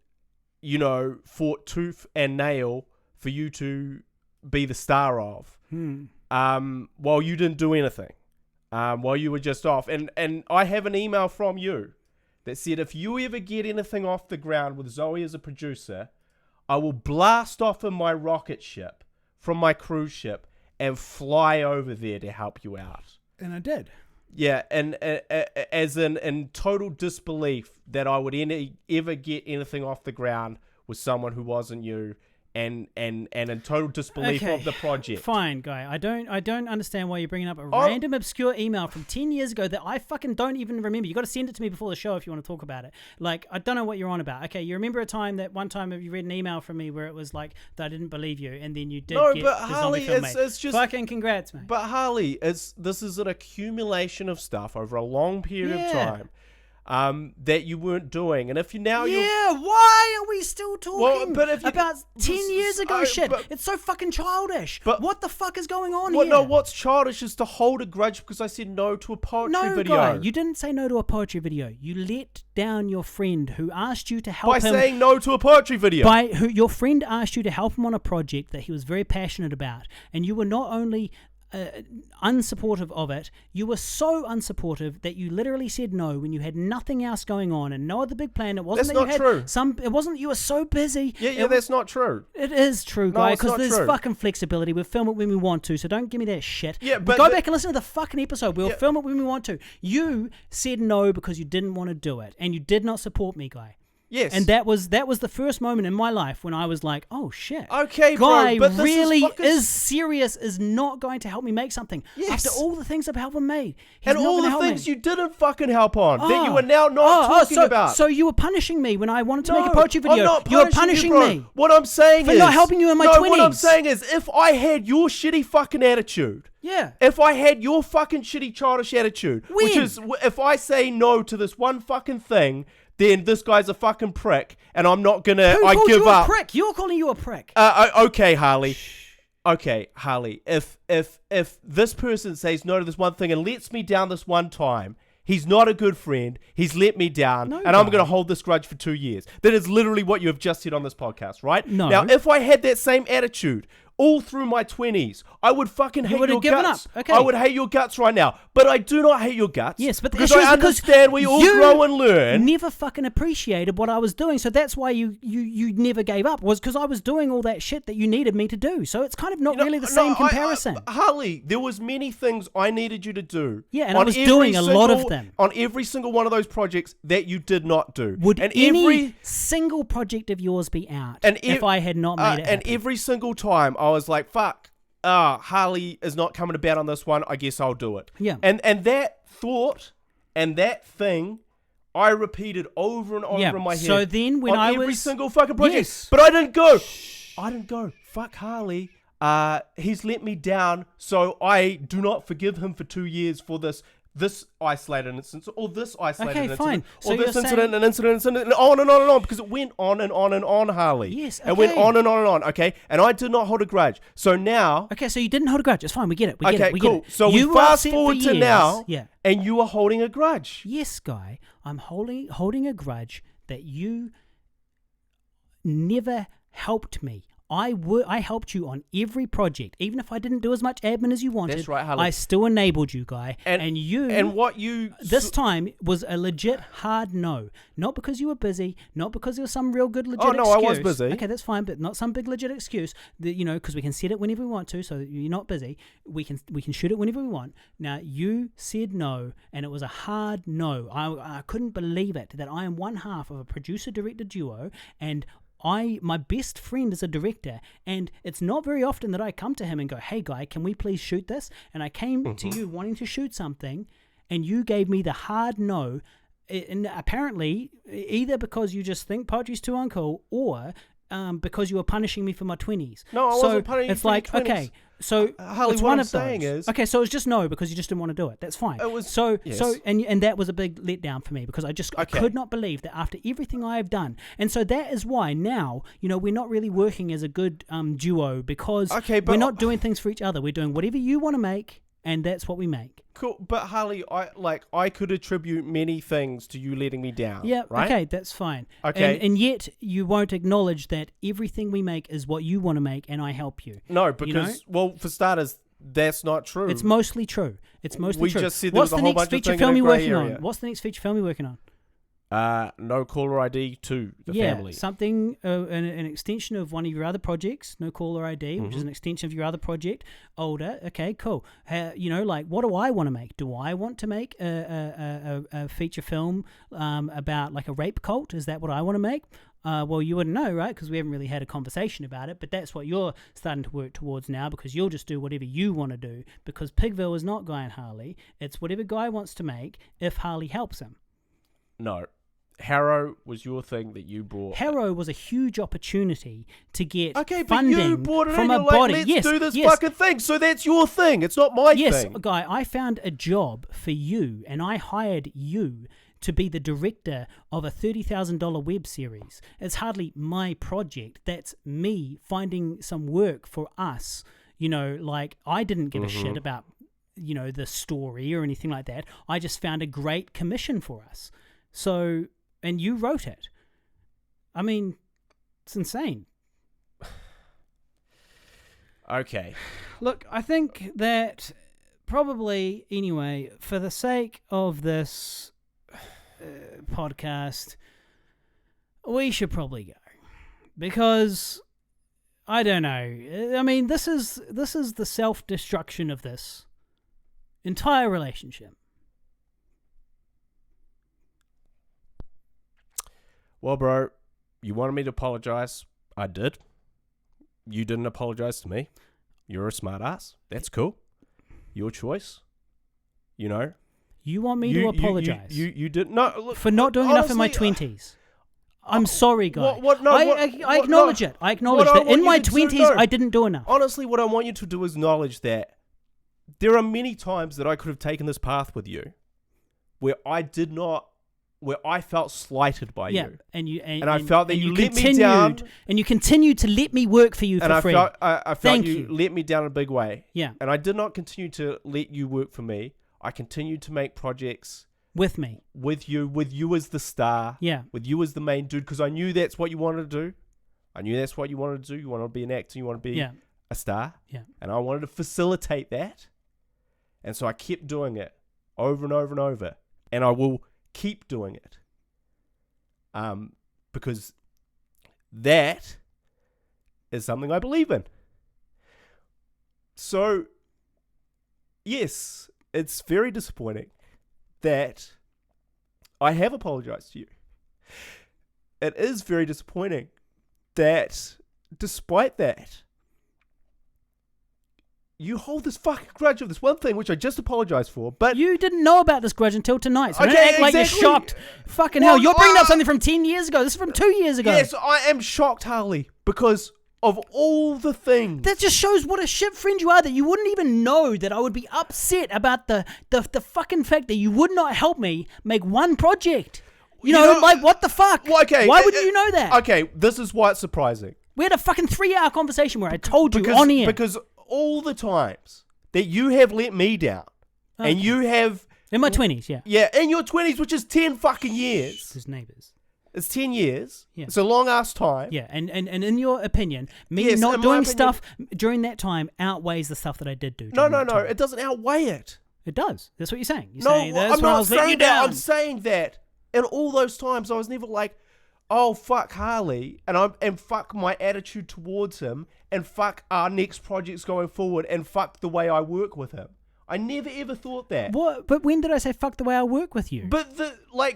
S2: fought tooth and nail for you to be the star of, while you didn't do anything, while you were just off. And I have an email from you that said, if you ever get anything off the ground with Zoe as a producer, I will blast off in my rocket ship from my cruise ship and fly over there to help you out.
S1: And I did.
S2: Yeah, and as in total disbelief that I would ever get anything off the ground with someone who wasn't you, and in total disbelief of the project.
S1: Fine, Guy. I don't understand why you're bringing up a random obscure email from 10 years ago that I fucking don't even remember. You got to send it to me before the show if you want to talk about it. Like, I don't know what you're on about. Okay, you remember one time you read an email from me where it was like that I didn't believe you, and then you did get
S2: but
S1: the
S2: Harley,
S1: zombie film made.
S2: it's just
S1: fucking congrats, mate.
S2: But Harley, this is an accumulation of stuff over a long period of time. That you weren't doing, and if you now
S1: why are we still talking about 10 years ago shit? It's so fucking childish. But what the fuck is going on here?
S2: No, what's childish is to hold a grudge because I said no to a poetry video.
S1: Guy, you didn't say no to a poetry video. You let down your friend who asked you to help him
S2: by saying no to a poetry video.
S1: Your friend asked you to help him on a project that he was very passionate about, and you were not only unsupportive of it, you were so unsupportive that you literally said no when you had nothing else going on and no other big plan. It wasn't
S2: that's
S1: that
S2: not
S1: you had
S2: true.
S1: It wasn't you were so busy.
S2: Yeah, that's not true.
S1: It is true, Guy, because there's
S2: true.
S1: fucking flexibility. We'll film it when we want to, so don't give me that shit.
S2: Yeah, but
S1: go back and listen to the fucking episode. We'll film it when we want to. You said no because you didn't want to do it, and you did not support me, Guy.
S2: Yes.
S1: And that was the first moment in my life when I was like, oh shit.
S2: Okay,
S1: guy
S2: bro, but this
S1: really
S2: is
S1: serious, is not going to help me make something.
S2: Yes.
S1: After all the things I've helped him make.
S2: And all the things you didn't fucking help on that you are now not talking about.
S1: So you were punishing me when I wanted to
S2: No,
S1: make a poetry video.
S2: I'm not
S1: You were
S2: punishing
S1: punishing
S2: you, bro.
S1: me.
S2: What I'm saying
S1: For
S2: is...
S1: not helping you in my 20s.
S2: What I'm saying is, if I had your shitty fucking attitude...
S1: Yeah.
S2: If I had your fucking shitty childish attitude...
S1: When?
S2: Which is, if I say no to this one fucking thing... Then this guy's a fucking prick, and I'm not gonna.
S1: Who
S2: I
S1: called
S2: give
S1: you
S2: up.
S1: A prick? You're calling you a prick.
S2: Okay, Harley. Okay, Harley. If this person says no to this one thing and lets me down this one time, he's not a good friend. He's let me down, and I'm gonna hold this grudge for 2 years. That is literally what you have just said on this podcast, right?
S1: No.
S2: Now, if I had that same attitude all through my 20s, I would fucking hate your guts.
S1: Okay.
S2: I would hate your guts right now, but I do not hate your guts.
S1: Yes, but the
S2: because
S1: issue
S2: I
S1: is
S2: understand we all grow and learn.
S1: Never fucking appreciated what I was doing, so that's why you never gave up. Was because I was doing all that shit that you needed me to do. So it's kind of not really the same comparison.
S2: Harley, there was many things I needed you to do.
S1: Yeah, and I was doing a lot of them
S2: on every single one of those projects that you did not do.
S1: Would any single project of yours be out if I had not made it happen?
S2: And every single time I was like, fuck. Harley is not coming about on this one. I guess I'll do it.
S1: Yeah.
S2: And that thought and that thing, I repeated over and over in my head. So
S1: then when
S2: on every single fucking project, but I didn't go. Fuck Harley. He's let me down, so I do not forgive him for 2 years for this isolated instance, or this isolated incident,
S1: fine. So
S2: or this incident, and incident, and on and on and on, because it went on and on and on, Harley.
S1: Yes, okay.
S2: It went on and on and on, okay? And I did not hold a grudge. So now...
S1: Okay, so you didn't hold a grudge. It's fine. We get it.
S2: Okay, cool. So we fast forward to now, and you are holding a grudge.
S1: Yes, Guy. I'm holding a grudge that you never helped me. I helped you on every project, even if I didn't do as much admin as you wanted.
S2: That's right, Harley.
S1: I still enabled you, Guy. This time was a legit hard no. Not because you were busy, not because there was some real good legit excuse.
S2: Oh, no, I was busy.
S1: Okay, that's fine, but not some big legit excuse. That, because we can set it whenever we want to, so you're not busy. We can shoot it whenever we want. Now, you said no, and it was a hard no. I couldn't believe it, that I am one half of a producer-director duo, and my best friend is a director, and it's not very often that I come to him and go, hey, Guy, can we please shoot this? And I came to you wanting to shoot something, and you gave me the hard no, and apparently either because you just think poetry's too uncool, or because you were punishing me for my 20s.
S2: No, I wasn't punishing you for your 20s.
S1: Okay, so
S2: Harley,
S1: it's
S2: what
S1: one
S2: I'm
S1: of
S2: saying
S1: those.
S2: is...
S1: Okay, so it's just no because you just didn't want to do it. That's fine.
S2: It was...
S1: So
S2: yes.
S1: and that was a big letdown for me because I could not believe that after everything I have done. And so that is why now, we're not really working as a good duo because we're not doing things for each other. We're doing whatever you want to make, and that's what we make.
S2: Cool, but Harley, I could attribute many things to you letting me down.
S1: Yeah,
S2: right?
S1: Okay, that's fine.
S2: Okay.
S1: And yet you won't acknowledge that everything we make is what you want to make, and I help you.
S2: No, because, well, for starters, that's not true.
S1: It's mostly true. We
S2: just said there was a whole bunch of things in a grey area.
S1: What's the next feature film you're working on?
S2: No Caller ID to the family.
S1: Something, an extension of one of your other projects, No Caller ID, which is an extension of your other project, older. Okay, cool. What do I want to make? Do I want to make a feature film about like a rape cult? Is that what I want to make? Well, you wouldn't know, right? Because we haven't really had a conversation about it, but that's what you're starting to work towards now because you'll just do whatever you want to do because Pigville is not Guy and Harley. It's whatever Guy wants to make if Harley helps him.
S2: No. Harrow was your thing that you brought.
S1: Harrow was a huge opportunity to get funding
S2: but you brought it
S1: from
S2: in.
S1: a body.
S2: Let's do this fucking thing. So that's your thing. It's not my thing.
S1: Yes, Guy, I found a job for you, and I hired you to be the director of a $30,000 web series. It's hardly my project. That's me finding some work for us. I didn't give a shit about, the story or anything like that. I just found a great commission for us. So... And you wrote it. I mean, it's insane.
S2: Okay.
S1: Look, I think that probably, anyway, for the sake of this podcast, we should probably go. Because, I don't know. I mean, this is the self-destruction of this entire relationship.
S2: well, bro, you wanted me to apologize. I did. You didn't apologize to me. You're a smart ass. That's cool. Your choice. You know.
S1: You want me to apologize?
S2: You didn't. No, look,
S1: for not doing enough in my 20s. I'm sorry, guy. I acknowledge it. I acknowledge that in my 20s, I didn't do enough.
S2: Honestly, what I want you to do is acknowledge that there are many times that I could have taken this path with you where I did not, where I felt slighted by you.
S1: And
S2: I felt that you let me down.
S1: And you continued to let me work for you for free.
S2: I felt you let me down in a big way.
S1: Yeah.
S2: And I did not continue to let you work for me. I continued to make projects
S1: with me,
S2: with you as the star, with you as the main dude, because I knew that's what you wanted to do. I knew that's what you wanted to do. You want to be an actor, you want to be a star, and I wanted to facilitate that, and so I kept doing it over and over and over, and I will keep doing it, because that is something I believe in. So, yes, it's very disappointing that I have apologized to you. It is very disappointing that despite that, you hold this fucking grudge of this one thing which I just apologized for, but...
S1: You didn't know about this grudge until tonight, so
S2: okay,
S1: don't act like you're shocked. Fucking hell, you're bringing up something from 10 years ago. This is from 2 years ago.
S2: Yes, I am shocked, Harley, because of all the things.
S1: That just shows what a shit friend you are, that you wouldn't even know that I would be upset about the fucking fact that you would not help me make one project. You know, like, what the fuck?
S2: Well, okay,
S1: why wouldn't you know that?
S2: Okay, this is why it's surprising.
S1: We had a fucking 3-hour conversation where I told you on air.
S2: Because all the times that you have let me down, and you have...
S1: In my 20s, yeah.
S2: Yeah, in your 20s, which is 10 fucking years.
S1: His neighbours.
S2: It's 10 years. Yeah. It's a long ass time.
S1: Yeah, and in your opinion, me not doing stuff during that time outweighs the stuff that I did do.
S2: No. It doesn't outweigh it.
S1: It does. That's what you're saying. You're
S2: no,
S1: saying that's
S2: I'm not saying that. I'm
S1: down.
S2: saying that in all those times, I was never like, oh, fuck Harley, and fuck my attitude towards him, and fuck our next projects going forward, and fuck the way I work with him. I never ever thought that.
S1: What? But when did I say fuck the way I work with you?
S2: But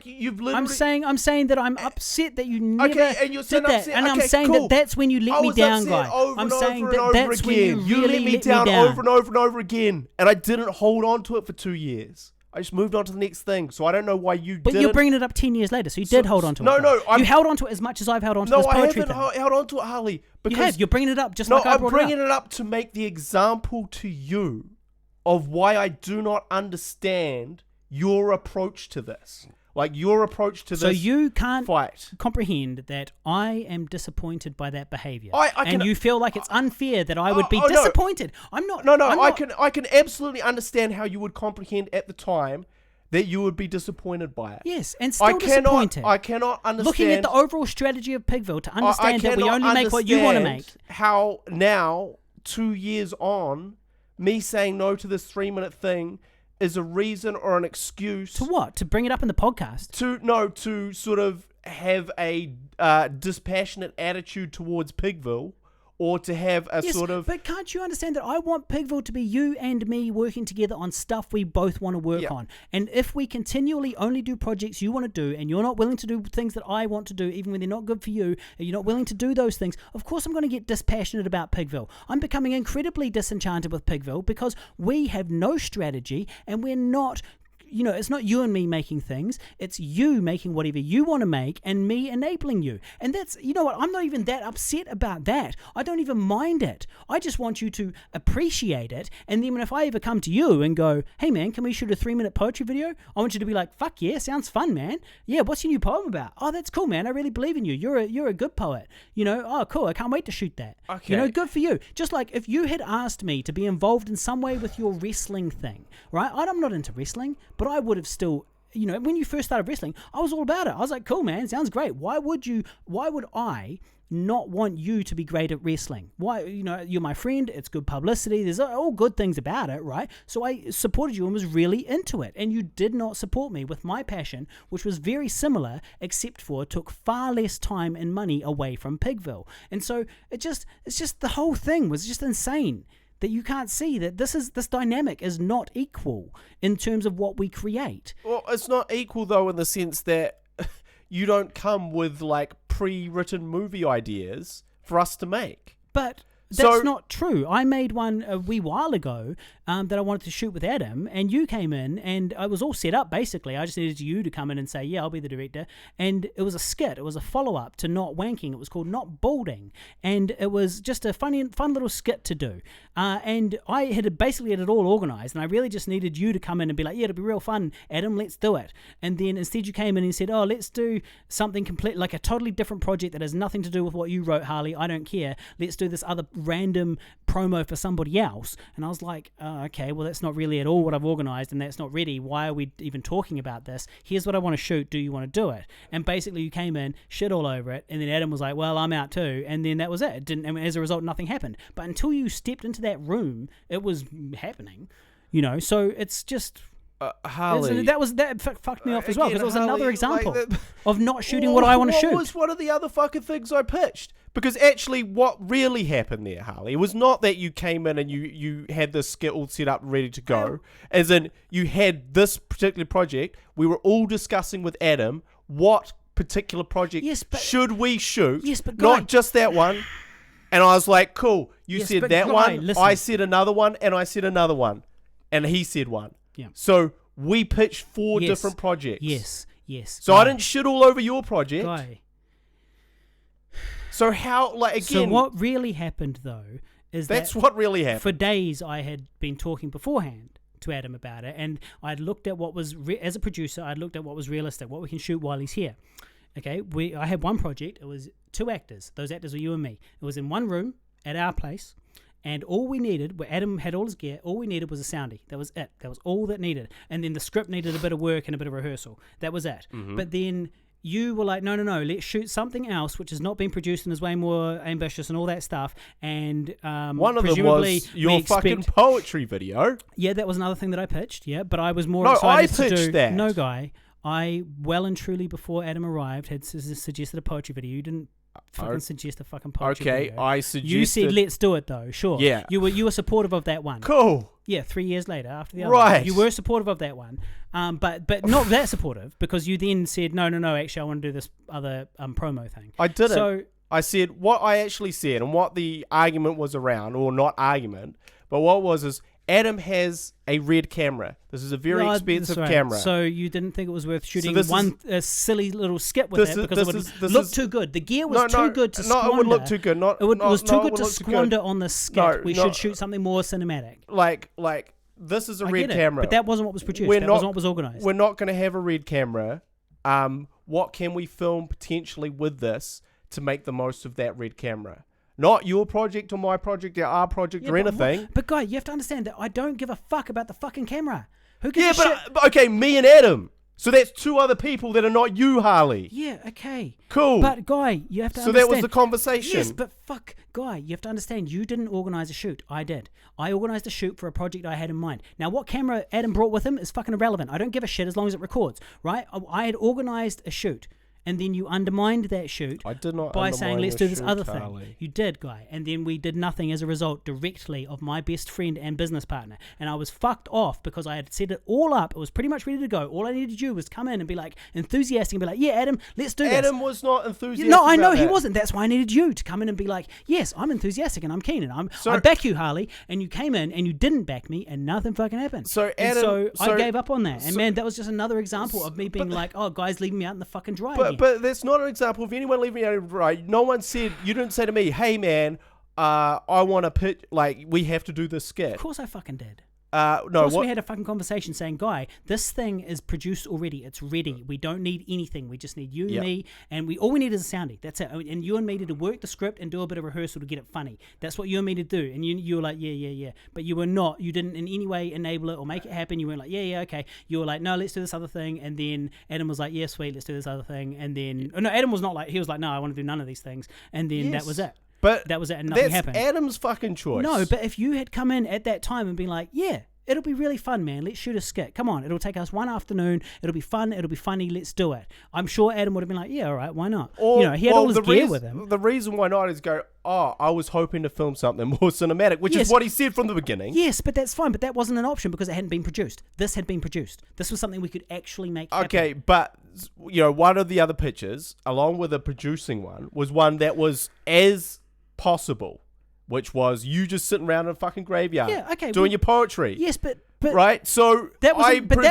S2: you've literally...
S1: I'm saying that I'm upset that you never
S2: and you're
S1: did that, and I'm saying that that's when you let me down, guy. I'm saying that that's when you really let me down
S2: over and over and over again, and I didn't hold on to it for 2 years. I just moved on to the next thing, so I don't know why you didn't.
S1: But you're bringing it up 10 years later, so you did hold on to it. You held on to it as much as I've held on to this poetry thing.
S2: No, I haven't held on to it, Harley. Because
S1: you're bringing it up just like I brought it up.
S2: No, I'm bringing it up to make the example to you of why I do not understand your approach to this. Like, your approach to this
S1: So you can't
S2: fight.
S1: comprehend that I am disappointed by that behavior.
S2: And
S1: you feel like it's unfair that I would be disappointed.
S2: No. I'm not. I can absolutely understand how you would comprehend at the time that you would be disappointed by it.
S1: Yes, and still disappointed.
S2: I cannot understand...
S1: Looking at the overall strategy of Pigville to understand that we only make what you want to make.
S2: How now, 2 years on, me saying no to this 3-minute thing is a reason or an excuse...
S1: To what? To bring it up in the podcast?
S2: To sort of have a dispassionate attitude towards Pigville, or to have a sort of...
S1: But can't you understand that I want Pigville to be you and me working together on stuff we both want to work on? And if we continually only do projects you want to do, and you're not willing to do things that I want to do, even when they're not good for you, and you're not willing to do those things, of course I'm going to get dispassionate about Pigville. I'm becoming incredibly disenchanted with Pigville because we have no strategy, and we're not... You know, it's not you and me making things. It's you making whatever you want to make and me enabling you. And that's, you know what, I'm not even that upset about that. I don't even mind it. I just want you to appreciate it. And then if I ever come to you and go, hey man, can we shoot a 3-minute poetry video? I want you to be like, fuck yeah, sounds fun, man. Yeah, what's your new poem about? Oh, that's cool, man. I really believe in you. You're a good poet. You know, oh, cool. I can't wait to shoot that.
S2: Okay.
S1: You know, good for you. Just like if you had asked me to be involved in some way with your wrestling thing, right? I'm not into wrestling, but I would have still, you know, when you first started wrestling, I was all about it. I was like, cool, man, sounds great. Why would I not want you to be great at wrestling? Why, you know, you're my friend, it's good publicity, there's all good things about it, right? So I supported you and was really into it, and you did not support me with my passion, which was very similar, except for took far less time and money away from Pigville. And so it's just the whole thing was just insane. That you can't see that this dynamic is not equal in terms of what we create.
S2: Well, it's not equal though in the sense that you don't come with like pre-written movie ideas for us to make.
S1: But that's not true. I made one a wee while ago that I wanted to shoot with Adam, and you came in, and I was all set up, basically. I just needed you to come in and say, yeah, I'll be the director. And it was a skit. It was a follow-up to Not Wanking. It was called Not Balding. And it was just a fun little skit to do. And I had basically had it all organised, and I really just needed you to come in and be like, yeah, it'll be real fun, Adam, let's do it. And then instead you came in and said, oh, let's do something complete, like a totally different project that has nothing to do with what you wrote, Harley. I don't care. Let's do this other random promo for somebody else. And I was like, okay, well, that's not really at all what I've organised, and that's not ready. Why are we even talking about this? Here's what I want to shoot. Do you want to do it? And basically you came in, shit all over it, and then Adam was like, well, I'm out too. And then that was it. And as a result, nothing happened. But until you stepped into that room, it was happening, so it's just...
S2: Harley,
S1: that fucked me off as well, because it was
S2: Harley,
S1: another example
S2: like
S1: of not shooting what I want to shoot.
S2: What was one of the other fucking things I pitched? Because actually, what really happened there, Harley, it was not that you came in and you had this skit all set up ready to go. As in, you had this particular project. We were all discussing with Adam what particular project should we shoot.
S1: Yes, but
S2: not just that one. And I was like, cool. You said that one.
S1: Listen.
S2: I said another one, and I said another one, and he said one.
S1: Yeah.
S2: So we pitched four different projects.
S1: Yes.
S2: So I didn't shit all over your project.
S1: Guy.
S2: So how, like, again...
S1: So what really happened, though, is
S2: that's what really happened.
S1: For days, I had been talking beforehand to Adam about it, and I'd looked at what was, as a producer, I'd looked at what was realistic, what we can shoot while he's here. Okay, I had one project. It was 2 actors. Those actors were you and me. It was in one room at our place. And all we needed, where Adam had all his gear, all we needed was a soundie. That was it. That was all that needed. And then the script needed a bit of work and a bit of rehearsal. That was it. Mm-hmm. But then you were like, no, let's shoot something else which has not been produced and is way more ambitious and all that stuff. And
S2: one of them was your fucking poetry video.
S1: Yeah, that was another thing that I pitched. Yeah, but I was more excited to do.
S2: I pitched that.
S1: No, Guy. I well and truly before Adam arrived had suggested a poetry video. You didn't fucking suggest a fucking poetry video.
S2: Okay, I suggested...
S1: You said, let's do it, though. Sure.
S2: Yeah.
S1: You were supportive of that one.
S2: Cool.
S1: Yeah, 3 years later, after the other
S2: right.
S1: one. You were supportive of that one. But not that supportive, because you then said, no, actually, I want to do this other promo thing.
S2: I didn't. So I said what I actually said and what the argument was around, or not argument, but what was is Adam has a red camera. This is a very expensive camera.
S1: So you didn't think it was worth shooting a silly little skit with it because it would look too good. The gear was too good to squander.
S2: No, it would look too good. It
S1: was too good to squander on the skit. We should shoot something more cinematic.
S2: Like this is a red camera.
S1: But that wasn't what was produced. That wasn't what was organised.
S2: We're not going to have a red camera. What can we film potentially with this to make the most of that red camera? Not your project or my project or our project or anything.
S1: But Guy, you have to understand that I don't give a fuck about the fucking camera. Who gives a shit?
S2: But okay, me and Adam. So that's 2 other people that are not you, Harley.
S1: Yeah, okay.
S2: Cool.
S1: But Guy, you have to understand.
S2: So that was the conversation.
S1: Yes, but fuck, Guy, you have to understand. You didn't organise a shoot. I did. I organised a shoot for a project I had in mind. Now, what camera Adam brought with him is fucking irrelevant. I don't give a shit as long as it records, right? I had organised a shoot. And then you undermined that shoot by saying, let's do this other thing. Harley. You did, Guy. And then we did nothing as a result directly of my best friend and business partner. And I was fucked off because I had set it all up. It was pretty much ready to go. All I needed to do was come in and be like enthusiastic and be like, yeah, Adam, let's do this.
S2: Adam was not enthusiastic.
S1: No, I know he wasn't. That's why I needed you to come in and be like, yes, I'm enthusiastic and I'm keen and I back you, Harley. And you came in and you didn't back me and nothing fucking happened.
S2: So Adam,
S1: I gave up on that. And man, that was just another example of me being like, oh, Guy's leaving me out in the fucking dry again.
S2: But that's not an example of anyone leaving me out in the dry. No one said, you didn't say to me, hey man, I want to pitch, like, we have to do this skit.
S1: Of course I fucking did.
S2: We
S1: had a fucking conversation saying, Guy, this thing is produced already. It's ready. We don't need anything. We just need you and me, and all we need is a soundie. That's it. And you and me to work the script and do a bit of rehearsal to get it funny. That's what you and me to do. And you were like, yeah. But you were not. You didn't in any way enable it or make it happen. You weren't like, yeah, okay. You were like, no, let's do this other thing. And then Adam was like, yeah, sweet, let's do this other thing. And then, Adam was not like, he was like, no, I want to do none of these things. And then that was it.
S2: But
S1: that was it, and nothing happened.
S2: That's Adam's fucking choice.
S1: No, but if you had come in at that time and been like, yeah, it'll be really fun, man. Let's shoot a skit. Come on, it'll take us one afternoon. It'll be fun. It'll be funny. Let's do it. I'm sure Adam would have been like, yeah, all right, why not? Or, he had all his gear with him.
S2: The reason why not is go, I was hoping to film something more cinematic, which is what he said from the beginning.
S1: Yes, but that's fine. But that wasn't an option because it hadn't been produced. This had been produced. This was something we could actually make happen.
S2: Okay, but one of the other pictures, along with the producing one, was one that was as possible, which was you just sitting around in a fucking graveyard, doing your poetry.
S1: Yes, but
S2: right. So
S1: that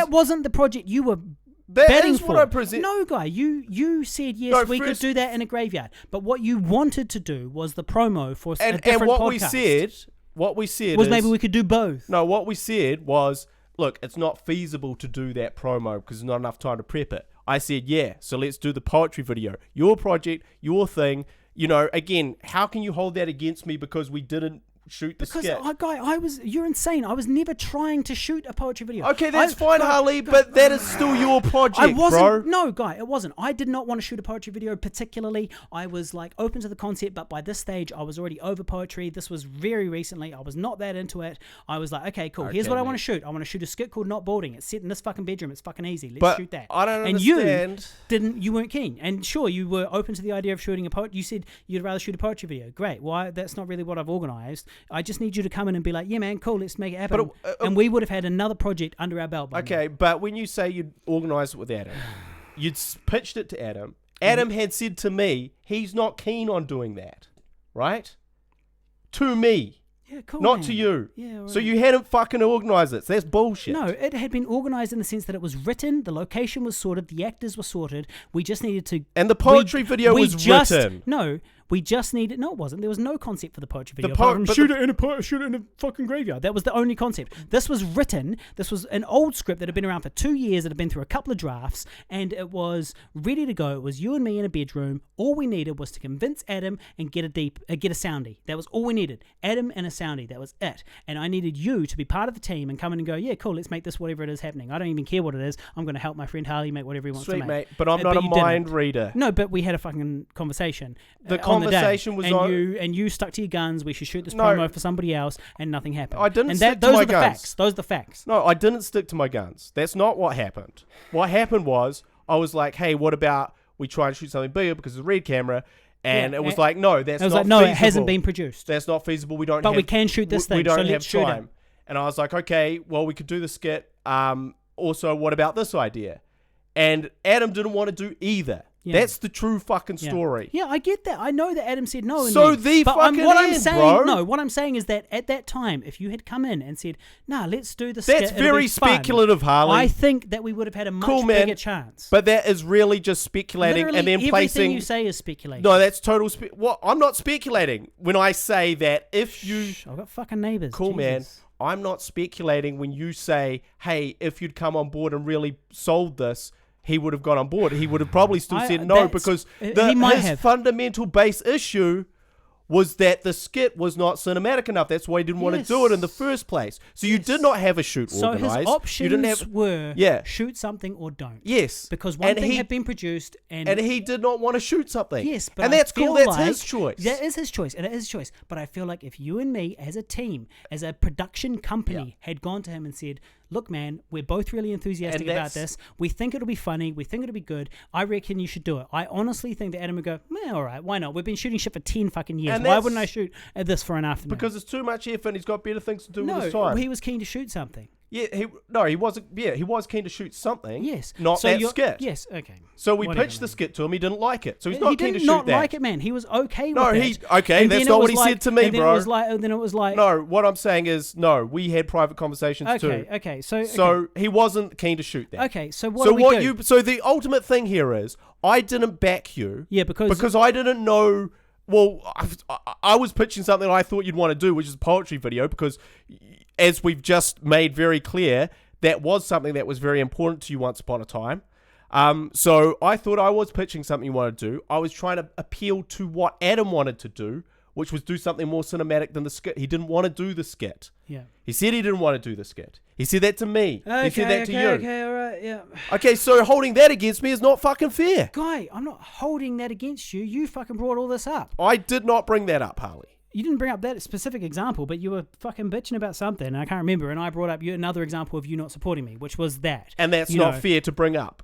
S1: wasn't the project you were.
S2: That
S1: betting
S2: is
S1: for.
S2: what I present.
S1: No, guy, you said yes, we could do that in a graveyard. But what you wanted to do was the promo for a different podcast.
S2: And what we said
S1: was maybe we could do both.
S2: No, what we said was, look, it's not feasible to do that promo because there's not enough time to prep it. I said, yeah, so let's do the poetry video. Your project, your thing. Again, how can you hold that against me because we didn't shoot the skit?
S1: You're insane. I was never trying to shoot a poetry video.
S2: Okay, that's fine, Harley, but that is still your project, bro.
S1: No, guy, it wasn't. I did not want to shoot a poetry video particularly. I was open to the concept, but by this stage, I was already over poetry. This was very recently. I was not that into it. I was like, okay, cool. Here's what I want to shoot. I want to shoot a skit called Not Balding. It's set in this fucking bedroom. It's fucking easy. Let's shoot that.
S2: I don't understand.
S1: And you weren't keen. And sure, you were open to the idea of shooting a poet. You said you'd rather shoot a poetry video. Great. Why? That's not really what I've organized. I just need you to come in and be like, yeah, man, cool, let's make it happen. And we would have had another project under our belt by now.
S2: But when you say you'd organise it with Adam, you'd pitched it to Adam. Adam had said to me, he's not keen on doing that, right? To me.
S1: Yeah, cool,
S2: not
S1: man.
S2: to you.
S1: Yeah, right.
S2: So you hadn't fucking organised it. So that's bullshit.
S1: No, it had been organised in the sense that it was written, the location was sorted, the actors were sorted. We just needed to...
S2: And the poetry video was written.
S1: No, we just needed... No, it wasn't. There was no concept for the poetry video. Shoot it in a fucking graveyard. That was the only concept. This was written. This was an old script that had been around for 2 years, that had been through a couple of drafts, and it was ready to go. It was you and me in a bedroom. All we needed was to convince Adam and get a soundie. That was all we needed. Adam and a soundie. That was it. And I needed you to be part of the team and come in and go, yeah, cool, let's make this whatever it is happening. I don't even care what it is. I'm going to help my friend Harley make whatever he wants to make.
S2: Sweet, mate. But I'm not a mind reader.
S1: No, but we had a fucking conversation.
S2: The conversation was on...
S1: you stuck to your guns. We should shoot this promo for somebody else, and nothing happened.
S2: I didn't stick to my guns.
S1: Those are the facts.
S2: No, I didn't stick to my guns. That's not what happened. What happened was, I was like, hey, what about we try and shoot something bigger because it's a red camera? And it was like, no, that's not feasible.
S1: It hasn't been produced.
S2: That's not feasible. But
S1: we can shoot this thing.
S2: We don't have
S1: shoot
S2: time. And I was like, okay, well, we could do the skit. Also, what about this idea? And Adam didn't want to do either. Yeah. That's the true fucking story.
S1: Yeah, I get that. I know that Adam said no.
S2: So
S1: what I'm saying is that at that time, if you had come in and said, nah, let's do the skit.
S2: That's very speculative, Harley.
S1: I think that we would have had a much bigger chance.
S2: But that is really just speculating.
S1: Literally
S2: and then
S1: everything you say is speculation.
S2: No, that's total I'm not speculating when I say that if you...
S1: I've got fucking neighbours.
S2: Cool, Jesus. Man. I'm not speculating when you say, hey, if you'd come on board and really sold this, he would have got on board. He would have probably still said no because his fundamental base issue was that the skit was not cinematic enough. That's why he didn't want to do it in the first place. So you did not have a shoot organised.
S1: So his options were shoot something or don't.
S2: Yes.
S1: Because one thing had been produced and
S2: he did not want to shoot something.
S1: Yes. But
S2: that's cool. That's his choice.
S1: That is his choice. And it is his choice. But I feel like if you and me as a team, as a production company had gone to him and said, look, man, we're both really enthusiastic about this. We think it'll be funny. We think it'll be good. I reckon you should do it. I honestly think that Adam would go, all right, why not? We've been shooting shit for 10 fucking years. Why wouldn't I shoot at this for an afternoon?
S2: Because it's too much effort and he's got better things to do with his time.
S1: He was keen to shoot something.
S2: Yeah, he wasn't. Yeah, he was keen to shoot something.
S1: Yes,
S2: not that skit.
S1: Yes, okay.
S2: So we pitched the skit to him. He didn't like it, so he's not keen to shoot that.
S1: He did not like it, man. He was okay with it.
S2: Okay. That's not what he said to me, bro.
S1: Then it was like.
S2: No, what I'm saying is, no. We had private conversations too.
S1: Okay.
S2: So he wasn't keen to shoot that.
S1: Okay. So what do we do?
S2: So the ultimate thing here is, I didn't back you.
S1: Yeah, because
S2: I didn't know. Well, I was pitching something I thought you'd want to do, which is a poetry video, because as we've just made very clear, that was something that was very important to you once upon a time. So I thought I was pitching something you wanted to do. I was trying to appeal to what Adam wanted to do, which was do something more cinematic than the skit. He didn't want to do the skit.
S1: Yeah.
S2: He said he didn't want to do the skit. He said that to me. He said that to you.
S1: Okay, all right, yeah.
S2: Okay, so holding that against me is not fucking fair.
S1: Guy, I'm not holding that against you. You fucking brought all this up.
S2: I did not bring that up, Harley.
S1: You didn't bring up that specific example, but you were fucking bitching about something, and I can't remember, and I brought up another example of you not supporting me, which was that.
S2: And that's not fair to bring up.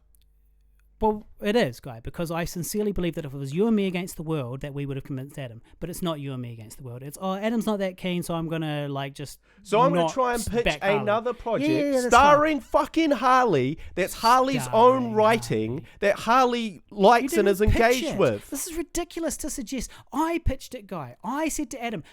S1: Well, it is, Guy, because I sincerely believe that if it was you and me against the world, that we would have convinced Adam. But it's not you and me against the world. It's, Adam's not that keen, so I'm going to, just
S2: So I'm going to try and pitch another project
S1: yeah,
S2: starring fucking Harley, that's Harley's own writing, that Harley likes and is engaged with.
S1: This is ridiculous to suggest. I pitched it, Guy. I said to Adam,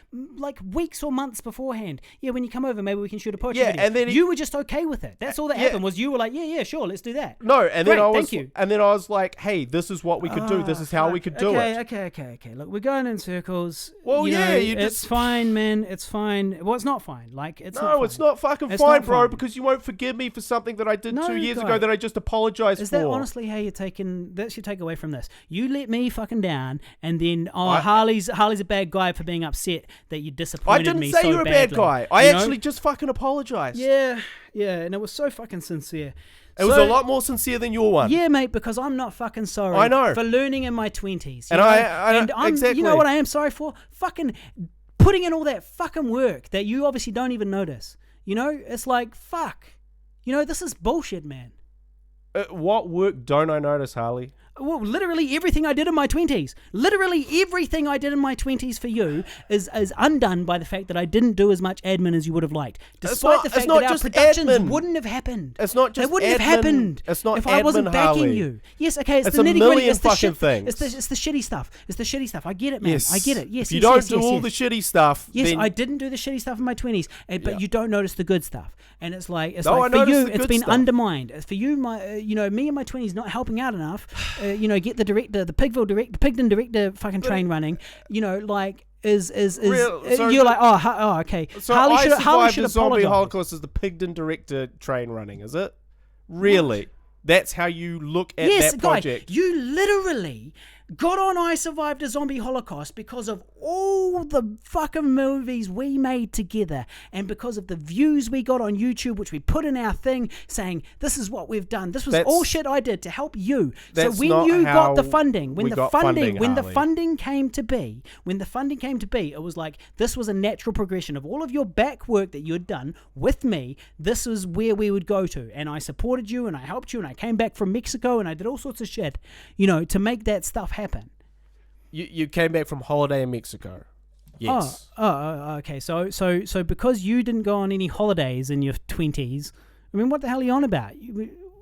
S1: weeks or months beforehand, yeah, when you come over, maybe we can shoot a poetry video.
S2: And then
S1: you were just okay with it. That's all that happened, was you were like, yeah, sure, let's do that.
S2: No, and then
S1: thank you.
S2: And then I was like, hey, this is what we could do. This is how we could do it.
S1: Okay. Look, we're going in circles.
S2: Well,
S1: it's fine, man. It's fine. Well, it's not fine.
S2: It's not fucking fine, bro, because you won't forgive me for something that I did 2 years ago that I just apologized for.
S1: Is that honestly how you're taking? That's your takeaway from this. You let me fucking down, and then Harley's a bad guy for being upset that you disappointed me so badly.
S2: I didn't say you're a bad guy. I actually just fucking apologized.
S1: Yeah, and it was so fucking sincere.
S2: It was a lot more sincere than your one.
S1: Yeah, mate, because I'm not fucking sorry.
S2: I know.
S1: For learning in my 20s.
S2: And I'm exactly.
S1: You know what I am sorry for? Fucking putting in all that fucking work that you obviously don't even notice. It's like, fuck. This is bullshit, man.
S2: What work don't I notice, Harley?
S1: Well, literally everything I did in my 20s. Literally everything I did in my 20s for you is undone by the fact that I didn't do as much admin as you would have liked. Despite the fact that our productions wouldn't have happened.
S2: It's not just
S1: They wouldn't have happened
S2: if
S1: I wasn't backing
S2: Harley.
S1: You. Yes, okay, it's
S2: a
S1: the nitty-gritty.
S2: million
S1: It's the
S2: fucking things.
S1: It's the shitty stuff. It's the shitty stuff. I get it, man.
S2: Yes.
S1: I get it. Yes,
S2: if you don't do all the shitty stuff,
S1: yes,
S2: then
S1: I didn't do the shitty stuff in my 20s, but you don't notice the good stuff. And it's like
S2: I
S1: for
S2: noticed
S1: you,
S2: the
S1: it's
S2: good
S1: been
S2: stuff.
S1: undermined. For you, me in my 20s not helping out enough. Get the director, the Pigden director, fucking train running. You're like, okay.
S2: So
S1: Harley should
S2: the zombie
S1: apologize.
S2: holocaust is the Pigden director train running, is it? Really?
S1: What?
S2: That's how you look at that project.
S1: Guy, you literally got on I Survived a Zombie Holocaust because of all the fucking movies we made together and because of the views we got on YouTube, which we put in our thing saying, this is what we've done. This was all shit I did to help you. So when you got the funding, when the funding came to be, it was like, this was a natural progression of all of your back work that you had done with me. This is where we would go to. And I supported you and I helped you and I came back from Mexico and I did all sorts of shit, to make that stuff happen.
S2: You came back from holiday in Mexico. Yes.
S1: Okay. So because you didn't go on any holidays in your 20s, I mean, what the hell are you on about?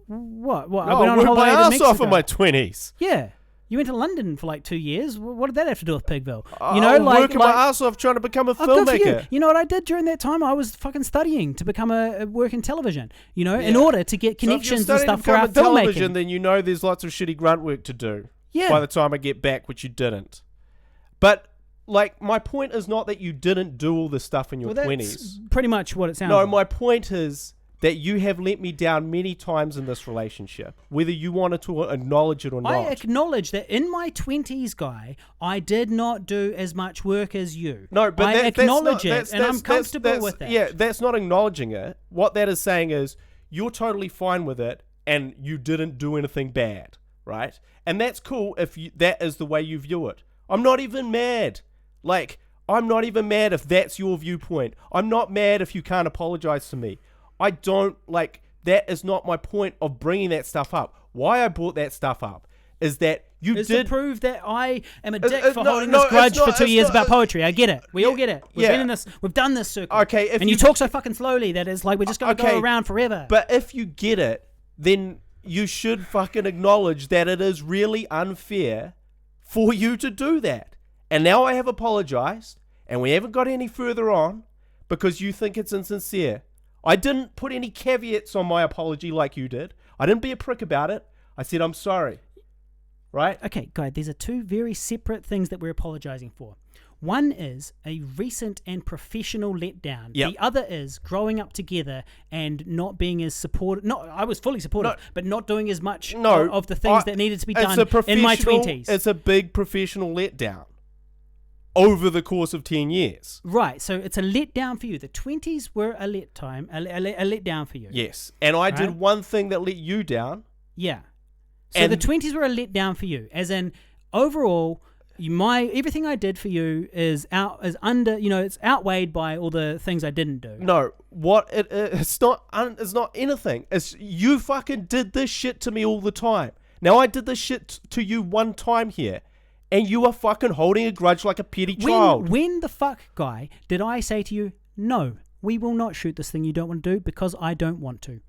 S1: What?
S2: No,
S1: I went on
S2: I worked
S1: holiday
S2: my
S1: to
S2: ass
S1: Mexico.
S2: off in my 20s.
S1: Yeah. You went to London for 2 years. What did that have to do with Pigville?
S2: I'm working my ass off trying to become a filmmaker.
S1: Good for you. You know what I did during that time? I was fucking studying to become a work in television, in order to get connections and stuff for our filmmaking.
S2: Then there's lots of shitty grunt work to do.
S1: Yeah.
S2: By the time I get back, which you didn't. But, my point is not that you didn't do all this stuff in your 20s.
S1: That's pretty much what it sounds like.
S2: No, my point is that you have let me down many times in this relationship, whether you wanted to acknowledge it or not.
S1: I acknowledge that in my 20s, Guy, I did not do as much work as you.
S2: No, but
S1: I acknowledge it, and I'm comfortable with that.
S2: Yeah, that's not acknowledging it. What that is saying is you're totally fine with it, and you didn't do anything bad, right? And that's cool if that is the way you view it. I'm not even mad. I'm not even mad if that's your viewpoint. I'm not mad if you can't apologize to me. I don't, that is not my point of bringing that stuff up. Why I brought that stuff up is that
S1: It's to prove that I am a dick for holding this grudge for 2 years about poetry. I get it. We all get it. We've been in this. We've done this circle.
S2: Okay.
S1: And you talk so fucking slowly that it's like we're just going to go around forever.
S2: But if you get it, then you should fucking acknowledge that it is really unfair for you to do that. And now I have apologized, and we haven't got any further on because you think it's insincere. I didn't put any caveats on my apology like you did. I didn't be a prick about it. I said, I'm sorry. Right?
S1: Okay, guys, these are two very separate things that we're apologizing for. One is a recent and professional letdown.
S2: Yep.
S1: The other is growing up together and not being as supportive. No, I was fully supportive, but not doing as much of the things that needed to be done in my 20s.
S2: It's a big professional letdown over the course of 10 years.
S1: Right, so it's a letdown for you. The 20s were a letdown for you.
S2: Yes, and I did one thing that let you down.
S1: Yeah. So the 20s were a letdown for you, as in overall, everything I did for you is under, it's outweighed by all the things I didn't do.
S2: No, it's not anything. It's you fucking did this shit to me all the time. Now I did this shit to you one time here, and you are fucking holding a grudge like a petty child.
S1: When the fuck, Guy, did I say to you, no, we will not shoot this thing you don't want to do because I don't want to?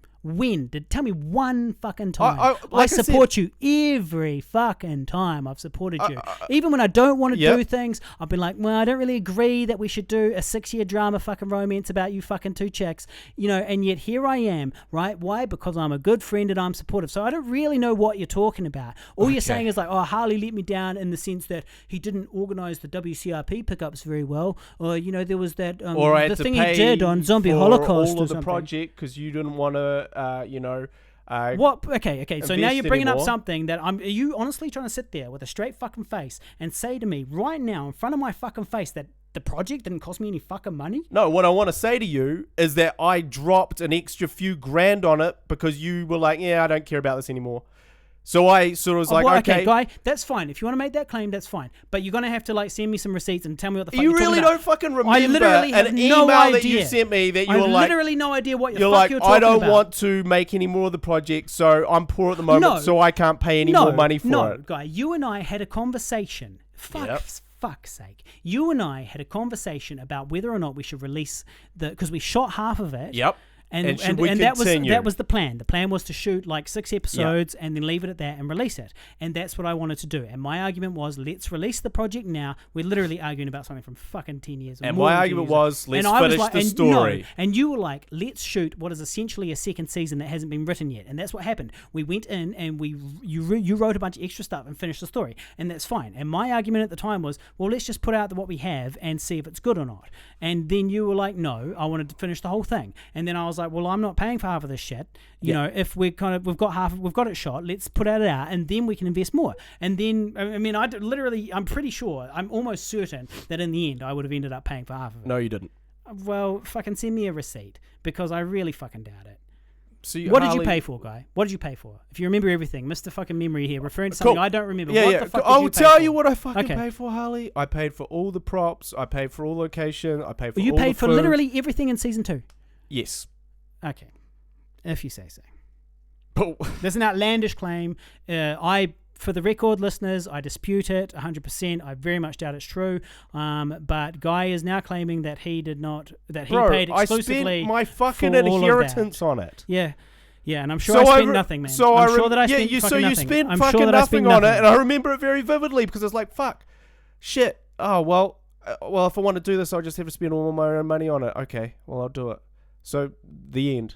S1: Tell me one fucking time. I support you every fucking time. I've supported you. Even when I don't want to do things, I've been like, well, I don't really agree that we should do a 6-year drama fucking romance about you fucking 2 chicks, and yet here I am, right? Why? Because I'm a good friend and I'm supportive. So I don't really know what you're talking about. All you're saying is like, oh, Harley let me down in the sense that he didn't organize the WCRP pickups very well, or there was that the thing he did on Zombie Holocaust
S2: all
S1: or
S2: of the
S1: something.
S2: project because you didn't want to.
S1: What? Okay. So now you're bringing up something that are you honestly trying to sit there with a straight fucking face and say to me right now in front of my fucking face that the project didn't cost me any fucking money?
S2: No, what I want to say to you is that I dropped an extra few grand on it because you were like, yeah, I don't care about this anymore. So I sort of was okay,
S1: Guy, that's fine. If you want to make that claim, that's fine. But you're going to have to send me some receipts and tell me what the fuck you're
S2: really
S1: talking about.
S2: don't fucking remember
S1: I literally have
S2: an
S1: no
S2: email
S1: idea.
S2: that you sent me that you were like...
S1: literally no idea what
S2: you're
S1: you're talking
S2: I
S1: about.
S2: don't want to make any more of the project, so I'm poor at the moment, so I can't pay any more money for it.
S1: No, Guy, you and I had a conversation. Fuck's sake. You and I had a conversation about whether or not we should release because we shot half of it.
S2: Yep.
S1: And that was the plan. The plan was to shoot like 6 episodes and then leave it at that and release it. And that's what I wanted to do. And my argument was, let's release the project now. We're literally arguing about something from fucking 10 years.
S2: And my argument was, let's finish the story.
S1: And you were like, let's shoot what is essentially a second season that hasn't been written yet. And that's what happened. We went in and you wrote a bunch of extra stuff and finished the story. And that's fine. And my argument at the time was, well, let's just put out what we have and see if it's good or not. And then you were like, no, I wanted to finish the whole thing. And then I was like, well, I'm not paying for half of this shit. If we've got it shot, let's put it out and then we can invest more. And then, I'm pretty sure, I'm almost certain that in the end I would have ended up paying for half of it.
S2: No, you didn't.
S1: Well, fucking send me a receipt because I really fucking doubt it.
S2: So
S1: what did you pay for, Guy? What did you pay for? If you remember everything, Mr. fucking Memory here, referring to something I don't remember. What the fuck did
S2: I'll tell you what I
S1: fucking
S2: paid for, Harley. I paid for all the props. I paid for all location. I paid for all
S1: you
S2: the
S1: paid for
S2: food.
S1: literally everything in season 2?
S2: Yes.
S1: Okay. If you say so. There's an outlandish claim. For the record, listeners, I dispute it 100%. I very much doubt it's true. But Guy is now claiming that he did not, that he paid exclusively.
S2: I spent my fucking inheritance on it.
S1: Yeah, and I'm sure I spent nothing, man. I'm sure that I spent fucking nothing.
S2: You spent fucking nothing on it, and I remember it very vividly because it's like, fuck, shit. Oh well, if I want to do this, I'll just have to spend all my own money on it. Okay, well I'll do it. So the end.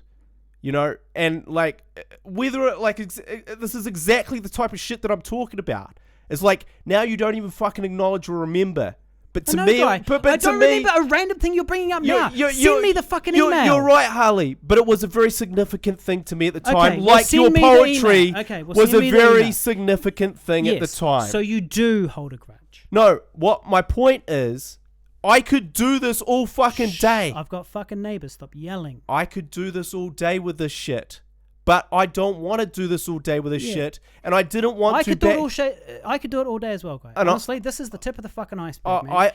S2: And like whether this is exactly the type of shit that I'm talking about. It's like now you don't even fucking acknowledge or remember. But to me,
S1: I don't remember a random thing you're bringing up now. Send me the fucking email.
S2: You're right, Harley, but it was a very significant thing to me at the time.
S1: Okay,
S2: your poetry was a very significant thing
S1: at
S2: the time.
S1: So you do hold a grudge.
S2: No, what my point is, I could do this all fucking day.
S1: I've got fucking neighbors. Stop yelling.
S2: I could do this all day with this shit. But I don't want to do this all day with this shit. And I didn't want to... I
S1: could do it all day as well, guys. Honestly, this is the tip of the fucking iceberg, man.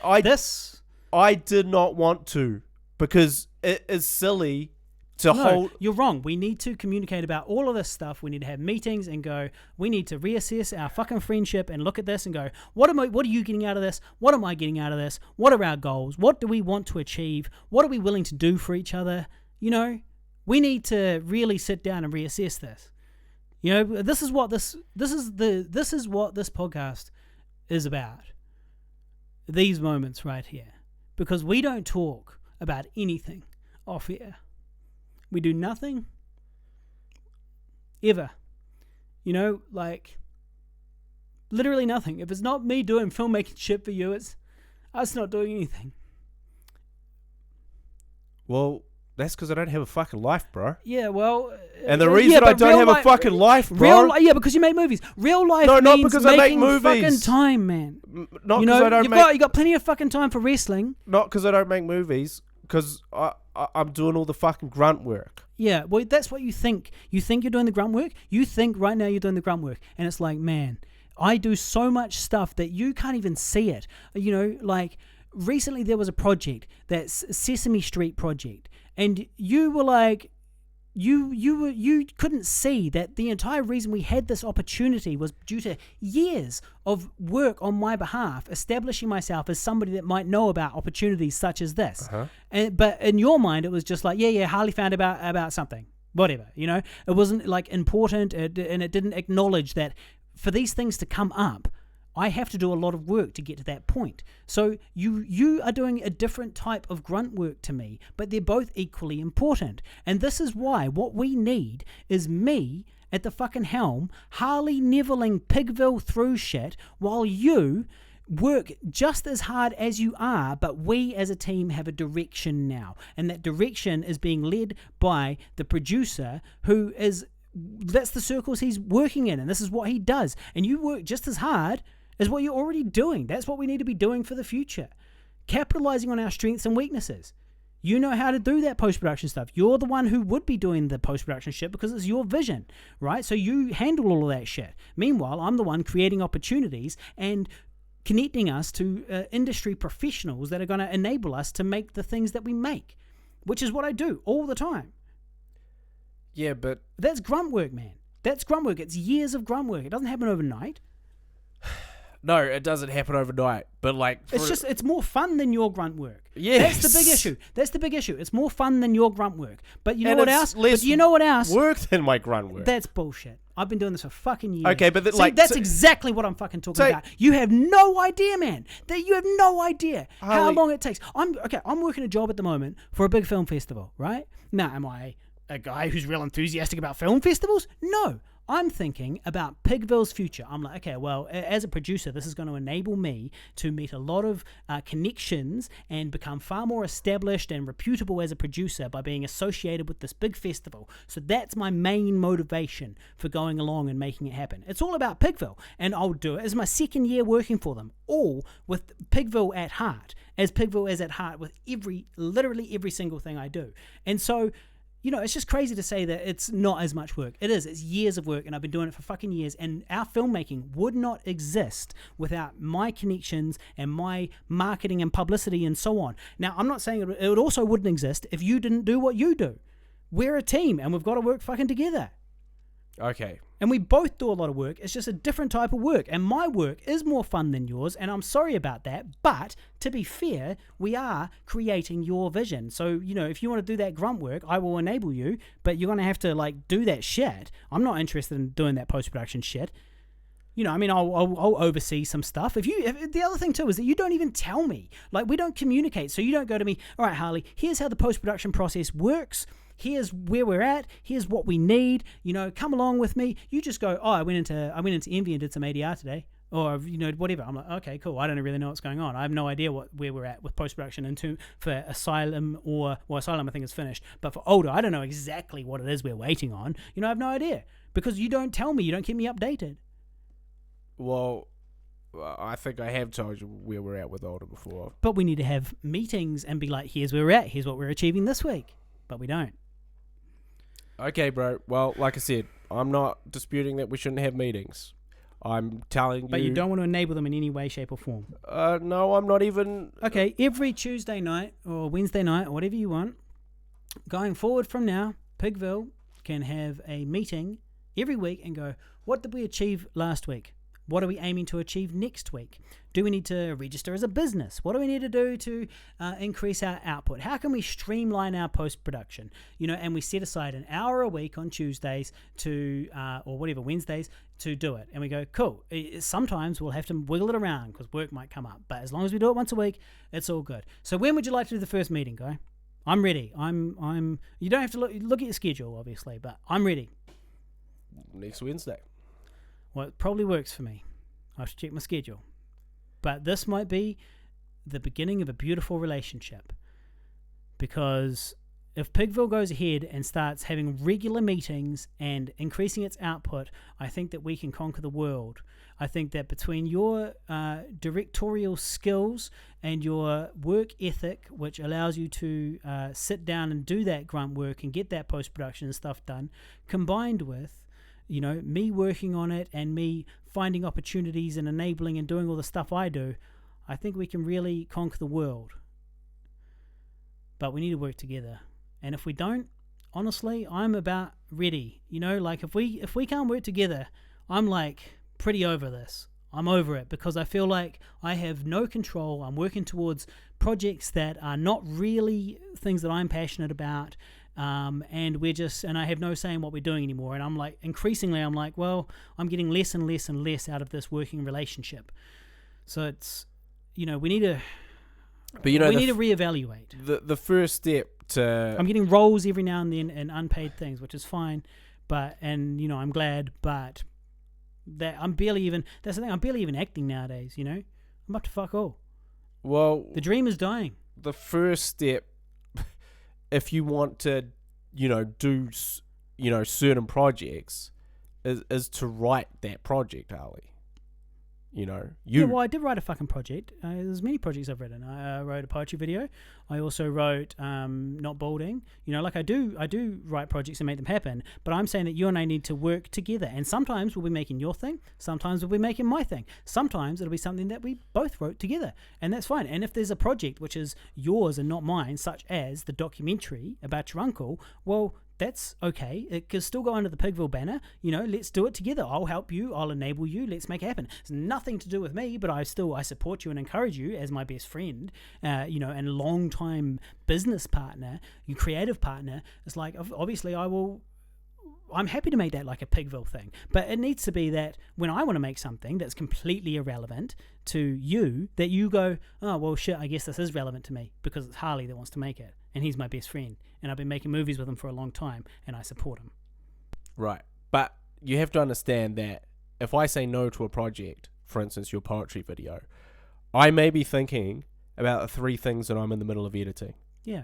S2: I did not want to because it is silly to hold...
S1: You're wrong. We need to communicate about all of this stuff. We need to have meetings and go, we need to reassess our fucking friendship and look at this and go, what are you getting out of this? What am I getting out of this? What are our goals? What do we want to achieve? What are we willing to do for each other? We need to really sit down and reassess this. This is what this podcast is about. These moments right here. Because we don't talk about anything off air. We do nothing ever. Literally nothing. If it's not me doing filmmaking shit for you, it's us not doing anything.
S2: Well, that's because I don't have a fucking life, bro.
S1: Yeah, well...
S2: And the reason I don't have a fucking life, bro...
S1: because you make movies. Real life
S2: not because I make movies.
S1: Fucking time, man.
S2: Not because I don't
S1: you got plenty of fucking time for wrestling.
S2: Not because I don't make movies, because I'm doing all the fucking grunt work.
S1: Yeah, well, that's what you think. You think you're doing the grunt work? You think right now you're doing the grunt work. And it's like, man, I do so much stuff that you can't even see it. You know, like recently there was a project, that Sesame Street project, and you were like, you couldn't see that the entire reason we had this opportunity was due to years of work on my behalf, establishing myself as somebody that might know about opportunities such as this. But in your mind, it was just like, yeah, Harley found about something, whatever, you know. It wasn't like important, and it didn't acknowledge that for these things to come up, I have to do a lot of work to get to that point. So you are doing a different type of grunt work to me, but they're both equally important. And this is why what we need is me at the fucking helm, Harley niveling Pigville through shit, while you work just as hard as you are, but we as a team have a direction now. And that direction is being led by the producer, who is, that's the circles he's working in, and this is what he does. And you work just as hard is what you're already doing. That's what we need to be doing for the future. Capitalizing on our strengths and weaknesses. You know how to do that post-production stuff. You're the one who would be doing the post-production shit because it's your vision, right? So you handle all of that shit. Meanwhile, I'm the one creating opportunities and connecting us to industry professionals that are going to enable us to make the things that we make, which is what I do all the time.
S2: Yeah, but
S1: that's grunt work, man. That's grunt work. It's years of grunt work. It doesn't happen overnight.
S2: No, it doesnesn't happen overnight, but like...
S1: It's more fun than your grunt work.
S2: Yes.
S1: That's the big issue. It's more fun than your grunt work. But you know
S2: And
S1: what
S2: it's
S1: else?
S2: less
S1: But you know what else?
S2: work than my grunt work.
S1: That's bullshit. I've been doing this for fucking years.
S2: Okay, but
S1: See, that's exactly what I'm fucking talking about. You have no idea, man. You have no idea how long it takes. I'm working a job at the moment for a big film festival, right? Now, am I a guy who's real enthusiastic about film festivals? No. I'm thinking about Pigville's future. I'm like, okay, well, as a producer, this is going to enable me to meet a lot of connections and become far more established and reputable as a producer by being associated with this big festival. So that's my main motivation for going along and making it happen. It's all about Pigville, and I'll do it. It's my second year working for them, all with Pigville at heart, as Pigville is at heart with literally every single thing I do. And so, you know, it's just crazy to say that it's not as much work. It is. It's years of work, and I've been doing it for fucking years, and our filmmaking would not exist without my connections and my marketing and publicity and so on. Now, I'm not saying it also wouldn't exist if you didn't do what you do. We're a team, and we've got to work fucking together.
S2: Okay.
S1: And we both do a lot of work. It's just a different type of work. And my work is more fun than yours, and I'm sorry about that. But to be fair, we are creating your vision. So, you know, if you want to do that grunt work, I will enable you, but you're going to have to, like, do that shit. I'm not interested in doing that post-production shit. You know, I mean, I'll oversee some stuff. The other thing, too, is that you don't even tell me. Like, we don't communicate. So you don't go to me, all right, Harley, here's how the post-production process works. Here's where we're at. Here's what we need. You know, come along with me. You just go, oh, I went into Envy and did some ADR today, or you know, whatever. I'm like, okay, cool. I don't really know what's going on. I have no idea where we're at with post production for Asylum Asylum I think is finished, but for Older, I don't know exactly what it is we're waiting on. You know, I have no idea because you don't tell me. You don't keep me updated.
S2: Well, I think I have told you where we're at with Older before.
S1: But we need to have meetings and be like, here's where we're at. Here's what we're achieving this week. But we don't.
S2: Okay, bro. Well, like I said, I'm not disputing that we shouldn't have meetings. I'm telling you...
S1: But you don't want to enable them in any way, shape, or form.
S2: No, I'm not even...
S1: Okay, every Tuesday night or Wednesday night or whatever you want, going forward from now, Pigville can have a meeting every week and go, what did we achieve last week? What are we aiming to achieve next week? Do we need to register as a business? What do we need to do to increase our output? How can we streamline our post-production? You know, and we set aside an hour a week on Tuesdays to, or whatever, Wednesdays to do it. And we go, cool. Sometimes we'll have to wiggle it around because work might come up. But as long as we do it once a week, it's all good. So when would you like to do the first meeting, Guy? I'm ready. You don't have to look at your schedule, obviously, but I'm ready.
S2: Next Wednesday.
S1: Well, it probably works for me. I have to check my schedule. But this might be the beginning of a beautiful relationship. Because if Pigville goes ahead and starts having regular meetings and increasing its output, I think that we can conquer the world. I think that between your directorial skills and your work ethic, which allows you to sit down and do that grunt work and get that post-production and stuff done, combined with me working on it and me finding opportunities and enabling and doing all the stuff I do, I think we can really conquer the world. But we need to work together. And if we don't, honestly, I'm about ready. Like if we can't work together, I'm like pretty over this. I'm over it because I feel like I have no control. I'm working towards projects that are not really things that I'm passionate about. And I have no say in what we're doing anymore. And I'm like, increasingly, I'm like, well, I'm getting less and less and less out of this working relationship. So it's, we need to, we need to reevaluate.
S2: The first step to...
S1: I'm getting roles every now and then and unpaid things, which is fine. I'm glad, but that I'm barely even, that's the thing, I'm barely even acting nowadays, I'm up to fuck all.
S2: Well,
S1: the dream is dying.
S2: The first step, if you want to, do, certain projects, is to write that project, Harley.
S1: Yeah, well, I did write a fucking project. There's many projects I've written. I wrote a poetry video. I also wrote Not Balding. I do write projects and make them happen. But I'm saying that you and I need to work together. And sometimes we'll be making your thing. Sometimes we'll be making my thing. Sometimes it'll be something that we both wrote together. And that's fine. And if there's a project which is yours and not mine, such as the documentary about your uncle, well, that's okay. It can still go under the Pigville banner. Let's do it together. I'll help you. I'll enable you. Let's make it happen. It's nothing to do with me, but I support you and encourage you as my best friend, and long-time business partner, your creative partner. It's like, obviously I'm happy to make that like a Pigville thing, but it needs to be that when I want to make something that's completely irrelevant to you, that you go, oh, well, shit, I guess this is relevant to me because it's Harley that wants to make it. And he's my best friend, and I've been making movies with him for a long time, and I support him.
S2: Right. But you have to understand that if I say no to a project, for instance, your poetry video, I may be thinking about the 3 things that I'm in the middle of editing.
S1: Yeah.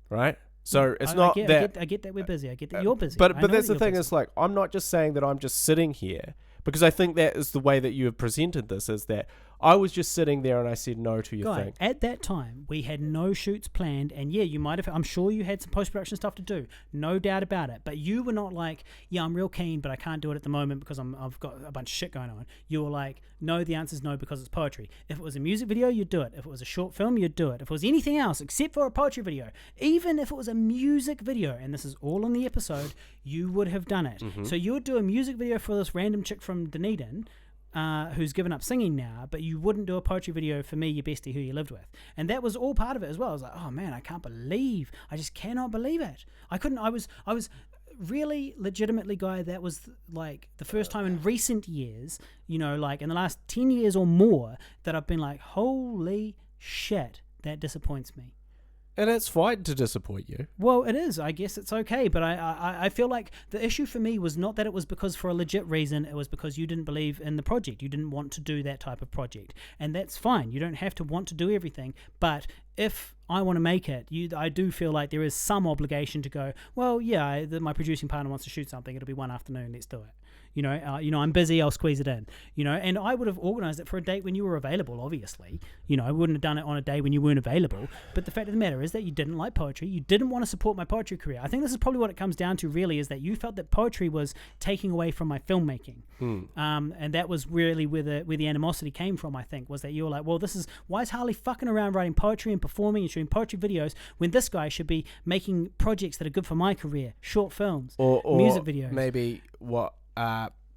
S2: Right? So it's not that...
S1: I get that we're busy. I get that you're busy.
S2: But that's the thing, is like, I'm not just saying that I'm just sitting here, because I think that is the way that you have presented this, is that I was just sitting there and I said no to your thing.
S1: At that time, we had no shoots planned, and yeah, you might have, I'm sure you had some post-production stuff to do, no doubt about it, but you were not like, yeah, I'm real keen, but I can't do it at the moment because I've got a bunch of shit going on. You were like, no, the answer's no because it's poetry. If it was a music video, you'd do it. If it was a short film, you'd do it. If it was anything else except for a poetry video, even if it was a music video, and this is all in the episode, you would have done it. Mm-hmm. So you would do a music video for this random chick from Dunedin, who's given up singing now, but you wouldn't do a poetry video for me, your bestie, who you lived with. And that was all part of it as well. I was like, oh man, I just cannot believe it. I was really legitimately, guy, that was like the first time in recent years, like in the last 10 years or more, that I've been like, holy shit, that disappoints me.
S2: And it's fine to disappoint you.
S1: Well, it is. I guess it's okay. But I feel like the issue for me was not that it was because for a legit reason. It was because you didn't believe in the project. You didn't want to do that type of project. And that's fine. You don't have to want to do everything. But if I want to make it, I do feel like there is some obligation to go, well, yeah, my producing partner wants to shoot something. It'll be one afternoon. Let's do it. I'm busy, I'll squeeze it in, and I would have organized it for a date when you were available, obviously. I wouldn't have done it on a day when you weren't available. But the fact of the matter is that you didn't like poetry. You didn't want to support my poetry career. I think this is probably what it comes down to, really, is that you felt that poetry was taking away from my filmmaking. And that was really where the animosity came from, I think, was that you were like, well, why is Harley fucking around writing poetry and performing and shooting poetry videos when this guy should be making projects that are good for my career, short films, or music videos.
S2: Maybe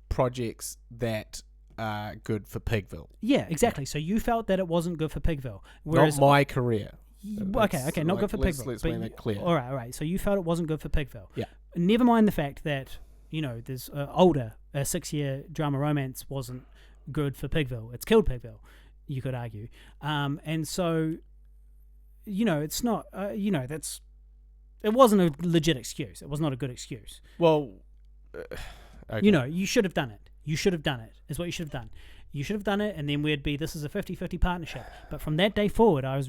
S2: projects that are good for Pigville.
S1: Yeah, exactly. So you felt that it wasn't good for Pigville. Whereas
S2: not my career.
S1: Okay, not good for Pigville.
S2: Let's make that clear.
S1: All right. So you felt it wasn't good for Pigville.
S2: Yeah.
S1: Never mind the fact that, there's older, a 6-year drama romance wasn't good for Pigville. It's killed Pigville, you could argue. And so, it's not, it wasn't a legit excuse. It was not a good excuse.
S2: Well... Okay.
S1: You should have done it. You should have done it, is what you should have done. You should have done it, and then this is a 50-50 partnership. But from that day forward, I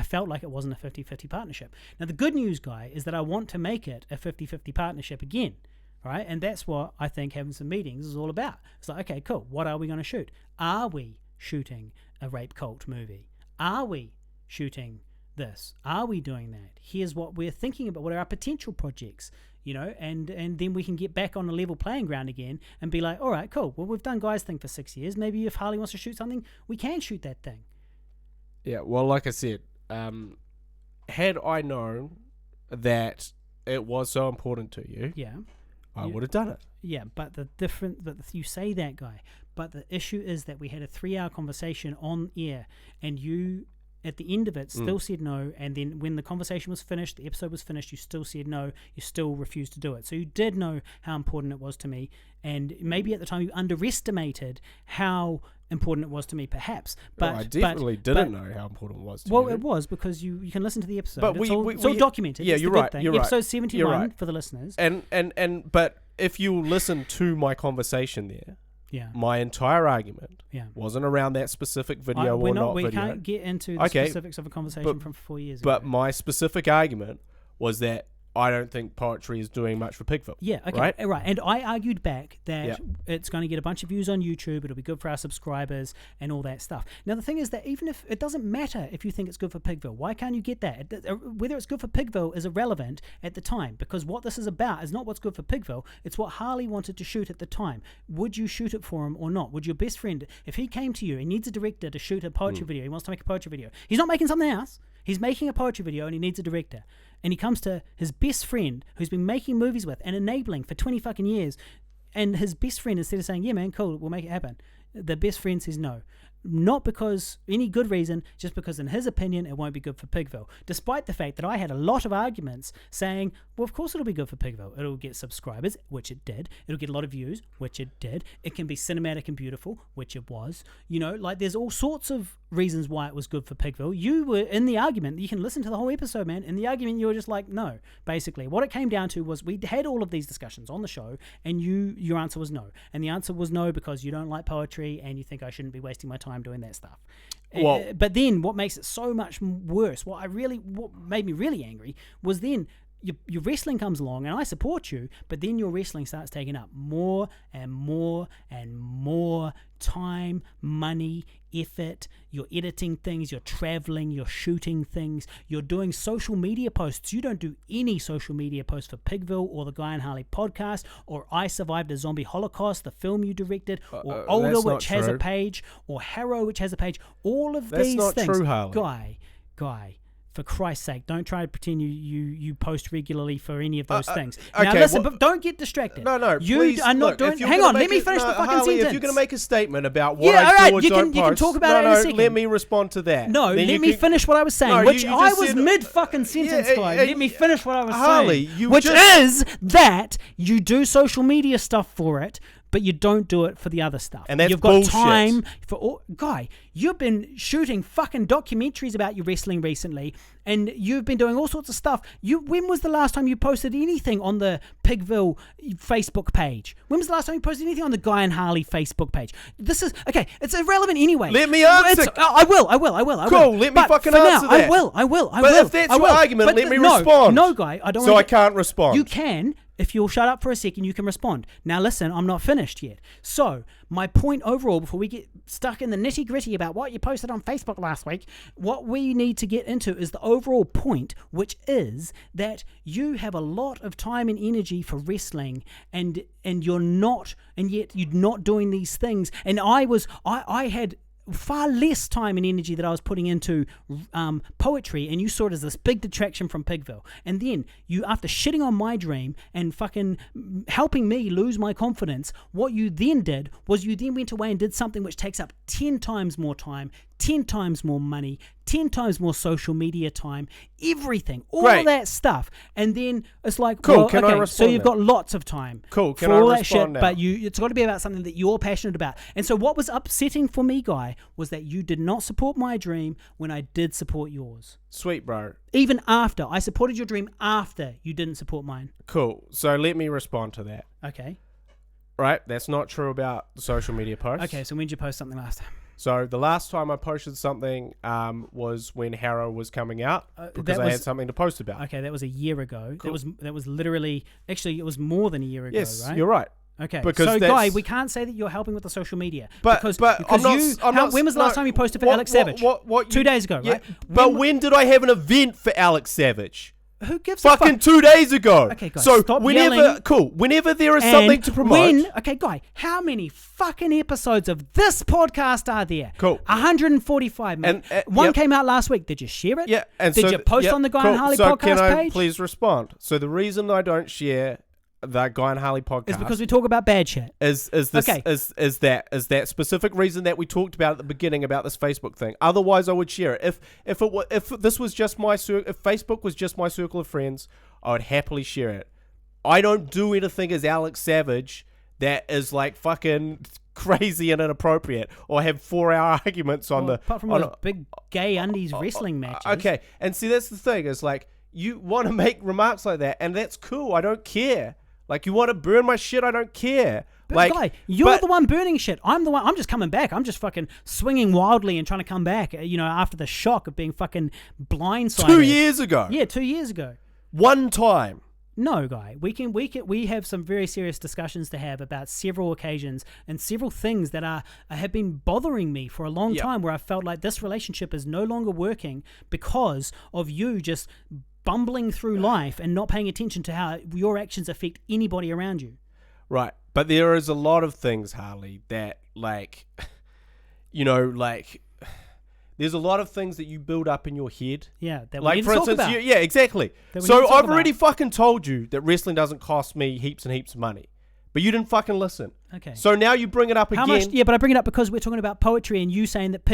S1: felt like it wasn't a 50-50 partnership. Now, the good news, guy, is that I want to make it a 50-50 partnership again, right? And that's what I think having some meetings is all about. It's like, okay, cool. What are we going to shoot? Are we shooting a rape cult movie? Are we shooting this? Are we doing that? Here's what we're thinking about. What are our potential projects? and then we can get back on a level playing ground again and be like, all right, cool. Well, we've done Guy's thing for 6 years. Maybe if Harley wants to shoot something, we can shoot that thing.
S2: Yeah, well, like I said, had I known that it was so important to you, I would have done it.
S1: Yeah, but you say that, Guy, but the issue is that we had a 3-hour conversation on air, and you, at the end of it, still said no, and then when the conversation was finished, the episode was finished, you still said no, you still refused to do it. So you did know how important it was to me, and maybe at the time you underestimated how important it was to me, perhaps. But
S2: I definitely didn't know how important it was to you.
S1: Well, it was, because you can listen to the episode.
S2: But
S1: it's all documented.
S2: Yeah, you're right. You're right.
S1: Episode 71 for the listeners.
S2: But if you listen to my conversation there, my entire argument wasn't around that specific video
S1: We can't get into the specifics of a conversation from 4 years ago.
S2: But my specific argument was that I don't think poetry is doing much for Pigville.
S1: Yeah, okay, right. And I argued back that it's going to get a bunch of views on YouTube, it'll be good for our subscribers and all that stuff. Now, the thing is that even if it doesn't matter if you think it's good for Pigville, why can't you get that? Whether it's good for Pigville is irrelevant at the time, because what this is about is not what's good for Pigville, it's what Harley wanted to shoot at the time. Would you shoot it for him or not? Would your best friend, if he came to you and needs a director to shoot a poetry video, he wants to make a poetry video, he's not making something else, he's making a poetry video and he needs a director. And he comes to his best friend who's been making movies with and enabling for 20 fucking years. And his best friend, instead of saying, yeah, man, cool, we'll make it happen, the best friend says no. Not because any good reason, just because in his opinion it won't be good for Pigville. Despite the fact that I had a lot of arguments saying, well, of course it'll be good for Pigville. It'll get subscribers, which it did. It'll get a lot of views, which it did. It can be cinematic and beautiful, which it was. There's all sorts of reasons why it was good for Pigville. You were in the argument. You can listen to the whole episode, man. In the argument, you were just like, no. Basically, what it came down to was we had all of these discussions on the show, and your answer was no. And the answer was no because you don't like poetry and you think I shouldn't be wasting my time doing that stuff. Well, but then what makes it so much worse, what made me really angry was then your wrestling comes along, and I support you, but then your wrestling starts taking up more and more and more time, money, effort. You're editing things, you're traveling, you're shooting things, you're doing social media posts. You don't do any social media posts for Pigville or the Guy and Harley podcast or I Survived a Zombie Holocaust, the film you directed, or Older, which has a page, or Harrow, which has a page. All of these things. That's not true, Harley. Guy. For Christ's sake, don't try to pretend you post regularly for any of those things. Now listen, but don't get distracted.
S2: No,
S1: you
S2: please,
S1: are not doing. Hang on, let me finish the fucking
S2: Harley,
S1: sentence.
S2: If you're going to make a statement about what I do or don't post,
S1: you can talk about it in a second.
S2: Let me respond to that.
S1: No, let me finish what I was saying, which I was mid fucking sentence, guy. Let me finish what I was saying, which is that you do social media stuff for it, but you don't do it for the other stuff.
S2: And that's
S1: You've got
S2: bullshit.
S1: time for all. Guy, you've been shooting fucking documentaries about your wrestling recently, and you've been doing all sorts of stuff. When was the last time you posted anything on the Pigville Facebook page? When was the last time you posted anything on the Guy and Harley Facebook page? This is okay. It's irrelevant anyway.
S2: Let me answer.
S1: I will.
S2: Cool. Let me fucking answer that.
S1: I will.
S2: But if that's your argument, let me respond.
S1: No, Guy, I don't.
S2: So I can't respond.
S1: You can. If you'll shut up for a second, you can respond. Now listen, I'm not finished yet. So, my point overall, before we get stuck in the nitty-gritty about what you posted on Facebook last week, what we need to get into is the overall point, which is that you have a lot of time and energy for wrestling, and you're not, and yet you're not doing these things. And I had far less time and energy that I was putting into poetry, and you saw it as this big detraction from Pigville. And then you, after shitting on my dream and fucking helping me lose my confidence, what you then did was you then went away and did something which takes up 10 times more time, 10 times more money, 10 times more social media time, everything, all of that stuff. And then it's like,
S2: cool,
S1: well,
S2: can I respond
S1: so you've got lots of time
S2: for
S1: all that shit, now? But it's got to be about something that you're passionate about. And so what was upsetting for me, Guy, was that you did not support my dream when I did support yours.
S2: Sweet, bro.
S1: Even after. I supported your dream after you didn't support mine.
S2: Cool. So let me respond to that.
S1: Okay.
S2: Right? That's not true about the social media posts.
S1: Okay, so when did you post something last time?
S2: So the last time I posted something was when Harrow was coming out, because I had something to post about.
S1: Okay, that was a year ago.
S2: Cool.
S1: That was literally, actually it was more than a year ago,
S2: yes,
S1: right?
S2: you're right.
S1: Okay, so Guy, we can't say that you're helping with the social media. Because when was the last time you posted for Alex Savage? 2 days ago,
S2: yeah,
S1: right?
S2: But when did I have an event for Alex Savage?
S1: Who gives a fuck?
S2: Fucking 2 days ago.
S1: Okay, guys,
S2: so
S1: stop
S2: whenever
S1: yelling.
S2: whenever there is something to promote.
S1: Okay, guy, how many fucking episodes of this podcast are there?
S2: Cool.
S1: 145, mate.
S2: And,
S1: One
S2: yep.
S1: came out last week. Did you share it?
S2: Yeah. And
S1: Did
S2: so,
S1: you post
S2: yep,
S1: on the Guy
S2: cool.
S1: and Harley
S2: so
S1: podcast
S2: can I
S1: page?
S2: please respond? So the reason I don't share the Guy and Harley podcast
S1: It's because we talk about bad shit.
S2: is that specific reason that we talked about at the beginning about this Facebook thing. Otherwise, I would share it. If this was just if Facebook was just my circle of friends, I would happily share it. I don't do anything as Alex Savage that is like fucking crazy and inappropriate, or have 4-hour arguments on
S1: apart from those big gay undies wrestling matches.
S2: Okay, and see that's the thing is like you want to make remarks like that, and that's cool. I don't care. Like, you want to burn my shit? I don't care.
S1: But
S2: like,
S1: guy, you're the one burning shit. I'm the one. I'm just coming back. I'm just fucking swinging wildly and trying to come back. After the shock of being fucking blindsided.
S2: 2 years ago.
S1: Yeah, 2 years ago.
S2: One time.
S1: No, guy. We have some very serious discussions to have about several occasions and several things that have been bothering me for a long time, where I felt like this relationship is no longer working because of you just bumbling through life and not paying attention to how your actions affect anybody around you.
S2: Right. But there is a lot of things, Harley, that there's a lot of things that you build up in your head.
S1: Yeah. That we
S2: like,
S1: need
S2: for
S1: to talk
S2: instance,
S1: about.
S2: yeah, exactly. So I've already fucking told you that wrestling doesn't cost me heaps and heaps of money. But you didn't fucking listen.
S1: Okay.
S2: So now you bring it up
S1: How
S2: again.
S1: much? Yeah, but I bring it up because we're talking about poetry, and you saying that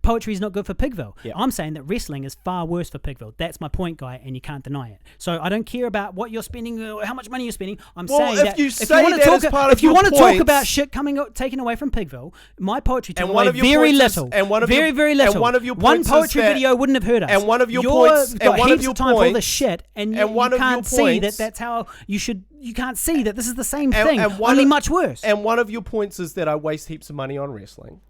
S1: poetry is not good for Pigville.
S2: Yeah.
S1: I'm saying that wrestling is far worse for Pigville. That's my point, guy, and you can't deny it. So I don't care about what you're spending, how much money you're spending. I'm saying that if you want to talk about shit taken away from Pigville, my poetry took away very little. Very little.
S2: And one of your points
S1: one poetry
S2: is that,
S1: video wouldn't have hurt us.
S2: And one of your
S1: You're
S2: points.
S1: got
S2: And one
S1: heaps
S2: of your
S1: time for all this
S2: points.
S1: shit, and you
S2: one of your
S1: can't see that
S2: points-
S1: that's how you should. You can't see that this is the same thing,
S2: and
S1: only much worse.
S2: And one of your points is that I waste heaps of money on wrestling.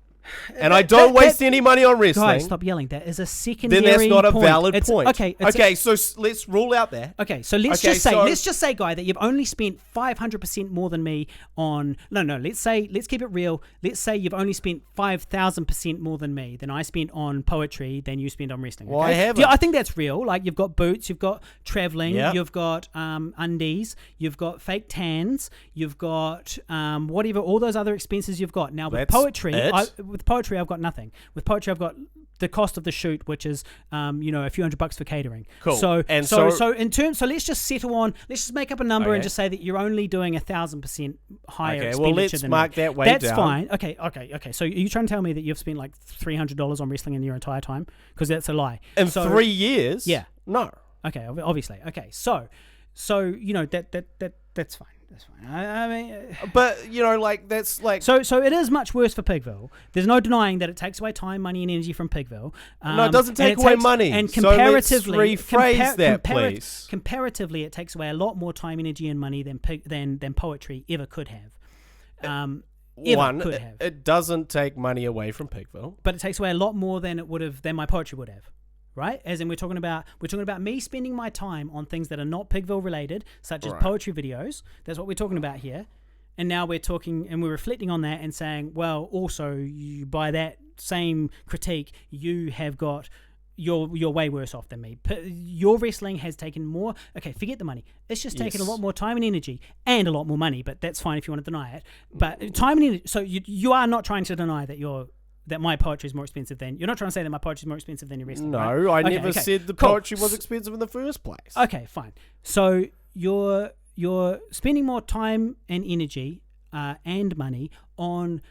S2: And I don't waste any money on wrestling.
S1: Guys, stop yelling. That is a secondary
S2: Then that's not a
S1: point.
S2: valid point.
S1: Okay,
S2: so let's rule out that.
S1: Okay, so let's just say, guy, that you've only spent 500% more than me on. No. Let's keep it real. Let's say you've only spent 5,000% more than me than I spent on poetry than you spent on wrestling.
S2: Well,
S1: okay?
S2: I haven't.
S1: Yeah, I think that's real. Like, you've got boots, you've got traveling,
S2: Yep.
S1: you've got undies, you've got fake tans, you've got whatever, all those other expenses you've got. Now with
S2: That's
S1: poetry,
S2: it.
S1: with poetry, I've got nothing. With poetry, I've got the cost of the shoot, which is a few $100 for catering.
S2: Cool.
S1: So
S2: So
S1: let's just settle on. Let's just make up a number and just say that you're only doing 1,000% higher expenditure
S2: well, let's
S1: than
S2: mark
S1: me.
S2: that way
S1: That's
S2: down.
S1: fine. Okay. So are you trying to tell me that you've spent like $300 on wrestling in your entire time? Because that's a lie.
S2: In 3 years?
S1: Yeah.
S2: No.
S1: Okay. Obviously. Okay. So that's fine. That's fine. I mean,
S2: but that's like.
S1: So it is much worse for Pigville. There's no denying that it takes away time, money, and energy from Pigville.
S2: No, it doesn't take away money.
S1: And
S2: So let's
S1: comparatively,
S2: rephrase that, please.
S1: Comparatively, it takes away a lot more time, energy, and money than poetry ever could have.
S2: It doesn't take money away from Pigville,
S1: but it takes away a lot more than my poetry would have. Right? As in we're talking about me spending my time on things that are not Pigville related, such as poetry videos. That's what we're talking about here. And now we're talking and we're reflecting on that and saying, well, also by that same critique, you have got you're way worse off than me. Your wrestling has taken more. Okay, forget the money. It's just taken a lot more time and energy and a lot more money. But that's fine if you want to deny it. But time and energy. So you are not trying to deny that my poetry is more expensive than... You're not trying to say that my poetry is more expensive than your wrestling,
S2: No,
S1: right?
S2: I never said the poetry was expensive in the first place.
S1: Okay, fine. So you're spending more time and energy and money on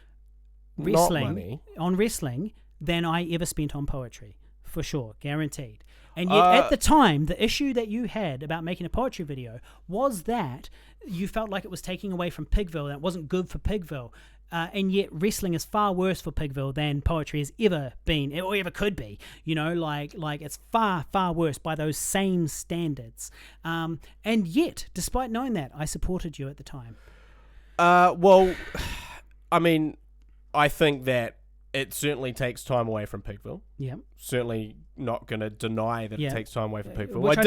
S1: wrestling than I ever spent on poetry, for sure, guaranteed. And yet, at the time, the issue that you had about making a poetry video was that you felt like it was taking away from Pigville and it wasn't good for Pigville. And yet wrestling is far worse for Pigville than poetry has ever been or ever could be. Like it's far, far worse by those same standards. And yet, despite knowing that, I supported you at the time.
S2: Well, I mean, I think that it certainly takes time away from Pigville.
S1: Yeah.
S2: Certainly not going to deny that it takes time away from Pigville.
S1: Which I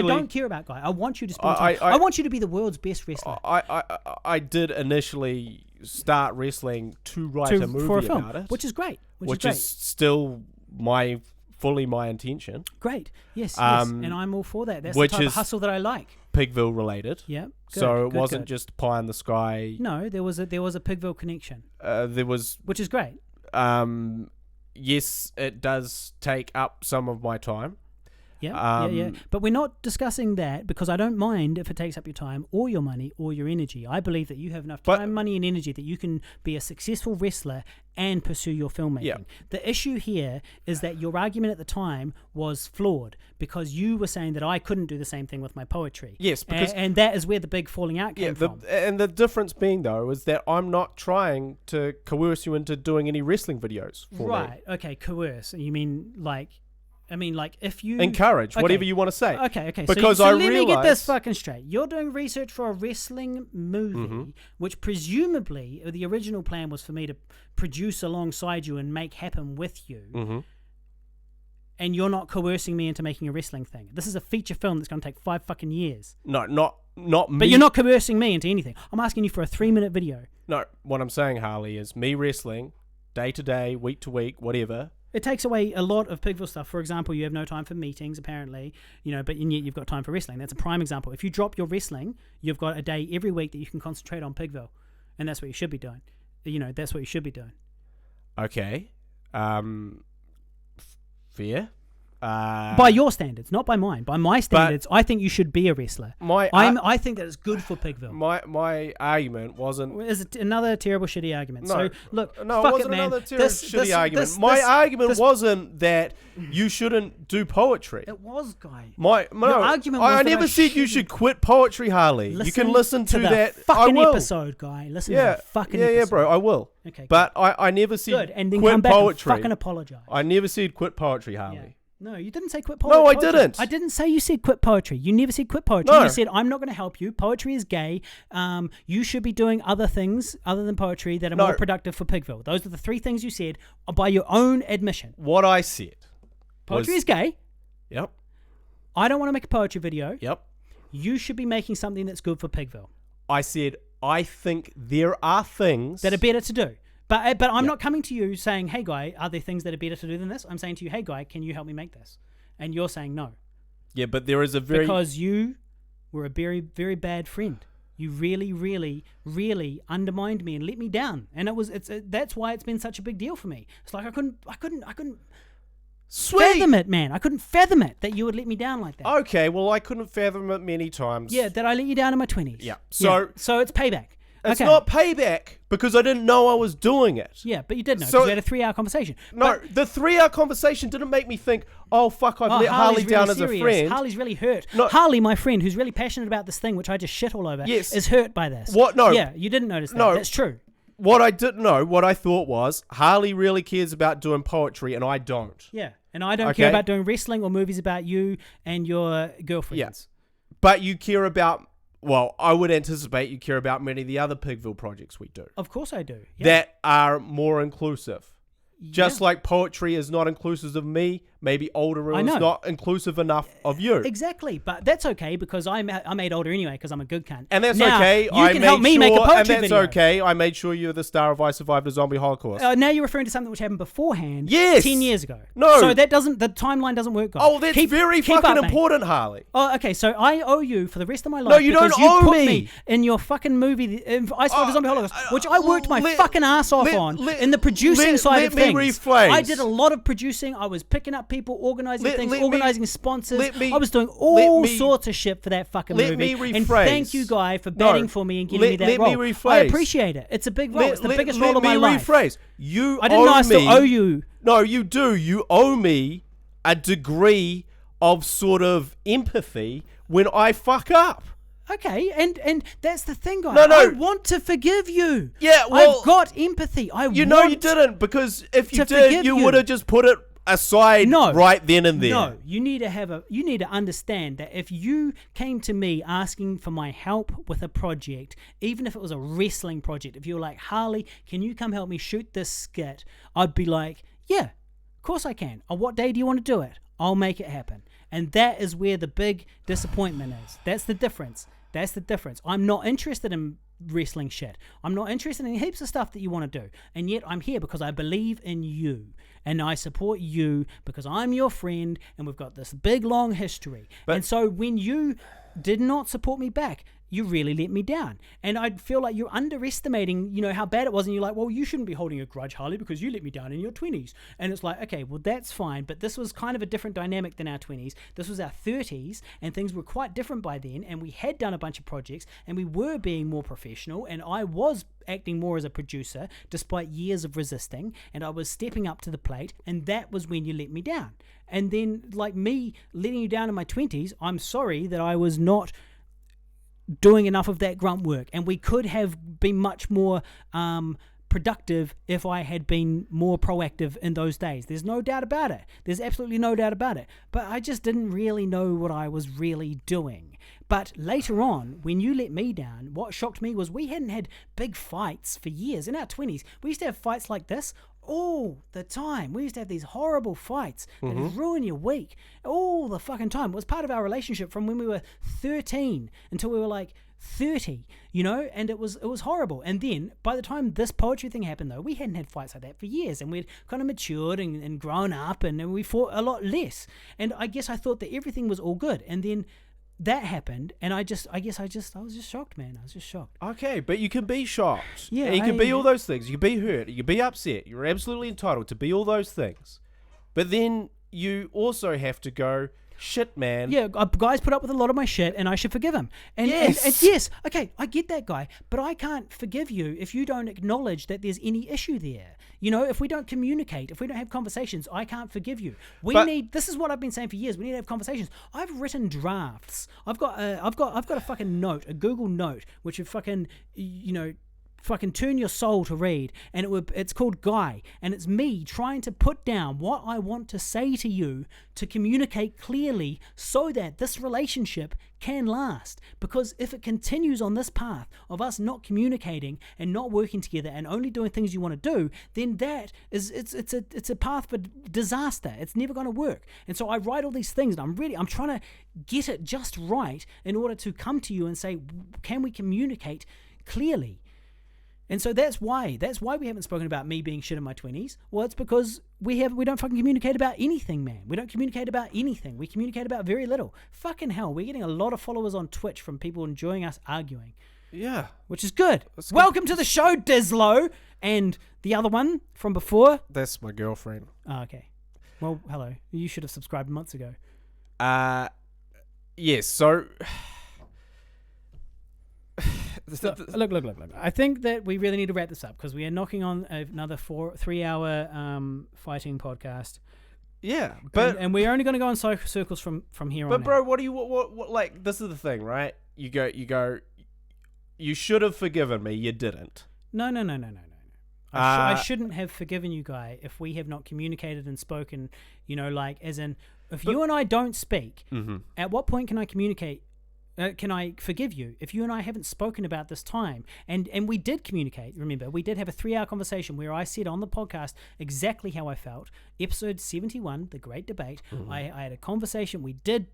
S1: don't care about, guy. I want you to spend time. I want you to be the world's best wrestler.
S2: I did initially start wrestling to write a movie
S1: for a film,
S2: about it.
S1: which is great.
S2: Which is still my fully my intention.
S1: Great. Yes, yes. And I'm all for that. That's the
S2: which
S1: type of
S2: is
S1: hustle that I like.
S2: Pigville related.
S1: Yeah. Good,
S2: So it
S1: good,
S2: wasn't
S1: good.
S2: just pie in the sky.
S1: No, there was a Pigville connection.
S2: There was,
S1: which is great.
S2: yes, it does take up some of my time.
S1: Yeah. But we're not discussing that because I don't mind if it takes up your time or your money or your energy. I believe that you have enough time, money, and energy that you can be a successful wrestler and pursue your filmmaking.
S2: Yeah.
S1: The issue here is that your argument at the time was flawed because you were saying that I couldn't do the same thing with my poetry.
S2: Yes, because
S1: and that is where the big falling out came from.
S2: And the difference being, though, is that I'm not trying to coerce you into doing any wrestling videos for me.
S1: Right, okay, coerce. You mean like... if you...
S2: Encourage, whatever you want to say.
S1: Okay.
S2: Because
S1: so
S2: I
S1: let me get this
S2: realise-
S1: fucking straight. You're doing research for a wrestling movie, which presumably the original plan was for me to produce alongside you and make happen with you. And you're not coercing me into making a wrestling thing. This is a feature film that's going to take 5 fucking years.
S2: No, not me.
S1: But you're not coercing me into anything. I'm asking you for a 3-minute video.
S2: No, what I'm saying, Harley, is me wrestling day to day, week to week, whatever.
S1: It takes away a lot of Pigville stuff. For example, you have no time for meetings, apparently, but yet you've got time for wrestling. That's a prime example. If you drop your wrestling, you've got a day every week that you can concentrate on Pigville, and that's what you should be doing. That's what you should be doing.
S2: Okay. Fair.
S1: By your standards, not by mine. By my standards, I think you should be a wrestler. I think that it's good for Pigville.
S2: My argument wasn't...
S1: Is it another terrible, shitty argument?
S2: No,
S1: so, look,
S2: no,
S1: fuck
S2: it wasn't
S1: it, man.
S2: another terrible, shitty argument. My argument wasn't that you shouldn't do poetry.
S1: It was, guy.
S2: Your
S1: argument was
S2: I
S1: that
S2: never said you should quit poetry, Harley. You can listen to
S1: the
S2: that.
S1: fucking
S2: I will.
S1: episode, guy. Listen to the fucking episode.
S2: Yeah, bro, I will.
S1: Okay,
S2: but I never said
S1: good. And then
S2: quit
S1: come back
S2: poetry.
S1: and fucking apologize.
S2: I never said quit poetry, Harley.
S1: Yeah. No, you didn't say quit poetry.
S2: No, I didn't.
S1: I didn't say you said quit poetry. You never said quit poetry.
S2: No.
S1: You said, I'm not going to help you. Poetry is gay. You should be doing other things other than poetry that are more productive for Pigville. Those are the 3 things you said by your own admission.
S2: What I said.
S1: Poetry is gay.
S2: Yep.
S1: I don't want to make a poetry video.
S2: Yep.
S1: You should be making something that's good for Pigville.
S2: I said, I think there are things
S1: that are better to do. But I'm not coming to you saying, hey, guy, are there things that are better to do than this? I'm saying to you, hey, guy, can you help me make this? And you're saying no. Yeah,
S2: but there is a very...
S1: Because you were a very, very bad friend. You really, really, really undermined me and let me down. And that's why it's been such a big deal for me. It's like I couldn't fathom it, man. I couldn't fathom it that you would let me down like that.
S2: Okay, well, I couldn't fathom it many times.
S1: Yeah, that I let you down in my 20s.
S2: Yeah. So
S1: it's payback.
S2: It's not payback because I didn't know I was doing it.
S1: Yeah, but you did know because we had a 3-hour conversation.
S2: No, the 3-hour conversation didn't make me think, oh, fuck, I've let Harley down as a friend.
S1: Harley's really hurt.
S2: No.
S1: Harley, my friend, who's really passionate about this thing, which I just shit all over, is hurt by this.
S2: What? No.
S1: Yeah, you didn't notice that.
S2: No.
S1: That's true.
S2: What I didn't know, what I thought was, Harley really cares about doing poetry and I don't.
S1: Yeah, and I don't care about doing wrestling or movies about you and your girlfriends.
S2: Yeah. But you care about... Well, I would anticipate you care about many of the other Pigville projects we do.
S1: Of course I do. Yeah.
S2: That are more inclusive. Just like poetry is not inclusive of me, maybe older is not inclusive enough of you.
S1: Exactly, but that's okay because I made older anyway because I'm a good cunt.
S2: And that's
S1: now,
S2: okay.
S1: You can help me make a poetry video.
S2: Okay. I made sure you're the star of I Survived a Zombie Holocaust.
S1: Now you're referring to something which happened beforehand.
S2: Yes.
S1: 10 years ago.
S2: No.
S1: So the timeline doesn't work, guys.
S2: Oh, that's very fucking important, Harley.
S1: Oh, okay. So I owe you for the rest of my life.
S2: No, you don't owe
S1: me in your fucking movie, I Survived a Zombie Holocaust, which I worked my fucking ass off on in the producing side of things.
S2: Let me rephrase.
S1: I did a lot of producing. I was picking up people, organizing things, organizing sponsors. I was doing all sorts of shit for that fucking movie.
S2: Let me rephrase.
S1: And thank you, Guy, for batting for me and giving me that role.
S2: Let me rephrase.
S1: I appreciate it. It's a big role. It's the biggest role of my life.
S2: Let me rephrase.
S1: I didn't know I still owe you.
S2: No, you do. You owe me a degree of sort of empathy when I fuck up.
S1: Okay, and that's the thing, guys.
S2: No.
S1: I want to forgive you.
S2: Yeah, well...
S1: I've got empathy.
S2: You didn't, because if you did, you would have just put it aside right then and there.
S1: No, you need to understand that if you came to me asking for my help with a project, even if it was a wrestling project, if you were like, Harley, can you come help me shoot this skit? I'd be like, yeah, of course I can. On what day do you want to do it? I'll make it happen. And that is where the big disappointment is. That's the difference. I'm not interested in wrestling shit. I'm not interested in heaps of stuff that you want to do. And yet I'm here because I believe in you. And I support you because I'm your friend and we've got this big, long history. And so when you did not support me back, you really let me down. And I feel like you're underestimating, how bad it was. And you're like, well, you shouldn't be holding a grudge, Harley, because you let me down in your 20s. And it's like, okay, well, that's fine. But this was kind of a different dynamic than our 20s. This was our 30s, and things were quite different by then. And we had done a bunch of projects, and we were being more professional. And I was acting more as a producer, despite years of resisting. And I was stepping up to the plate. And that was when you let me down. And then, like me letting you down in my 20s, I'm sorry that I was not doing enough of that grunt work, and we could have been much more productive if I had been more proactive in those days. There's no doubt about it. There's absolutely no doubt about it. But I just didn't really know what I was really doing. But later on, when you let me down, what shocked me was we hadn't had big fights for years. In our 20s, we used to have fights like this all the time. We used to have these horrible fights that would ruin your week all the fucking time. It was part of our relationship from when we were 13 until we were like 30, and it was horrible. And then by the time this poetry thing happened, though, we hadn't had fights like that for years, and we'd kind of matured and grown up, and we fought a lot less. And I guess I thought that everything was all good. And then that happened, and I was just shocked, man. I was just shocked.
S2: Okay, but you can be shocked.
S1: Yeah,
S2: and you can be all those things. You can be hurt. You can be upset. You're absolutely entitled to be all those things. But then you also have to go, shit, man.
S1: Yeah, guys put up with a lot of my shit, and I should forgive him. And
S2: yes.
S1: Yes, okay, I get that, guy, but I can't forgive you if you don't acknowledge that there's any issue there. If we don't communicate, if we don't have conversations, I can't forgive you. This is what I've been saying for years. We need to have conversations. I've written drafts. I've got a fucking note, a Google note, which would fucking, fucking turn your soul to read, and it's called Guy, and it's me trying to put down what I want to say to you to communicate clearly so that this relationship can last. Because if it continues on this path of us not communicating and not working together and only doing things you want to do, then that is it's a path for disaster. It's never going to work. And so I write all these things, and I'm trying to get it just right in order to come to you and say, can we communicate clearly? And so that's why we haven't spoken about me being shit in my 20s. Well, it's because we don't fucking communicate about anything, man. We don't communicate about anything. We communicate about very little. Fucking hell, we're getting a lot of followers on Twitch from people enjoying us arguing.
S2: Yeah.
S1: Which is good. Welcome to the show, Dislo. And the other one from before?
S2: That's my girlfriend.
S1: Oh, okay. Well, hello. You should have subscribed months ago.
S2: Yes, so...
S1: Look. I think that we really need to wrap this up because we are knocking on another 3-hour fighting podcast.
S2: Yeah, but
S1: and we're only going to go in circles from here on.
S2: But bro, what? Like, this is the thing, right? You go. You should have forgiven me. You didn't.
S1: No. I shouldn't have forgiven you, Guy, if we have not communicated and spoken. As in, if you and I don't speak, at what point can I communicate? Can I forgive you if you and I haven't spoken about this time? And we did communicate. Remember, we did have a 3-hour conversation where I said on the podcast exactly how I felt. Episode 71, The Great Debate. I had a conversation. We did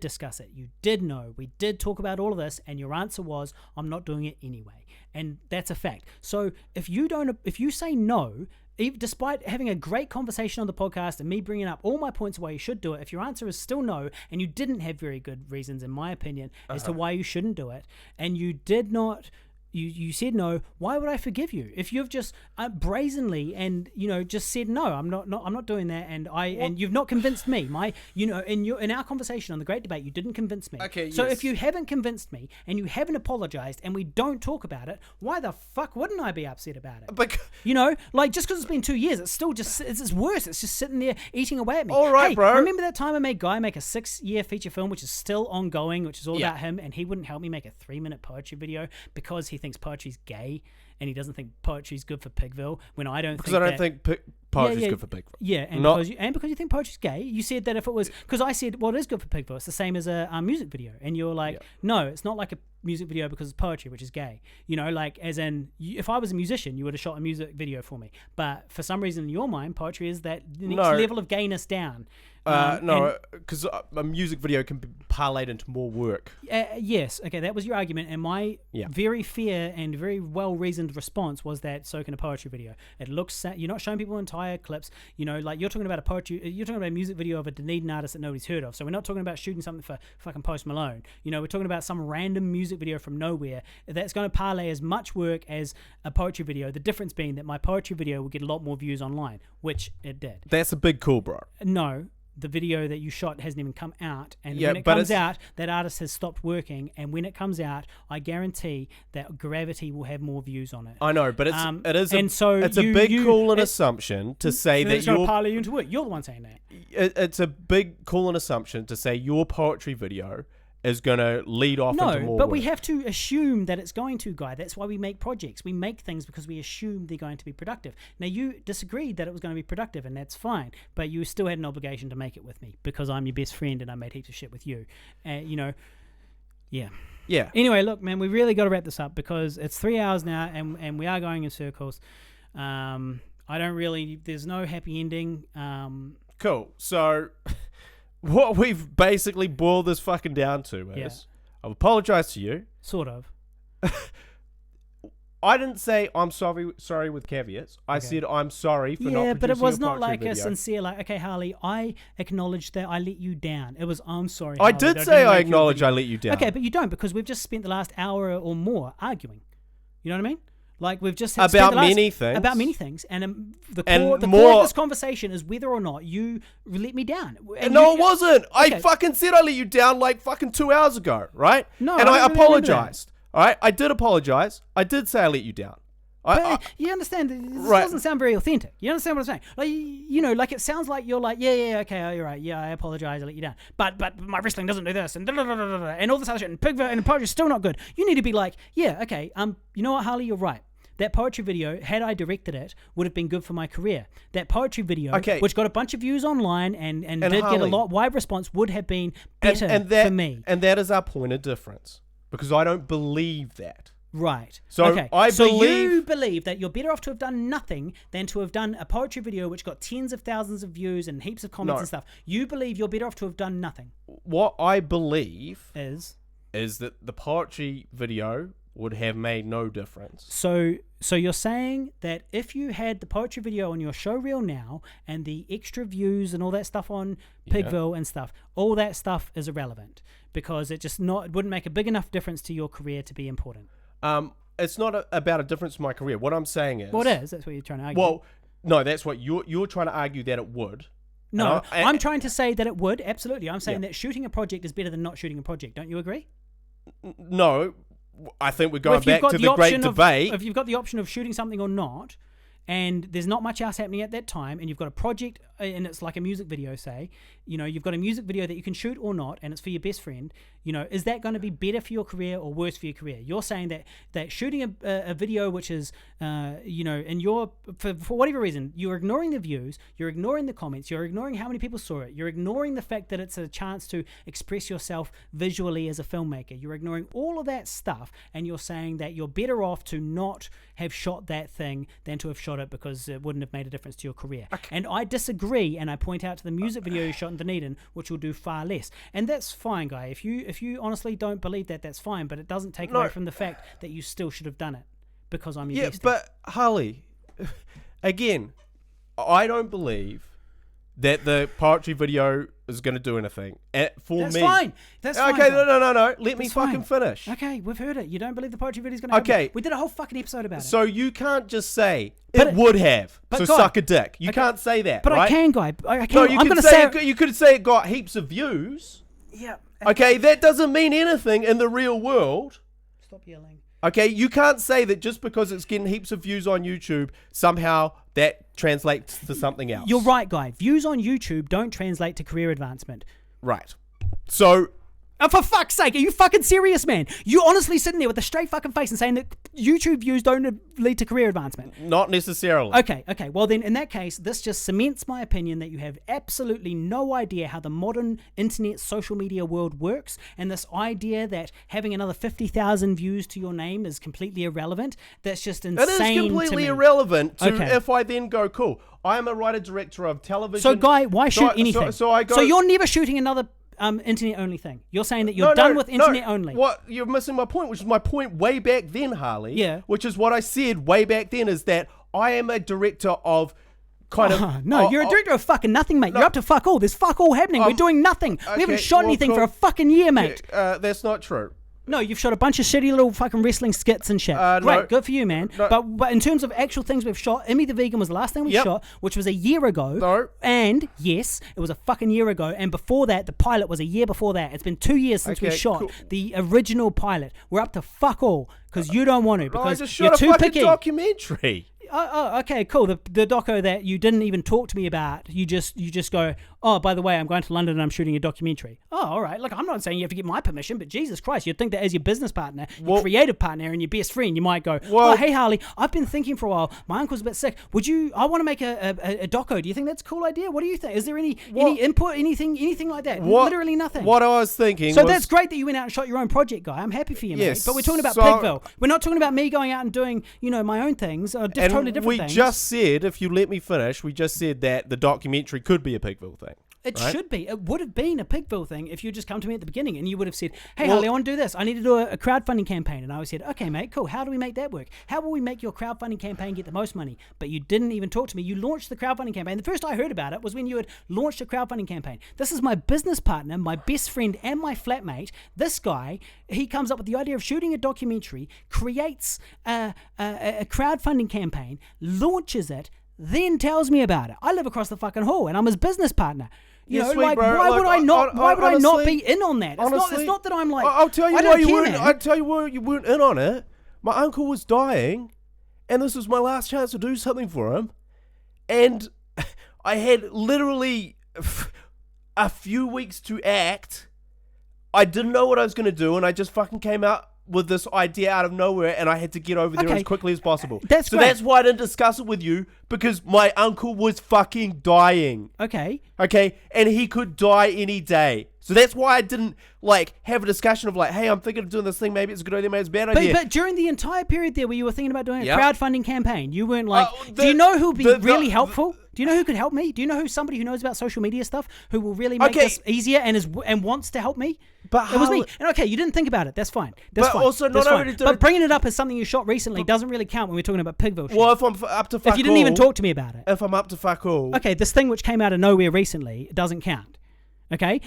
S1: discuss it. You did know. We did talk about all of this, and your answer was, I'm not doing it anyway. And that's a fact. So if you say no, despite having a great conversation on the podcast and me bringing up all my points why you should do it, if your answer is still no, and you didn't have very good reasons, in my opinion, as to why you shouldn't do it, and you did not... You said no. Why would I forgive you if you've just brazenly and just said no? I'm not doing that, and you've not convinced me. In our conversation on the Great Debate, you didn't convince me.
S2: Okay.
S1: So if you haven't convinced me and you haven't apologized and we don't talk about it, why the fuck wouldn't I be upset about it?
S2: But
S1: just because it's been 2 years, it's still just it's worse. It's just sitting there eating away at me.
S2: All right, bro.
S1: Remember that time I made Guy make a 6-year feature film, which is still ongoing, which is all about him, and he wouldn't help me make a 3-minute poetry video because he thinks poetry's gay and he doesn't think poetry's good for Pigville, when I don't think
S2: poetry's good for Bigfoot.
S1: Yeah, and because you think poetry's gay, you said that if it was, because I said, well, it is good for Bigfoot. It's the same as a music video, and you're like, no, it's not like a music video because it's poetry, which is gay. You know, like as in, if I was a musician, you would have shot a music video for me. But for some reason in your mind, poetry is that next level of gayness down.
S2: No, because a music video can be parlayed into more work.
S1: Yes, okay, that was your argument, and my very fair and very well-reasoned response was that so can a poetry video. It looks, you're not showing people entire clips, you know, like you're talking about you're talking about a music video of a Dunedin artist that nobody's heard of, so we're not talking about shooting something for fucking Post Malone, you know, we're talking about some random music video from nowhere that's going to parlay as much work as a poetry video, the difference being that my poetry video will get a lot more views online, which it did.
S2: That's a big call, bro.
S1: No. The video that you shot hasn't even come out, and when it comes out, that artist has stopped working, and when it comes out, I guarantee that Gravity will have more views on it.
S2: I know, but it's a big call and assumption to say that you're
S1: parlay you into work. You're the one saying that.
S2: It's a big call and assumption to say your poetry video is going to lead off into more
S1: No, but
S2: work.
S1: we have to assume that it's going to, Guy. That's why we make projects. We make things because we assume they're going to be productive. Now, you disagreed that it was going to be productive, and that's fine, but you still had an obligation to make it with me because I'm your best friend and I made heaps of shit with you. You know, yeah.
S2: Yeah.
S1: Anyway, look, man, we really got to wrap this up because it's 3 hours now and we are going in circles. There's no happy ending.
S2: Cool. So... what we've basically boiled this fucking down to is, I've apologized to you.
S1: Sort of.
S2: I didn't say I'm sorry with caveats. I said I'm sorry for not producing
S1: but it was
S2: a
S1: not like
S2: video.
S1: a sincere, like, okay, Harley, I acknowledge that I let you down. It was, I'm sorry,
S2: I
S1: Harley,
S2: did say I acknowledge I let you down.
S1: Okay, but you don't, because we've just spent the last hour or more arguing. You know what I mean? Like, we've just
S2: about many things.
S1: And the core of this conversation is whether or not you let me down. And
S2: no, it wasn't. Okay. I fucking said I let you down like fucking 2 hours ago, right?
S1: No,
S2: and I apologized. All right, I did apologize. I did say I let you down.
S1: But you understand, this doesn't sound very authentic. You understand what I'm saying? Like, you know, like it sounds like you're like, okay, you're right. Yeah, I apologize, I let you down. But my wrestling doesn't do this, and and all this other shit, and poetry's still not good. You need to be like, yeah, okay, you know what, Harley, you're right. That poetry video, had I directed it, would have been good for my career. That poetry video, which got a bunch of views online and did Harley, get a lot wide response, would have been better for me.
S2: And that is our point of difference, because I don't believe that.
S1: Right.
S2: So
S1: you believe that you're better off to have done nothing than to have done a poetry video which got tens of thousands of views and heaps of comments and stuff. You believe you're better off to have done nothing.
S2: What I believe
S1: is
S2: that the poetry video would have made no difference.
S1: So you're saying that if you had the poetry video on your show reel now and the extra views and all that stuff on Pigville and stuff, all that stuff is irrelevant because it wouldn't make a big enough difference to your career to be important.
S2: It's not about a difference in my career. What I'm saying is...
S1: Well, it is. That's what you're trying to argue.
S2: Well, no, that's what you're trying to argue that it would.
S1: No, I'm trying to say that it would, absolutely. I'm saying that shooting a project is better than not shooting a project. Don't you agree?
S2: No, I think we're going back to the great debate.
S1: If you've got the option of shooting something or not, and there's not much else happening at that time, and you've got a project, and it's like a music video, say, you know, you've got a music video that you can shoot or not, and it's for your best friend, you know, is that going to be better for your career or worse for your career? You're saying that shooting a video which is, you know, and for whatever reason, you're ignoring the views, you're ignoring the comments, you're ignoring how many people saw it, you're ignoring the fact that it's a chance to express yourself visually as a filmmaker, you're ignoring all of that stuff, and you're saying that you're better off to not have shot that thing than to have shot it because it wouldn't have made a difference to your career. Okay. And I disagree, and I point out to the music video you shot in Dunedin, which will do far less. And that's fine, Guy. If you honestly don't believe that, that's fine, but it doesn't take away from the fact that you still should have done it because I'm your bestie.
S2: But Harley, again, I don't believe that the poetry video is going to do anything for
S1: That's
S2: me.
S1: Fine. That's fine.
S2: Okay, no. Let me fucking finish.
S1: Okay, we've heard it. You don't believe the poetry video is going to happen. Okay. We did a whole fucking episode about it.
S2: So you can't just say it would have. So Guy, suck a dick. You can't say that,
S1: but
S2: right?
S1: I can, Guy. I can.
S2: No, you could say it got heaps of views.
S1: Yeah.
S2: Okay, that doesn't mean anything in the real world.
S1: Stop yelling.
S2: Okay, you can't say that just because it's getting heaps of views on YouTube, somehow that translates to something else.
S1: You're right, Guy. Views on YouTube don't translate to career advancement.
S2: Right. So
S1: Oh, for fuck's sake, are you fucking serious, man? You honestly sitting there with a straight fucking face and saying that YouTube views don't lead to career advancement?
S2: Not necessarily.
S1: Okay. Well, then, in that case, this just cements my opinion that you have absolutely no idea how the modern internet social media world works, and this idea that having another 50,000 views to your name is completely irrelevant. That's just insane.
S2: It is completely irrelevant to if I then go, cool, I am a writer-director of television.
S1: So, Guy, why shoot anything?
S2: So
S1: you're never shooting another internet only thing. You're saying that you're done with internet only.
S2: What you're missing my point, which is my point way back then, Harley.
S1: Yeah.
S2: Which is what I said way back then, is that I am a director of
S1: you're a director of fucking nothing, mate. You're up to fuck all. There's fuck all happening. We're doing nothing. We haven't shot anything for a fucking year, mate.
S2: That's not true.
S1: No, you've shot a bunch of shitty little fucking wrestling skits and shit. Great, good for you, man.
S2: No.
S1: But in terms of actual things we've shot, Emmy the Vegan was the last thing we shot, which was a year ago.
S2: No.
S1: And yes, it was a fucking year ago. And before that, the pilot was a year before that. It's been 2 years since we shot the original pilot. We're up to fuck all because you don't want to, because
S2: I just
S1: you're
S2: shot
S1: too
S2: a fucking
S1: picky.
S2: documentary.
S1: Oh, okay, cool. The doco that you didn't even talk to me about, you just go, oh, by the way, I'm going to London and I'm shooting a documentary. Oh, all right. Look, I'm not saying you have to get my permission, but Jesus Christ, you'd think that as your business partner, your creative partner, and your best friend, you might go, oh, hey, Harley, I've been thinking for a while. My uncle's a bit sick. I want to make a doco. Do you think that's a cool idea? What do you think? Is there any input, anything like that? Literally nothing.
S2: What I was thinking
S1: So that's great that you went out and shot your own project, Guy. I'm happy for you, mate. But we're talking about Pigville. We're not talking about me going out and doing, my own things, totally different things.
S2: We just said, if you let me finish, we just said that the documentary could be a Pigville thing.
S1: It should be. It would have been a Pigville thing if you just come to me at the beginning and you would have said, hey, Harley, I want to do this. I need to do a crowdfunding campaign. And I would have said, okay, mate, cool. How do we make that work? How will we make your crowdfunding campaign get the most money? But you didn't even talk to me. You launched the crowdfunding campaign. The first I heard about it was when you had launched a crowdfunding campaign. This is my business partner, my best friend, and my flatmate. This guy, he comes up with the idea of shooting a documentary, creates a crowdfunding campaign, launches it, then tells me about it. I live across the fucking hall and I'm his business partner. Why would I not be in on that? It's not that I'm like,
S2: I'll tell you why you weren't in on it. My uncle was dying and this was my last chance to do something for him. And I had literally a few weeks to act. I didn't know what I was going to do and I just fucking came out with this idea out of nowhere and I had to get over there as quickly as possible.
S1: That's
S2: why I didn't discuss it with you, because my uncle was fucking dying.
S1: Okay.
S2: And he could die any day. So that's why I didn't have a discussion of hey, I'm thinking of doing this thing, maybe it's a good idea, maybe it's a bad idea.
S1: But during the entire period there where you were thinking about doing a crowdfunding campaign, you weren't do you know who would be really helpful? Do you know who could help me? Do you know somebody who knows about social media stuff who will really make this easier and wants to help me?
S2: But
S1: it was me. And okay, you didn't think about it. That's fine.
S2: Also, not only
S1: but bringing it up as something you shot recently doesn't really count when we're talking about Pigville shit.
S2: Well, if I'm up to fuck all...
S1: If you didn't even talk to me about it.
S2: If I'm up to fuck all...
S1: Okay, this thing which came out of nowhere recently doesn't count. Okay?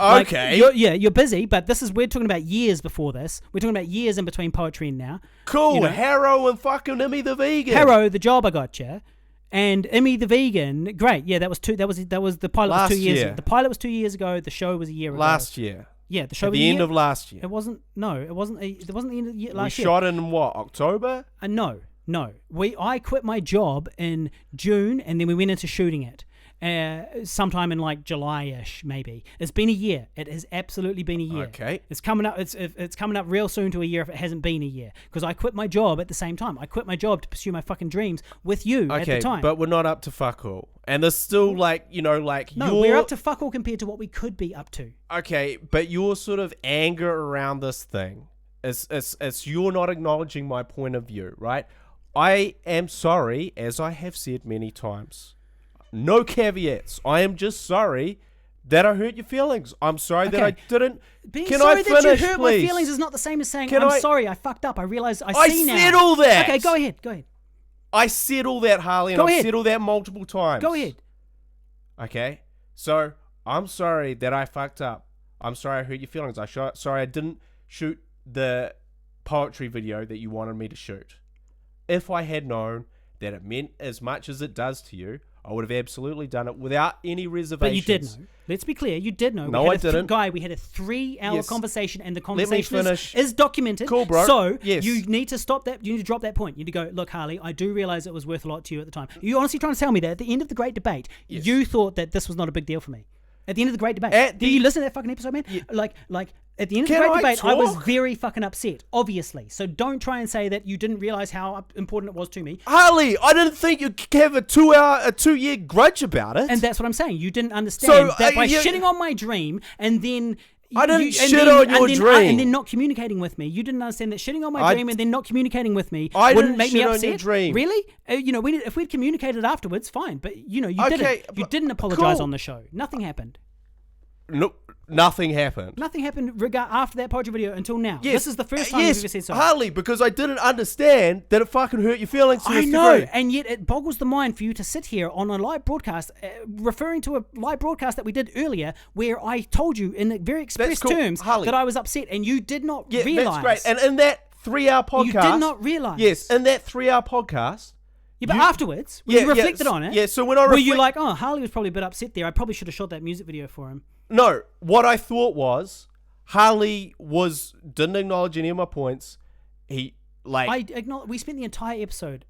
S1: You're busy, but we're talking about years before this. We're talking about years in between poetry and now.
S2: Cool. Harrow and fucking Emmy the Vegan.
S1: Harrow, the job I got you. And Emmy the Vegan, great. Yeah, that was the pilot was 2 years ago. The pilot was 2 years ago. The show was a year ago.
S2: Last year.
S1: Yeah, the show
S2: at
S1: was
S2: the end of last year.
S1: It wasn't the end of the year last year.
S2: We shot in what, October?
S1: No. I quit my job in June and then we went into shooting it. Sometime in July-ish, maybe. It's been a year. It has absolutely been a year.
S2: Okay.
S1: It's coming up. It's coming up real soon to a year if it hasn't been a year. Because I quit my job at the same time. I quit my job to pursue my fucking dreams with you at the time.
S2: But we're not up to fuck all. And there's still
S1: No, we're up to fuck all compared to what we could be up to.
S2: Okay, but your sort of anger around this thing is you're not acknowledging my point of view, right? I am sorry, as I have said many times. No caveats. I am just sorry that I hurt your feelings. I'm sorry that I didn't.
S1: Can I finish, that you hurt my feelings is not the same as saying I'm sorry. I fucked up. I realize. I see now.
S2: I said all that.
S1: Okay, go ahead.
S2: I said all that, Harley, and I've said all that multiple times.
S1: Go ahead.
S2: Okay, so I'm sorry that I fucked up. I'm sorry I hurt your feelings. Sorry I didn't shoot the poetry video that you wanted me to shoot. If I had known that it meant as much as it does to you, I would have absolutely done it without any reservations.
S1: But you did know. Let's be clear. You did know.
S2: No, I didn't.
S1: We had a 3-hour conversation, and the conversation is documented.
S2: Cool, bro.
S1: So you need to stop that. You need to drop that point. You need to go, look, Harley, I do realize it was worth a lot to you at the time. Are you honestly trying to tell me that at the end of the great debate, you thought that this was not a big deal for me? At the end of the Great Debate. Did you listen to that fucking episode, man? Yeah. Like at the end of the Great Debate, I was very fucking upset, obviously. So don't try and say that you didn't realize how important it was to me.
S2: Harley, I didn't think you'd have a 2-year grudge about it.
S1: And that's what I'm saying. You didn't understand that by shitting on my dream and then...
S2: I didn't shit on your dream.
S1: And then not communicating with me. You didn't understand that shitting on my dream and then not communicating with me wouldn't make me upset. On your dream. Really? If we'd communicated afterwards, fine. But, you didn't. You didn't apologize on the show. Nothing happened.
S2: No, nothing happened.
S1: Nothing happened after that poetry video until now. Yes. This is the first time you've ever said so.
S2: Harley, because I didn't understand that it fucking hurt your feelings to this degree.
S1: I know, and yet it boggles the mind for you to sit here on a live broadcast, referring to a live broadcast that we did earlier, where I told you in very express terms that I was upset, and you did not realize.
S2: That's great. And in that 3-hour podcast...
S1: You did not realize.
S2: Yes, in that 3-hour podcast...
S1: Yeah, but afterwards, when you reflected on it...
S2: Yeah, so when I
S1: were you like, oh, Harley was probably a bit upset there. I probably should have shot that music video for him.
S2: No, what I thought was Harley didn't acknowledge any of my points. We spent the entire episode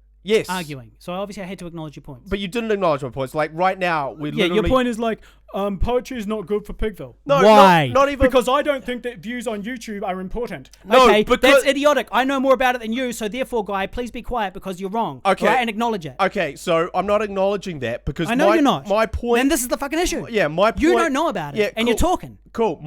S2: arguing, so obviously I had to acknowledge your points. But you didn't acknowledge my points. Like right now,
S1: your point is like poetry is not good for Pigville.
S2: No,
S1: why?
S2: Not even
S1: because I don't think that views on YouTube are important.
S2: No,
S1: okay, that's idiotic. I know more about it than you, so therefore, guy, please be quiet because you're wrong.
S2: Okay,
S1: right? And acknowledge it.
S2: Okay, so I'm not acknowledging that because
S1: I know you're not.
S2: My point.
S1: Then this is the fucking issue.
S2: Yeah, my point.
S1: You don't know about it, and you're talking.
S2: Cool.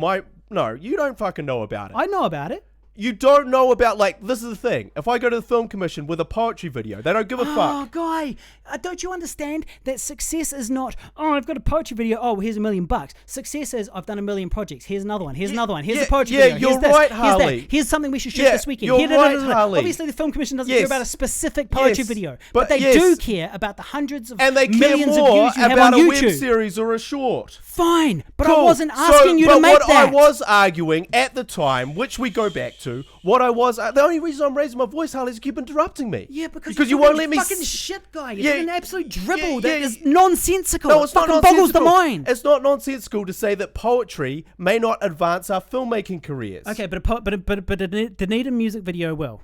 S2: No, you don't fucking know about it.
S1: I know about it.
S2: You don't know about, this is the thing. If I go to the film commission with a poetry video, they don't give a fuck.
S1: Oh, guy, don't you understand that success is not, I've got a poetry video, here's $1 million. Success is, I've done 1 million projects, here's another one, here's another one, here's a poetry video,
S2: you're right, Harley.
S1: Here's something we should shoot this weekend.
S2: You're right, Harley.
S1: Obviously, the film commission doesn't care about a specific poetry video, but they do care about the hundreds of millions of views you have on YouTube.
S2: And they care more about a web series or a short.
S1: Fine, but I wasn't asking you to make that.
S2: But what I was arguing at the time, which we go back to, the only reason I'm raising my voice, Harley, is you keep interrupting me.
S1: Yeah, because
S2: you won't let me.
S1: Fucking shit, guy. You're an absolute dribble that is nonsensical. No,
S2: it's not
S1: nonsensical. Boggles the mind.
S2: It's not nonsensical to say that poetry may not advance our filmmaking careers.
S1: Okay, but a Dunedin music video will.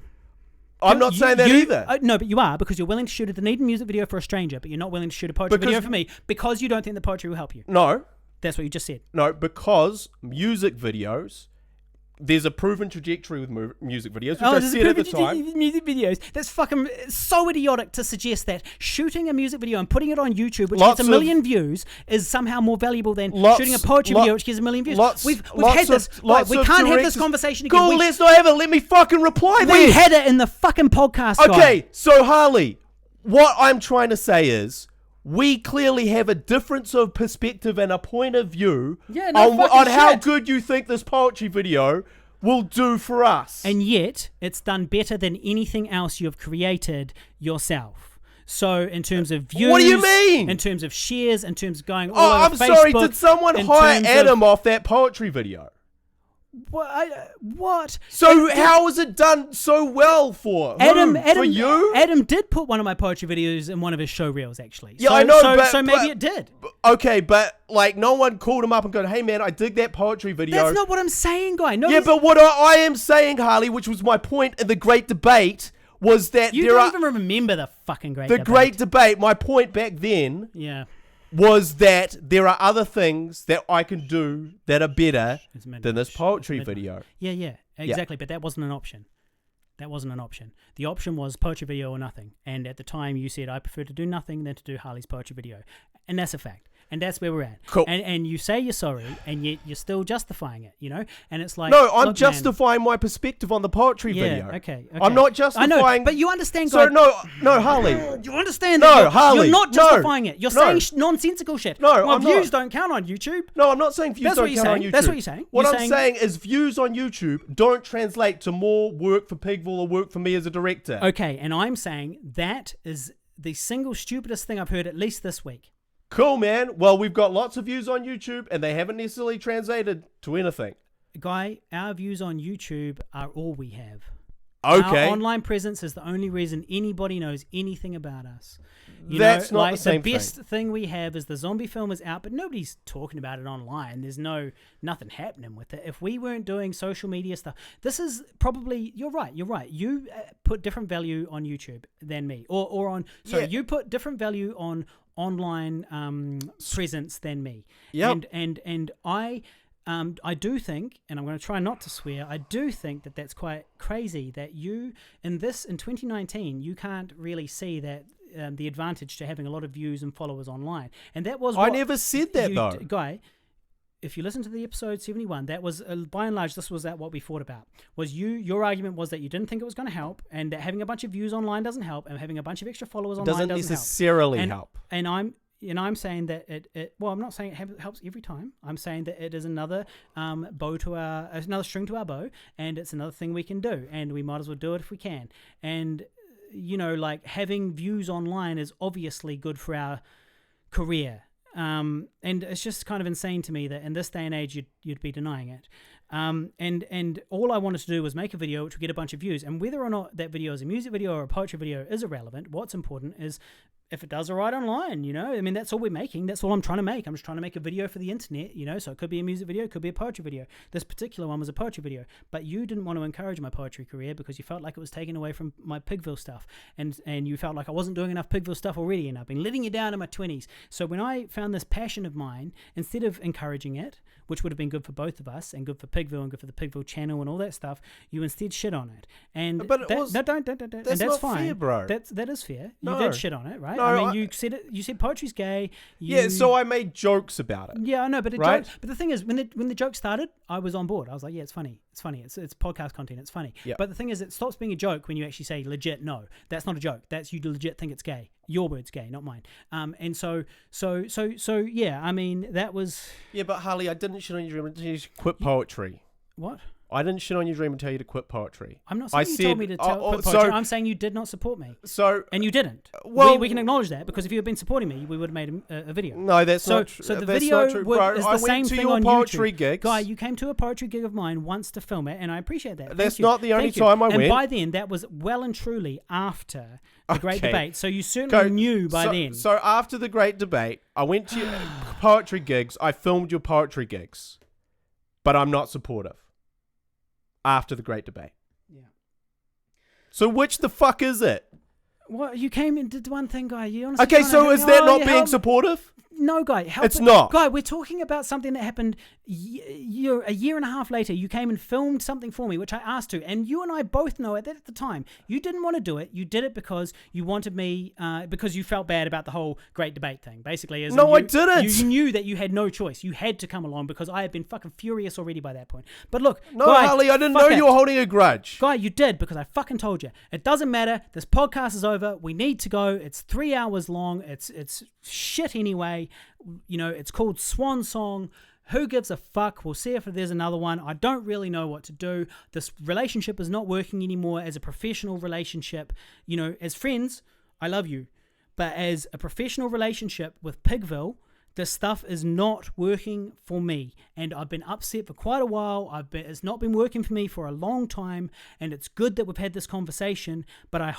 S2: I'm not saying that either.
S1: No, but you are, because you're willing to shoot a Dunedin music video for a stranger, but you're not willing to shoot a poetry video for me because you don't think the poetry will help you.
S2: No.
S1: That's what you just said.
S2: No, because music videos... There's a proven trajectory with music videos, which I said at the time.
S1: Music videos. That's fucking so idiotic to suggest that shooting a music video and putting it on YouTube, which gets 1 million views, is somehow more valuable than shooting a poetry video, which gets 1 million views. We've had this. We can't have this conversation again.
S2: Cool, let's not have it. Let me fucking reply then.
S1: We had it in the fucking podcast,
S2: Okay, so Harley, what I'm trying to say is, we clearly have a difference of perspective and a point of view on how good you think this poetry video will do for us.
S1: And yet, it's done better than anything else you have created yourself. So, in terms of views...
S2: What do you mean?
S1: In terms of shares, in terms of going all over Facebook...
S2: I'm sorry, did someone hire Adam off that poetry video?
S1: What?
S2: So how was it done so well for you?
S1: Adam did put one of my poetry videos in one of his show reels, actually.
S2: Yeah, I know,
S1: so maybe it did.
S2: Okay, but no one called him up and go, "Hey man, I dig that poetry video."
S1: That's not what I'm saying, guy. No.
S2: Yeah, but what I am saying, Harley, which was my point in the Great Debate, was that
S1: you don't even remember the fucking Great Debate.
S2: The Great Debate. My point back then.
S1: Yeah.
S2: Was that there are other things that I can do that are better than this poetry video.
S1: Yeah, exactly. But that wasn't an option. The option was poetry video or nothing. And at the time you said, I prefer to do nothing than to do Harley's poetry video. And that's a fact. And that's where we're at.
S2: Cool.
S1: And you say you're sorry, and yet you're still justifying it, And it's like...
S2: No, I'm justifying my perspective on the poetry video.
S1: Okay.
S2: I'm not justifying...
S1: I know, but you understand...
S2: So, no, Harley.
S1: You understand that
S2: Harley.
S1: You're not justifying it. You're saying nonsensical shit.
S2: No,
S1: views don't count on YouTube.
S2: No, I'm not saying views don't count on YouTube.
S1: That's what you're saying.
S2: What I'm saying is views on YouTube don't translate to more work for Pigville or work for me as a director.
S1: Okay, and I'm saying that is the single stupidest thing I've heard at least this week.
S2: Cool, man. Well, we've got lots of views on YouTube, and they haven't necessarily translated to anything.
S1: Guy, our views on YouTube are all we have.
S2: Okay.
S1: Our online presence is the only reason anybody knows anything about us.
S2: That's not the same
S1: thing. The best thing we have is the zombie film is out, but nobody's talking about it online. There's nothing happening with it. If we weren't doing social media stuff, this is probably, you're right. You put different value on YouTube than me, or on, sorry, you put different value on online presence than me.
S2: Yep.
S1: And I do think, and I'm going to try not to swear, I do think that that's quite crazy that you, in 2019, you can't really see that the advantage to having a lot of views and followers online. And that was
S2: I never said that, though.
S1: Guy, if you listen to the episode 71, that was, by and large, this was what we fought about. Was your argument was that you didn't think it was going to help, and that having a bunch of views online doesn't help, and having a bunch of extra followers online doesn't
S2: necessarily help.
S1: And I'm saying that it well, I'm not saying it helps every time. I'm saying that it is another another string to our bow, and it's another thing we can do, and we might as well do it if we can. And like having views online is obviously good for our career. And it's just kind of insane to me that in this day and age you'd be denying it. And all I wanted to do was make a video which would get a bunch of views, and whether or not that video is a music video or a poetry video is irrelevant. What's important is if it does all right online, I mean, that's all we're making. That's all I'm trying to make. I'm just trying to make a video for the internet, so it could be a music video, it could be a poetry video. This particular one was a poetry video, but you didn't want to encourage my poetry career because you felt like it was taken away from my Pigville stuff, and you felt like I wasn't doing enough Pigville stuff already, and I've been letting you down in my 20s. So when I found this passion of mine, instead of encouraging it, which would have been good for both of us and good for Pigville and good for the Pigville channel and all that stuff, you instead shit on it. And
S2: but
S1: don't.
S2: That's
S1: and that's
S2: not
S1: fine.
S2: fair, bro.
S1: That is fair. You
S2: No.
S1: did shit on it, right?
S2: No,
S1: I mean, you said it. You said poetry's gay.
S2: So I made jokes about it.
S1: Yeah, I know, but
S2: Right?
S1: but the thing is, when the joke started, I was on board. I was like, yeah, it's funny. It's funny. It's podcast content. It's funny.
S2: Yep.
S1: But the thing is, it stops being a joke when you actually say legit. No, that's not a joke. That's you legit think it's gay. Your word's gay, not mine. And so yeah. I mean, that was.
S2: Yeah, but Harley, I didn't shit on your dream until you quit poetry.
S1: What?
S2: I didn't shit on your dream and tell you to quit poetry.
S1: I'm not saying you told me to quit poetry. I'm saying you did not support me.
S2: So
S1: And you didn't.
S2: Well,
S1: we can acknowledge that, because if you had been supporting me, we would have made a video.
S2: No, that's not true.
S1: So the
S2: That's
S1: video
S2: not true, bro.
S1: is
S2: I
S1: the
S2: went
S1: same
S2: to
S1: thing
S2: your
S1: on
S2: poetry
S1: YouTube.
S2: gigs.
S1: Guy, you came to a poetry gig of mine once to film it, and I appreciate that.
S2: That's
S1: Thank you.
S2: not the only
S1: Thank you.
S2: time I
S1: and
S2: went.
S1: And by then, that was well and truly after the Great
S2: Okay.
S1: Debate. So you certainly knew by
S2: so,
S1: then.
S2: So after the Great Debate, I went to your poetry gigs. I filmed your poetry gigs, but I'm not supportive. After the Great Debate.
S1: Yeah.
S2: So which the fuck is it?
S1: What, you came and did one thing, Guy. You honestly
S2: Okay, so is that not being supportive?
S1: No, Guy.
S2: It's not.
S1: Guy, we're talking about something that happened a year and a half later. You came and filmed something for me, which I asked to. And you and I both know at the time, you didn't want to do it. You did it because you wanted me, because you felt bad about the whole Great Debate thing. Basically,
S2: I didn't.
S1: You knew that you had no choice. You had to come along because I had been fucking furious already by that point. But look,
S2: No,
S1: Guy,
S2: Harley, I didn't know you were holding a grudge.
S1: Guy, you did, because I fucking told you. It doesn't matter. This podcast is over. We need to go. It's 3 hours long. It's shit anyway. It's called Swan Song. Who gives a fuck? We'll see if there's another one. I don't really know what to do. This relationship is not working anymore as a professional relationship. As friends, I love you. But as a professional relationship with Pigville, this stuff is not working for me, and I've been upset for quite a while. It's not been working for me for a long time, and it's good that we've had this conversation, but I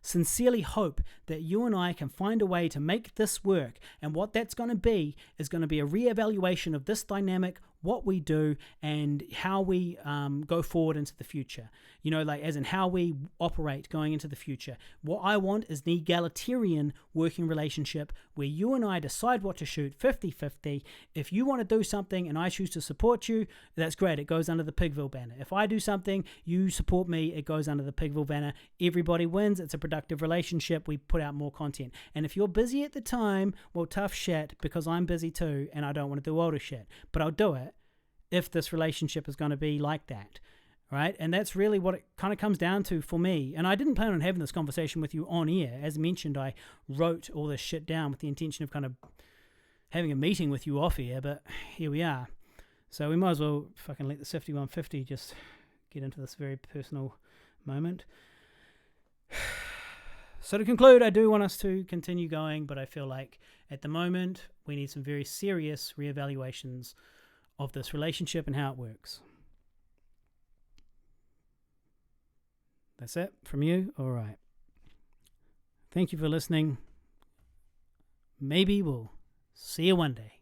S1: sincerely hope that you and I can find a way to make this work, and what that's going to be is going to be a reevaluation of this dynamic, what we do, and how we go forward into the future. As in how we operate going into the future. What I want is an egalitarian working relationship where you and I decide what to shoot 50-50. If you want to do something and I choose to support you, that's great. It goes under the Pigville banner. If I do something, you support me, it goes under the Pigville banner. Everybody wins. It's a productive relationship. We put out more content. And if you're busy at the time, well, tough shit, because I'm busy too and I don't want to do older shit. But I'll do it if this relationship is going to be like that. Right? And that's really what it kind of comes down to for me. And I didn't plan on having this conversation with you on air. As mentioned, I wrote all this shit down with the intention of kind of having a meeting with you off air, but here we are. So we might as well fucking let the 5150 just get into this very personal moment. So to conclude, I do want us to continue going, but I feel like at the moment we need some very serious reevaluations of this relationship and how it works. That's it from you? All right. Thank you for listening. Maybe we'll see you one day.